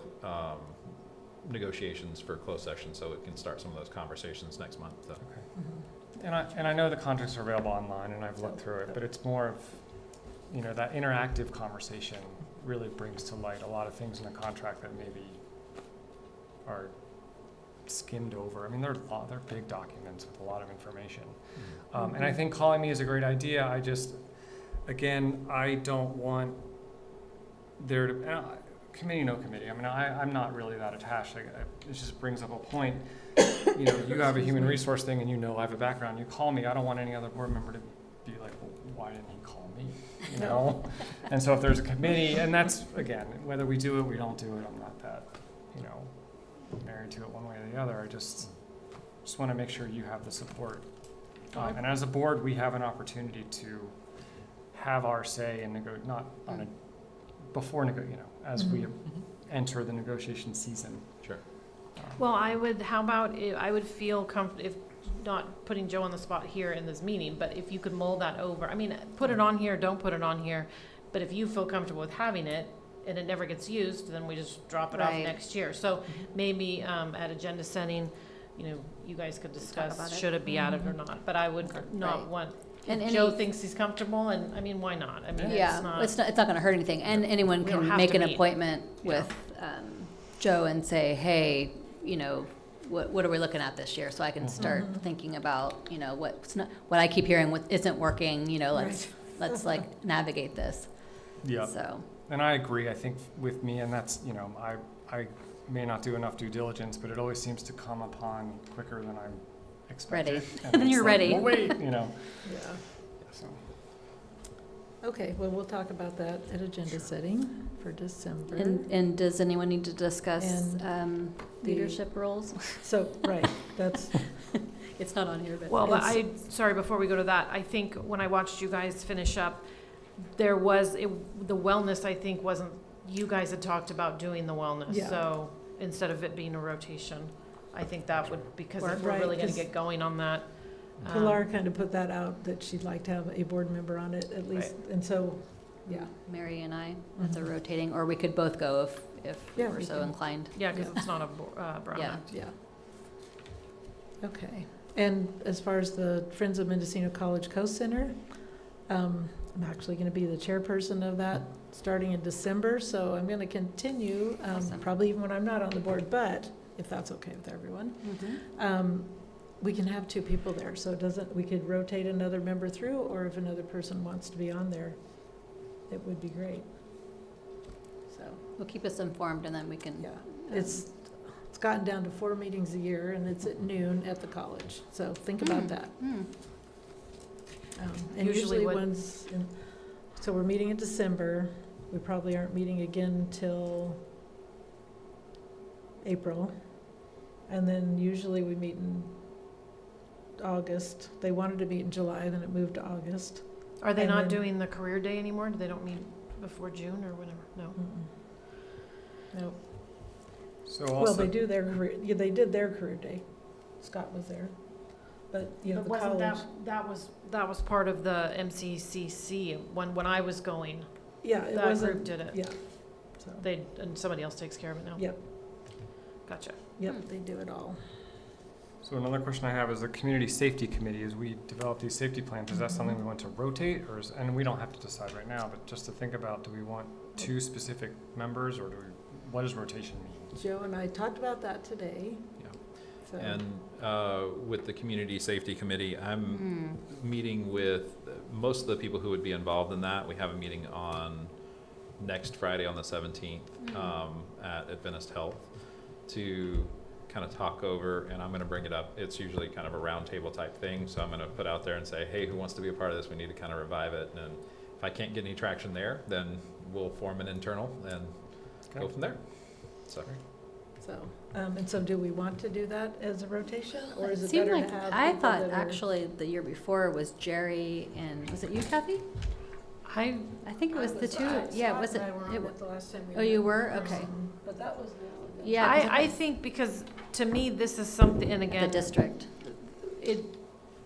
negotiations for closed session, so we can start some of those conversations next month. So. Mhm. And I know the contracts are available online, and I've looked through it, but it's more of, you know, that interactive conversation really brings to light a lot of things in the contract that maybe are skimmed over. I mean, they're big documents with a lot of information. And I think calling me is a great idea. I just, again, I don't want there to, committee, no committee. I mean, I'm not really that attached. It just brings up a point. You know, you have a human resource thing, and you know I have a background. You call me. I don't want any other board member to be like, well, why didn't he call me? You know? And so if there's a committee, and that's, again, whether we do it, we don't do it, I'm not that, you know, married to it one way or the other. I just want to make sure you have the support. And as a board, we have an opportunity to have our say in not on a, before, you know, as we enter the negotiation season. Sure. Well, how about, I would feel comfortable, if not putting Joe on the spot here in this meeting, but if you could mull that over. I mean, put it on here, don't put it on here, but if you feel comfortable with having it and it never gets used, then we just drop it off Right. next year. So maybe at agenda setting, you know, you guys could about discuss, it. should it be added or not, but I would not Right. want, And if Joe thinks he's comfortable, and I mean, why not? I mean, Yeah, it's not going to hurt anything. And anyone We don't can have make to an meet. appointment Yeah. with Joe and say, hey, you know, what are we looking at this year? So I can start thinking about, you know, what I keep hearing what isn't working, you know, let's like navigate this. Yeah. So, And I agree. I think with me, and that's, you know, I may not do enough due diligence, but it always seems to come upon quicker than I'm expected. Ready. And Then it's you're like, ready. well, wait, you know. Yeah. So. Okay, well, we'll talk about that at agenda setting for December. and does anyone need to discuss And leadership roles? So, right, that's, It's not on here, but. Well, but It's- sorry, before we go to that, I think when I watched you guys finish up, there was, the wellness, I think, wasn't, you guys had talked about doing the wellness, Yeah. so instead of it being a rotation, I think that would, because if we're Right, really gonna 'cause get going on that. Pilar kind of put that out, that she'd like to have a board member on it at least, and so, yeah. Mary and I, that's a Mhm. rotating, or we could both go if Yeah, we're we so can. inclined. Yeah, because it's not a Brown Yeah. Act. Yeah. Okay, and as far as the Friends of Mendocino College Co-Center, I'm actually gonna be the chairperson of that starting in December, so I'm gonna continue, Awesome. probably even when I'm not on the board, but if that's okay with everyone. We can have two people there, so it doesn't, we could rotate another member through, or if another person wants to be on there, it would be great. So, Well, keep us informed and then we can. yeah, it's gotten down to 4 meetings a year, and it's at noon at the college, so think about that. And Usually usually what- one's in So we're meeting in December. We probably aren't meeting again till April. And then usually we meet in August. They wanted to meet in July, then it moved to August. Are they And not then- doing the career day anymore? They don't meet before June or whatever? No. No. So Well, also, they do their career, yeah, they did their career day. Scott was there. But, you know, But the wasn't college. that was part of the MCCC when I was going? Yeah, it That wasn't. group did it. Yeah. So, And somebody else takes care of it now? Yep. Gotcha. Yep, they do it all. so another question I have is the community safety committee, as we develop these safety plans, is that something we want to rotate, or is, and we don't have to decide right now, but just to think about, do we want 2 specific members, or do we, what does rotation mean? Joe and I talked about that today. Yeah. So, And with the Community Safety Committee, I'm meeting with most of the people who would be involved in that. We have a meeting on next Friday on the 17th at Adventist Health to kind of talk over, and I'm going to bring it up. It's usually kind of a roundtable type thing, so I'm going to put out there and say, hey, who wants to be a part of this? We need to kind of revive it. And if I can't get any traction there, then we'll form an internal and go from there. So. and so do we want to do that as a rotation, or is it seemed better like, to have I people thought that are- actually the year before was Jerry and, was it you, Kathy? I think it was the two, yeah, was it? the last time we Oh, you met were? in Okay. person, But that was a while ago. Yeah. 'cause I think because to me, this is something, and The again, district.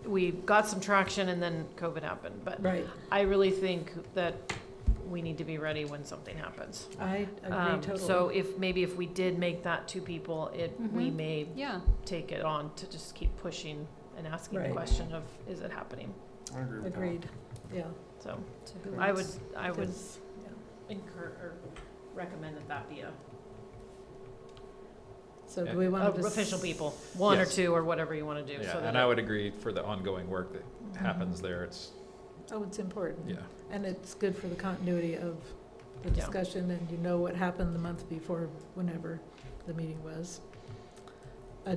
we got some traction and then COVID happened, but Right, I really think that we need to be ready when something happens. I agree totally. So if we did make that 2 people, we Mhm. may Yeah. take it on to just keep pushing and asking the Right. question of, is it happening? I agree with that. Agreed, yeah. So Agreed. I would Because, yeah. recommend that be a So do we want to? official people, 1 or Yes. 2 or whatever you want to do. Yeah, so that and I would agree for the ongoing work that happens there. It's, Oh, it's important. yeah. And it's good for the continuity of the Yeah. discussion, and you know what happened the month before, whenever the meeting was.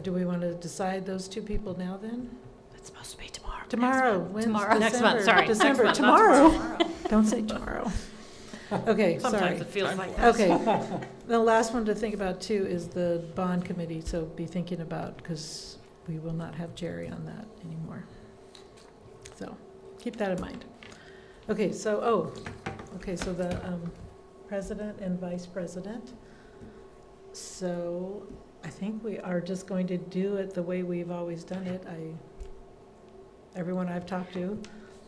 Do we want to decide those 2 people now then? It's supposed to be tomorrow. Tomorrow, when's Tomorrow. Next month, December? sorry. Next December, month, not tomorrow. Don't say tomorrow. Okay, Sometimes sorry. it feels Time like flies. that. Okay, the last one to think about too is the bond committee, so be thinking about, because we will not have Jerry on that anymore. So, keep that in mind. Okay, so the president and vice president. So, I think we are just going to do it the way we've always done it. Everyone I've talked to,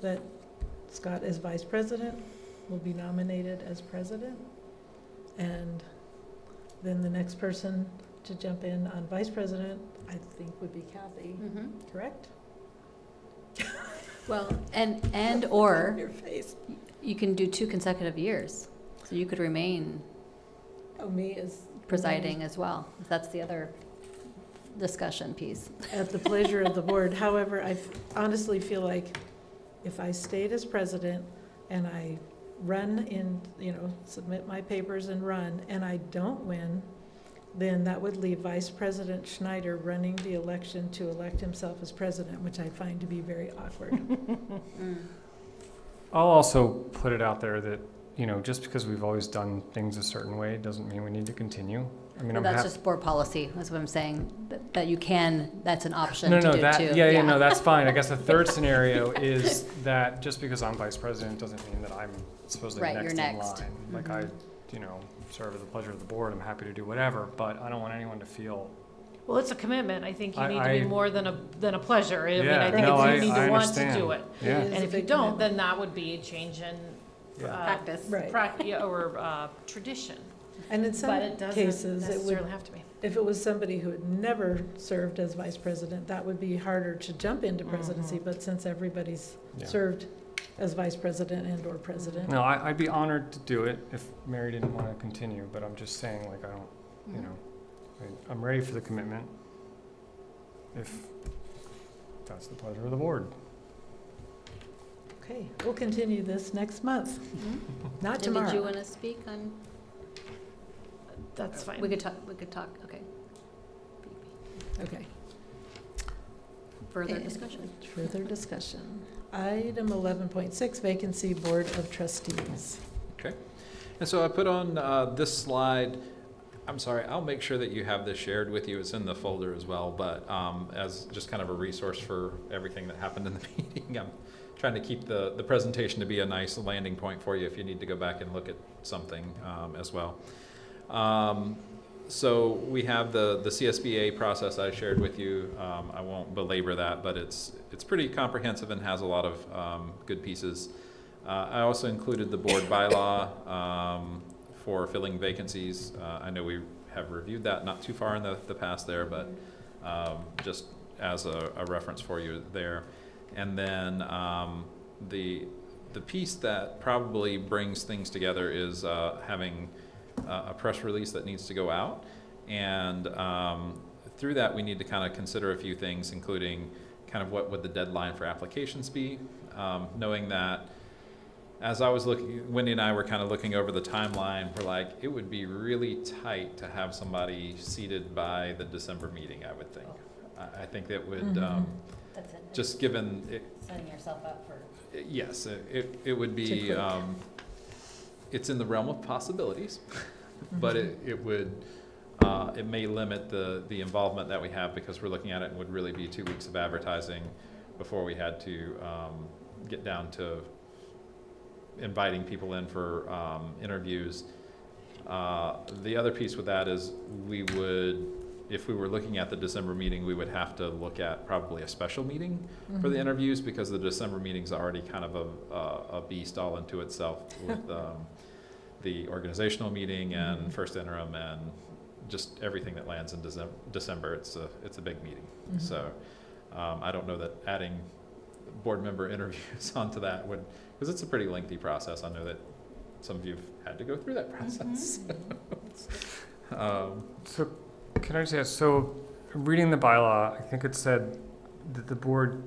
that Scott is vice president, will be nominated as president. And then the next person to jump in on vice president, I think would be Kathy, Mhm. correct? Well, and or Your face. you can do 2 consecutive years. So you could remain Oh, me as. presiding as well, if that's the other discussion piece. At the pleasure of the board. However, I honestly feel like if I stayed as president and I run in, submit my papers and run, and I don't win, then that would leave Vice President Schneider running the election to elect himself as president, which I find to be very awkward. I'll also put it out there that, just because we've always done things a certain way doesn't mean we need to continue. I mean, Well, I'm that's happy. just board policy, is what I'm saying, that you can, that's an option No, to no, do that, too. yeah, no, that's fine. I guess the third scenario is that just because I'm vice president doesn't mean that I'm supposedly Right, next you're in next. line. Like I, serve at the pleasure of the board. I'm happy to do whatever, but I don't want anyone to feel. Well, it's a commitment. I think you I- need to be I- more than a pleasure. I mean, Yeah, I think no, you need I to want to understand. do it. Yeah. It is And a if you big don't, commitment. then that would be a change in Practice. Right. tradition. And in But some it doesn't cases, it necessarily would, have to be. if it was somebody who had never served as vice president, that would be harder to jump into presidency, but since everybody's Yeah. served as vice president and or president. No, I'd be honored to do it if Mary didn't want to continue, but I'm just saying, like, I don't, I'm ready for the commitment if that's the pleasure of the board. Okay, we'll continue this next month, not Did you tomorrow. want to speak on, That's fine. we could talk, okay. Okay. Further And discussion. Further discussion. item 11.6, vacancy Board of Trustees. Okay. And so I put on this slide, I'm sorry, I'll make sure that you have this shared with you. It's in the folder as well, but as just kind of a resource for everything that happened in the meeting. I'm trying to keep the presentation to be a nice landing point for you if you need to go back and look at something as well. So we have the CSBA process I shared with you. I won't belabor that, but it's pretty comprehensive and has a lot of good pieces. I also included the board bylaw for filling vacancies. I know we have reviewed that not too far in the past there, but just as a reference for you there. And then the piece that probably brings things together is having a press release that needs to go out. And through that, we need to kind of consider a few things, including kind of what would the deadline for applications be, knowing that as I was looking, Wendy and I were kind of looking over the timeline, we're like, it would be really tight to have somebody seated by the December meeting, I would think. I think that would, That's it. just given it, Setting yourself up for. yes, it would be, quick. it's in the realm of possibilities, but it would, it may limit the involvement that we have because we're looking at it and would really be 2 weeks of advertising before we had to get down to inviting people in for interviews. The other piece with that is we would, if we were looking at the December meeting, we would have to look at probably a special meeting for the interviews because the December meeting's already kind of a beast all into itself with the organizational meeting and first interim and just everything that lands in December. It's a big meeting. So I don't know that adding board member interviews onto that would, because it's a pretty lengthy process. I know that some of you've had to go through that process. So can I just ask, so reading the bylaw, I think it said that the board,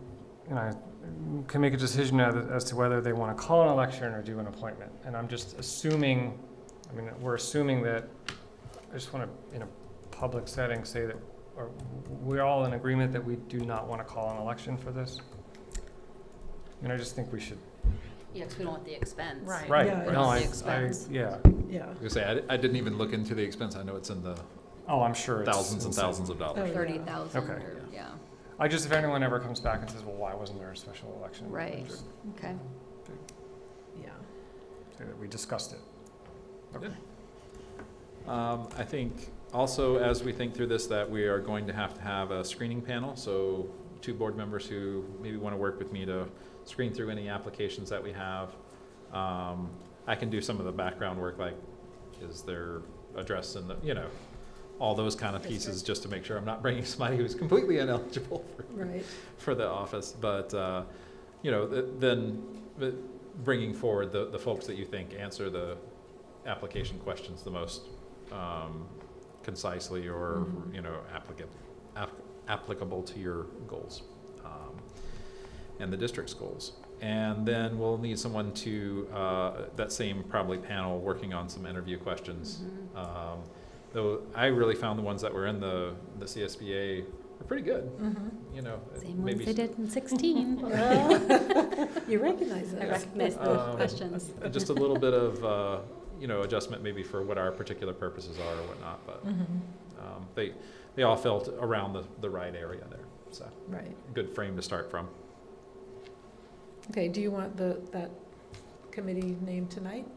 can make a decision as to whether they want to call an election or do an appointment. And I'm just assuming, we're assuming that, I just want to, in a public setting, say that we're all in agreement that we do not want to call an election for this. I just think we should. Yeah, because we don't want the expense. Right. Right. Yeah, No, it's the expense. yeah. Yeah. I was gonna say, I didn't even look into the expense. I know it's in the Oh, I'm sure it's thousands and insane. thousands of dollars. Oh, yeah. 30,000 Okay. or, yeah, I just, if anyone ever comes back and says, well, why wasn't there a special election? right, Just okay. Yeah. say that we discussed it. Okay. I think also as we think through this that we are going to have a screening panel. So 2 board members who maybe want to work with me to screen through any applications that we have. I can do some of the background work, like is their address in the, all those kind of pieces, just to make sure I'm not bringing somebody who's completely ineligible for the office. But, then bringing forward the folks that you think answer the application questions the most concisely or, applicable to your goals and the district's goals. And then we'll need someone to, that same probably panel working on some interview questions. Though I really found the ones that were in the CSBA were pretty good. Same maybe ones they did in 16. You recognize I it. recognize the questions. Just a little bit of, adjustment maybe for what our particular purposes are or whatnot, but they all felt around the right area there. So Right. good frame to start from. Okay, do you want that committee name tonight?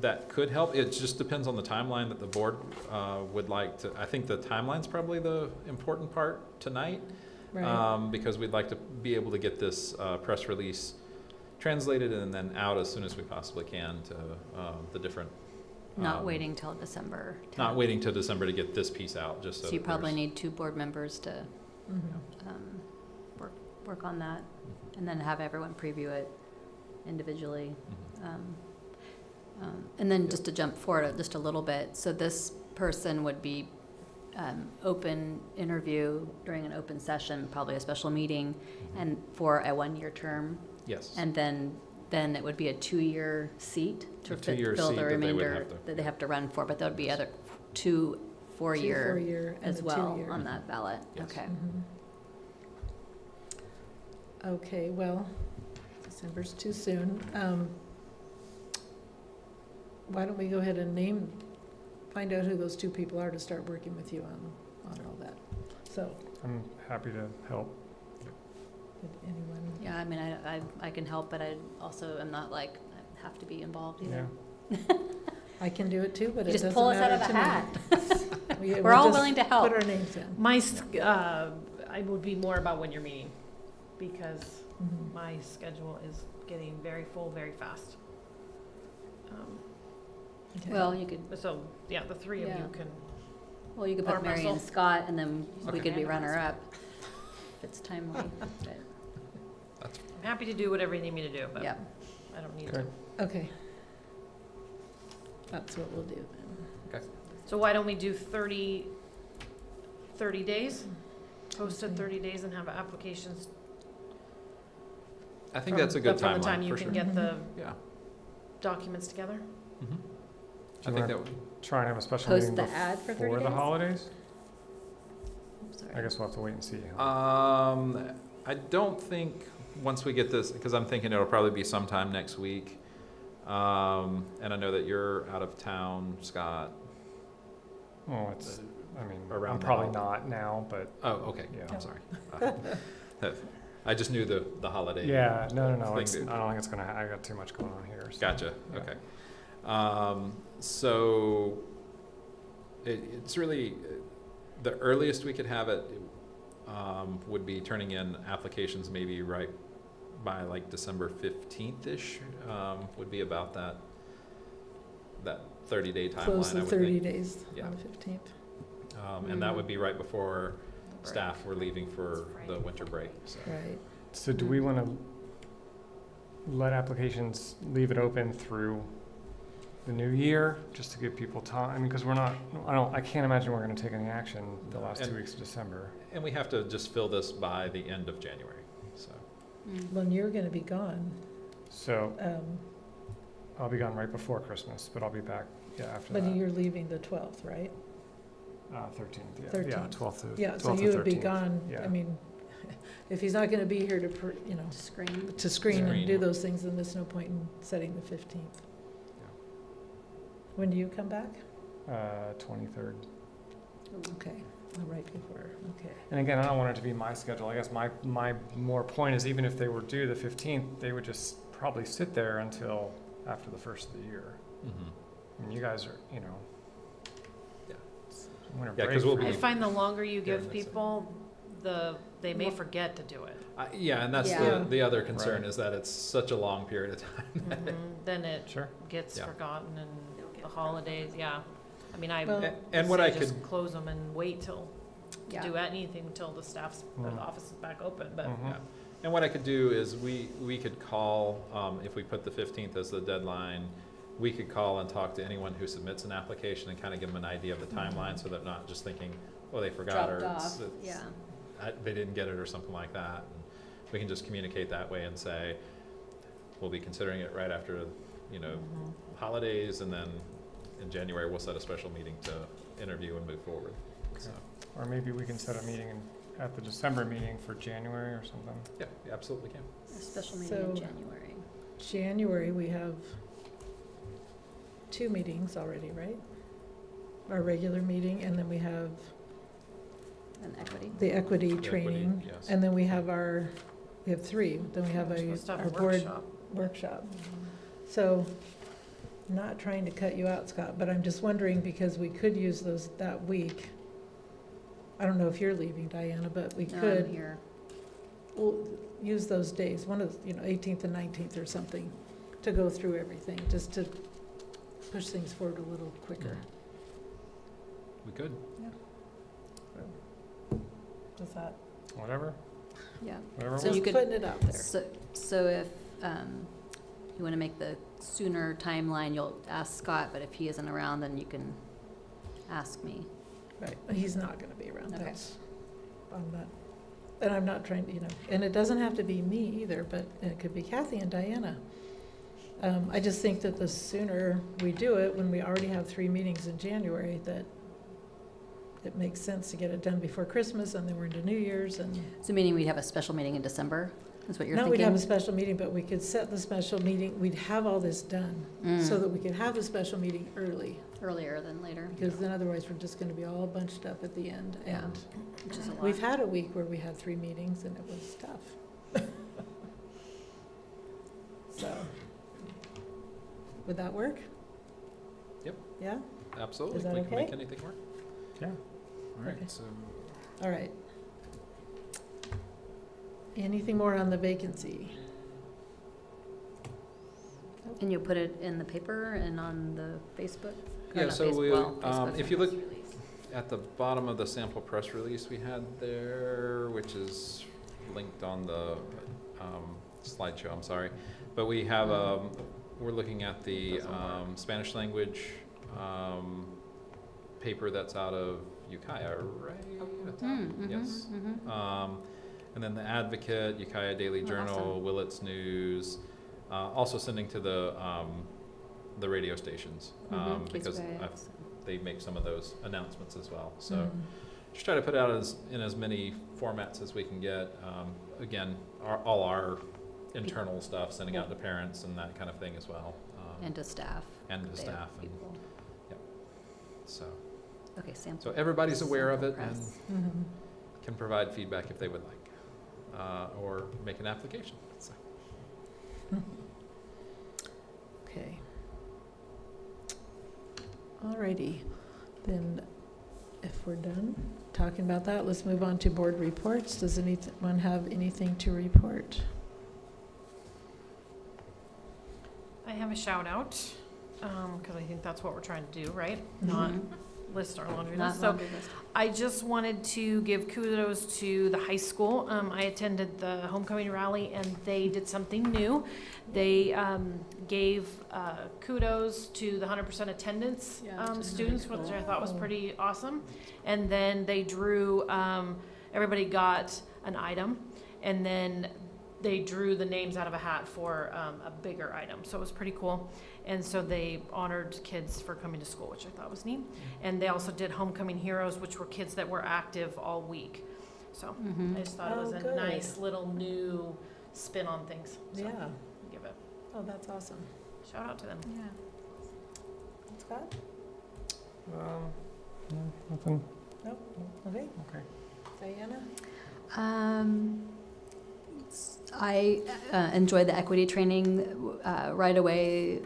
That could help. It just depends on the timeline that the board would like to. I think the timeline's probably the important part tonight, because we'd like to be able to get this press release translated and then out as soon as we possibly can to the different. Not waiting till December 10th. Not waiting till December to get this piece out, just so. So you that probably there's- need 2 board members to work on that, and then have everyone preview it individually. And then just to jump forward just a little bit, so this person would be open interview during an open session, probably a special meeting, and for a 1-year term. Yes. And then it would be a 2-year seat to A 2-year fill seat the that they would remainder have to- that they have to run for, but there would be other 2 4-year four-year and as a well 2-year. on that ballot. Yes. Okay. Okay, well, December's too soon. Why don't we go ahead and find out who those two people are to start working with you on all that. So, I'm happy to help. did anyone? Yeah, I mean, I can help, but I also am not like, I have to be involved either. Yeah. I can do it too, but You it just doesn't pull us out matter of to a me. hat. We're We're all just willing to help. Put our names in. I would be more about when you're meeting, because Mhm. my schedule is getting very full very fast. Okay. Well, you could, So, yeah, the three of you Yeah. can, well, you could Arm put Mary and wrestle. Scott, and then we Okay. could be runner-up if it's timely. But, I'm happy to do whatever you need me to do, but yeah. I don't need Okay. to. Okay. That's what we'll do then. So why don't we do 30 days? Post it 30 days and have applications. I think that's a good From the time timeline, you for can sure. get the Yeah. documents together? Mhm. Do I you think wanna that would, try and have a special Post meeting the ad for 30 before the days? holidays? Sorry. I guess we'll have to wait and see. I don't think, once we get this, because I'm thinking it'll probably be sometime next week. And I know that you're out of town, Scott. Oh, it's, I mean, Around I'm the probably holiday. not now, but Oh, okay, Yeah. I'm sorry. I just knew the holiday. yeah, no, thing it's, I to- don't think it's gonna, I got too much going on here. so, Gotcha, yeah. okay. So it's really, the earliest we could have it would be turning in applications maybe right by like December 15th-ish, would be about that 30-day timeline, Close I the would 30 think. days Yeah. on the 15th. And that would be right before Break. staff were leaving for the winter break, so. Right. So do we wanna let applications, leave it open through the new year, just to give people time? I mean, cause we're not, I can't imagine we're gonna take any action the last 2 And- weeks of December. And we have to just fill this by the end of January, so. When you're gonna be gone, So um, I'll be gone right before Christmas, but I'll be back, after but that. you're leaving the 12th, right? 13th, yeah, 13th. 12th to, Yeah, so 12th to you would be 13th. gone, Yeah. I mean, if he's not gonna be here to, To screen. to screen and Screen. do those things, then there's no point in setting the 15th. When do you come back? 23rd. Okay, right before, okay. And again, I don't want it to be my schedule. I guess my more point is, even if they were due the 15th, they would just probably sit there until after the first of the year. Mhm. I mean, you guys are, Yeah. it's winter Yeah, break 'cause we'll for be- I you. find the longer you Yeah, give that's it. people, they may forget to do it. Yeah, and that's Yeah. the other concern, Right. is that it's such a long period of time. Then it Sure. gets Yeah. forgotten and the holidays, yeah. I mean, I Well- And what I say could, just close them and wait till, to Yeah. do anything until the staff's, the Mm. office is back open, but Mhm. yeah. And what I could do is we could call, if we put the 15th as the deadline, we could call and talk to anyone who submits an application and kind of give them an idea of the timeline, so they're not just thinking, oh, they forgot, or Dropped it's, off, yeah. they didn't get it or something like that. And we can just communicate that way and say, we'll be considering it right after, holidays, and then in January, we'll set a special meeting to interview and move forward, so. Or maybe we can set a meeting at the December meeting for January or something. Yeah, we absolutely can. A special meeting in So- January. January, we have 2 meetings already, right? Our regular meeting, and then we have And equity. the equity equity, training. yes. And then we have we have 3, then we have we're supposed to have our a board workshop. workshop. So, not trying to cut you out, Scott, but I'm just wondering, because we could use those that week. I don't know if you're leaving, Diana, but we No, I'm could, here. we'll use those days, one of, 18th and 19th or something, to go through everything, just to push things forward a little quicker. We could. Does that, Whatever, Yeah. whatever. So just you could- putting it out there. So if you want to make the sooner timeline, you'll ask Scott, but if he isn't around, then you can ask me. Right, he's not gonna be around, Okay. I'm not, and I'm not trying to, and it doesn't have to be me either, but it could be Kathy and Diana. I just think that the sooner we do it, when we already have 3 meetings in January, that it makes sense to get it done before Christmas, and then we're into New Year's, and So meaning we'd have a special meeting in December? is what you're Not thinking? we'd have a special meeting, but we could set the special meeting, we'd have all this done, so that we could have the special meeting early. Earlier than later. Because then otherwise, we're just gonna be all bunched up at the end. Yeah. And Which is a lot. we've had a week where we had 3 meetings and it was tough. So, would that work? Yep. Yeah? Absolutely. Is that We can make okay? anything work. Yeah. All right, Okay. so All right. Anything more on the vacancy? And you'll put it in the paper and on the Facebook? Or yeah, not so we, Facebook, if you look at the bottom of the sample press release we had there, which is linked on the slideshow, I'm sorry. But we have, we're looking at the Spanish language paper that's out of Ukiah, right? At the top? Yes. And then the Advocate, Ukiah Daily Journal, awesome. Willits News, also sending to the radio stations, because they make some of those announcements as well. So just try to put out in as many formats as we can get. Again, all our internal stuff, sending out to parents and that kind of thing as well. And to staff. And to They staff. have And, people. yep. So, Okay, sample. so everybody's aware of it sample and press. can provide feedback if they would like, or make an application. So. Okay. Alrighty, then if we're done talking about that, let's move on to board reports. Does anyone have anything to report? I have a shout out, because I think that's what we're trying to do, right? Not list our laundry Not list. So laundry list. I just wanted to give kudos to the high school. I attended the homecoming rally and they did something new. They gave kudos to the 100% attendance students, which I thought was pretty awesome. And then they drew, everybody got an item, and then they drew the names out of a hat for a bigger item. So it was pretty cool. And so they honored kids for coming to school, which I thought was neat. And they also did Homecoming Heroes, which were kids that were active all week. So I just thought it was Oh, a good. nice little new spin on things. So Yeah. give it Oh, that's awesome. shout out to them. Scott? No, nothing. Nope. Okay. Okay. Diana? I enjoyed the equity training right away.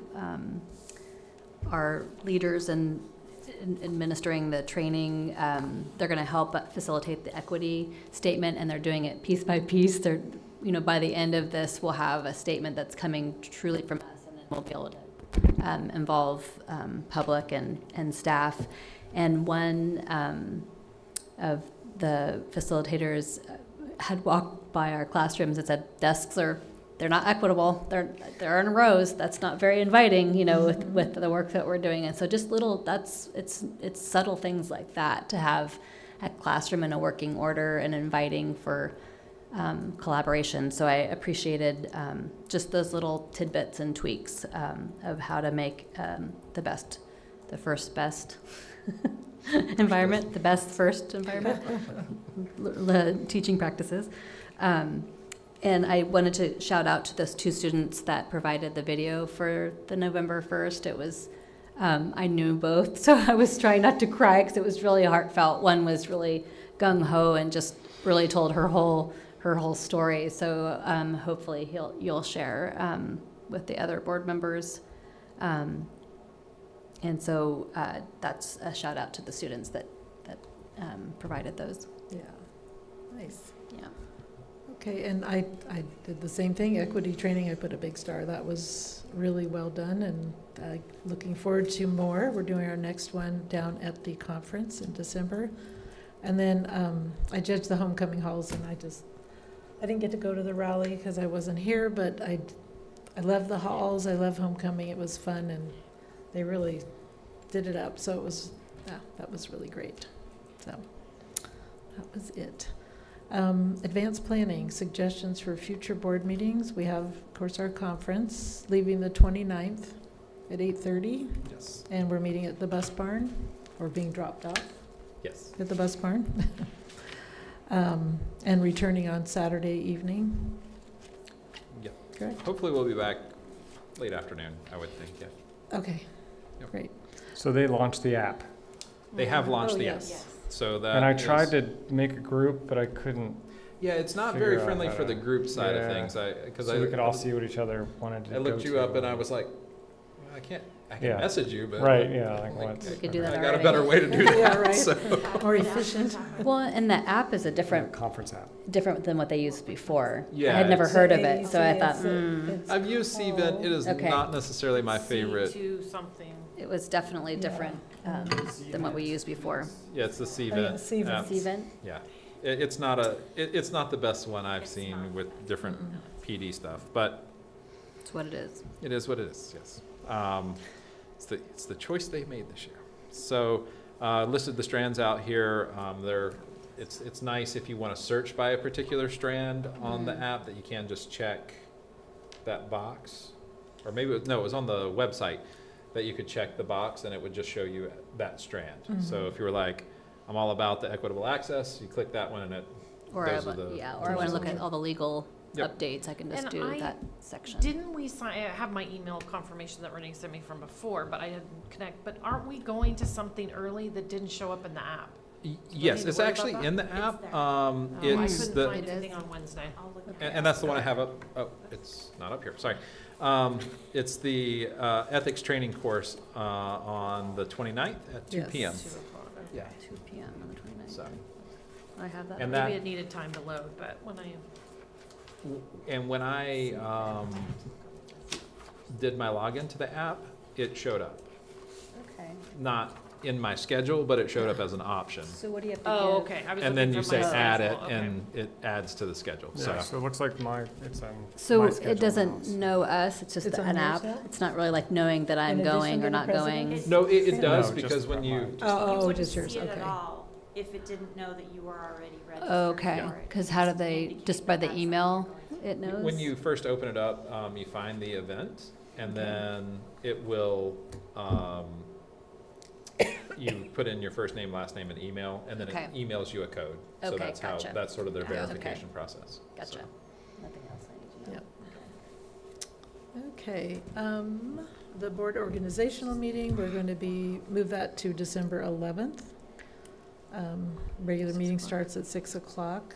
Our leaders in administering the training, they're going to help facilitate the equity statement, and they're doing it piece by piece. They're, by the end of this, we'll have a statement that's coming truly from us, and then we'll be able to involve public and staff. And one of the facilitators had walked by our classrooms and said, desks they're not equitable. They're in rows. That's not very inviting, with the work that we're doing. And so just it's subtle things like that to have a classroom in a working order and inviting for collaboration. So I appreciated just those little tidbits and tweaks of how to make the first best environment, the best first environment, teaching practices. And I wanted to shout out to those 2 students that provided the video for the November 1st. It was, I knew both, so I was trying not to cry because it was really heartfelt. One was really gung-ho and just really told her whole story. So hopefully you'll share with the other board members. And so that's a shout out to the students that provided those. Yeah. Nice. Yeah. Okay, and I did the same thing, equity training, I put a big star. That was really well done, and looking forward to more. We're doing our next one down at the conference in December. And then I judged the homecoming halls, and I didn't get to go to the rally because I wasn't here, but I love the halls, I love homecoming, it was fun, and they really did it up. So that was really great. So that was it. Advanced planning, suggestions for future board meetings. We have, of course, our conference leaving the 29th at 8:30. Yes. And we're meeting at the bus barn, or being dropped off Yes. at the bus barn. And returning on Saturday evening. correct? Hopefully we'll be back late afternoon, I would think, yeah. Okay, Yep. great. So they launched the app. They have launched Oh, the yes. app. Yes. So that And I is- tried to make a group, but I couldn't. Yeah, it's not figure very out friendly how for the to- group side of yeah. things. Because So we could all see what each other wanted to I looked go you to. up and I was like, I can Yeah. message you, but. Right, yeah, like what? We could do that I got a already. better way to do that. Yeah, right. So. More efficient. Well, and the app is a different, Conference app. different than what they used before. Yeah, I had never it's- heard of it, so I thought, I've used Cvent. It is Okay. not necessarily my favorite. C2 something. it was definitely different than what we used before. Yeah, it's the yeah, Cvent. Cvent. app. Cvent? Yeah, it's not it's not the best one I've seen with different PD stuff, but It's what it is. it is what it is. Yes, it's the choice they made this year. So listed the strands out here. It's nice if you want to search by a particular strand on the app that you can just check that box, or maybe it was on the website that you could check the box and it would just show you that strand. So if you were like, I'm all about the equitable access, you click that one and it. Or those are the yeah, or I want to look at all the legal Yep. updates, I can just And do I that section. Didn't we sign, I have my email confirmation that Renee sent me from before, but I didn't connect. But aren't we going to something early that didn't show up in the app? Yes, need to it's worry about actually that? in the It's app. there. I It's couldn't the, find anything on Wednesday. I'll look at and that's the one I have up. Oh, it's not up here. Sorry. It's the ethics training course on the 29th at 2 Yes. p.m. 2 o'clock. Yeah. 2 PM on the 29th. So, I have that. And Maybe that- it needed time to load, but when I, and when I did my login to the app, it showed up. Okay. Not in my schedule, but it showed up as an option. So what do you have to oh, give? okay. I was And then looking you for my say add it, schedule. Okay. and it adds to the schedule. So. Yeah, so it looks like it's on So my it schedule doesn't now. know us, it's just It's on an yours app? now? It's not really like knowing that I'm In addition going to or the not president? going? No, it does No, because just when on you. mine. Oh, You wouldn't just yours, see it at okay. all if it didn't know that you were already registered Okay, for it. because how do Just they, indicate just that by the that's email, what you're it knows? When you first open it up, you find the event, and then it will, you put in your first name, last name, and email, and then it Okay. emails you a code. So Okay, that's how, gotcha. that's sort of their Okay. verification process. Gotcha. So. Nothing else I need to know? Yep. Okay, the board organizational meeting, we're going to move that to December 11th. Regular meeting starts at 6 o'clock,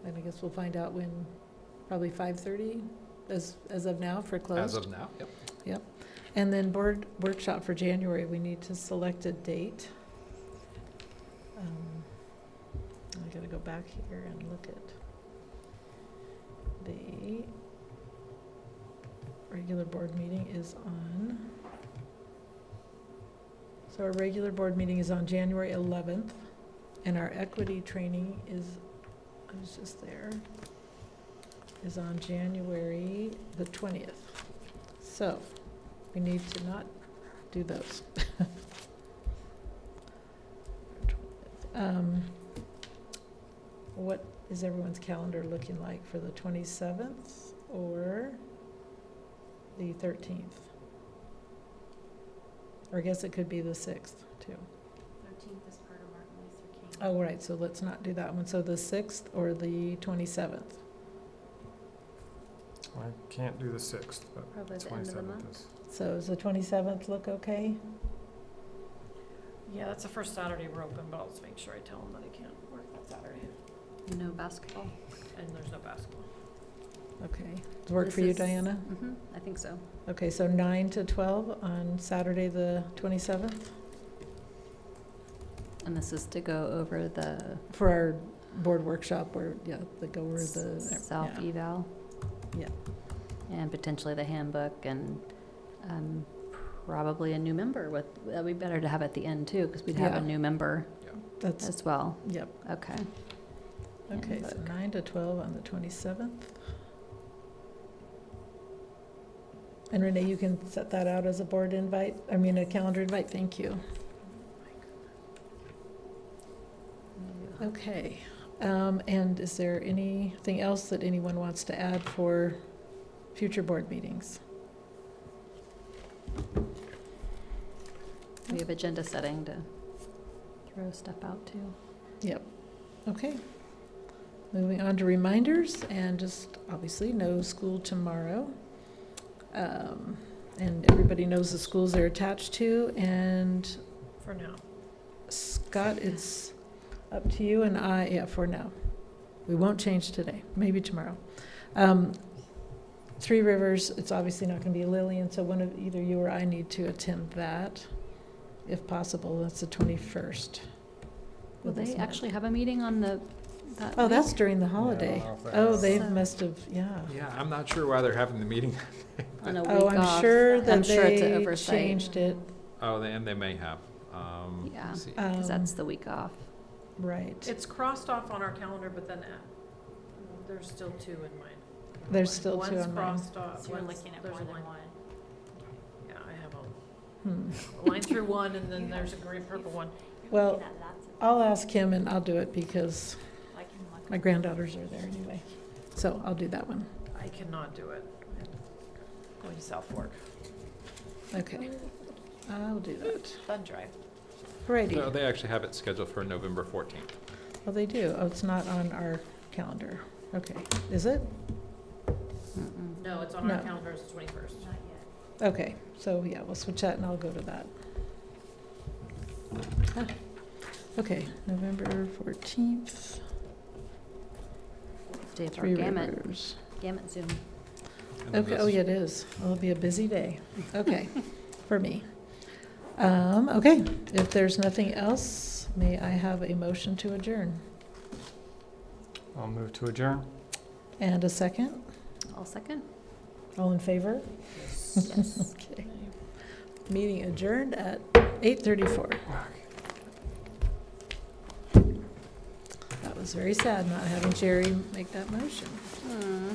and I guess we'll find out when, probably 5:30 as of now for closed. As of now, yep. Yep. And then board workshop for January, we need to select a date. I gotta go back here and look at the regular board meeting is on. So our regular board meeting is on January 11th, and our equity training is, I was just there, is on January the 20th. So, we need to not do those. What is everyone's calendar looking like for the 27th or the 13th? Or I guess it could be the 6th, too. 13th is part of Martin Luther King. Oh, right, so let's not do that one. So the 6th or the 27th? I can't do the 6th, but Probably the end of the 27th month. is. So does the 27th look okay? Yeah, that's the first Saturday we're open, but I'll just make sure I tell them that I can't work that Saturday. No basketball? And there's no basketball. Okay. Does it work This for you, is- Diana? Mhm, I think so. Okay, so 9 to 12 on Saturday, the 27th, And this is to go over the for our board workshop where, yeah, the go over the. self yeah. eval? Yeah. And potentially the handbook and probably a new member that'd be better to have at the end too, because we'd have Yeah. a new member That's, as well. yep. Okay. Okay, so Handbook. 9 to 12 on the 27th. And Renee, you can set that out as a board invite, a calendar invite, thank you. Okay, and is there anything else that anyone wants to add for future board meetings? We have agenda setting to throw stuff out too. Yep, okay. Moving on to reminders, and just obviously no school tomorrow. And everybody knows the schools they're attached to, and For now. Scott, it's up to you and I, for now. We won't change today, maybe tomorrow. Three Rivers, it's obviously not gonna be Lillian, so one of, either you or I need to attend that, if possible. That's the 21st. Will of this they month. actually have a meeting on that Oh, that's week? during the holiday. know if that Oh, is- they So- must have, yeah. Yeah, I'm not sure why they're having the meeting. On a week Oh, I'm off. sure I'm that sure it's an they oversight. changed it, Oh, and they may have. Yeah. Let's see. Because Um, that's the week off. right. It's crossed off on our calendar, but then there's still two in mine. There's still two One's on mine. crossed off. So you're one's- looking at there's more a than line. one. Yeah, I have Hmm. a line through one, and then there's a green purple one. Well, I'll ask him and I'll do it because I can look. my granddaughters are there anyway. So I'll do that one. I cannot do it. Going to South Fork. Okay. I'll do that. Fun drive. Alrighty. So they actually have it scheduled for November 14th. Oh, they do. Oh, it's not on our calendar. Okay. Is it? Mm-mm. No, it's on our No. calendar, it's the 21st. Not yet. Okay. So yeah, we'll switch that and I'll go to that. Ah, okay. November 14th. Day of our Three gamut, Rivers. gamut Zoom. And then Okay. Oh, this- yeah, it is. It'll be a busy day. Okay. For me. Okay. If there's nothing else, may I have a motion to adjourn? I'll move to adjourn. And a second? All second? All in favor? Yes. Okay. Meeting adjourned at 8:34. That was very sad not having Jerry make that motion. Hmm.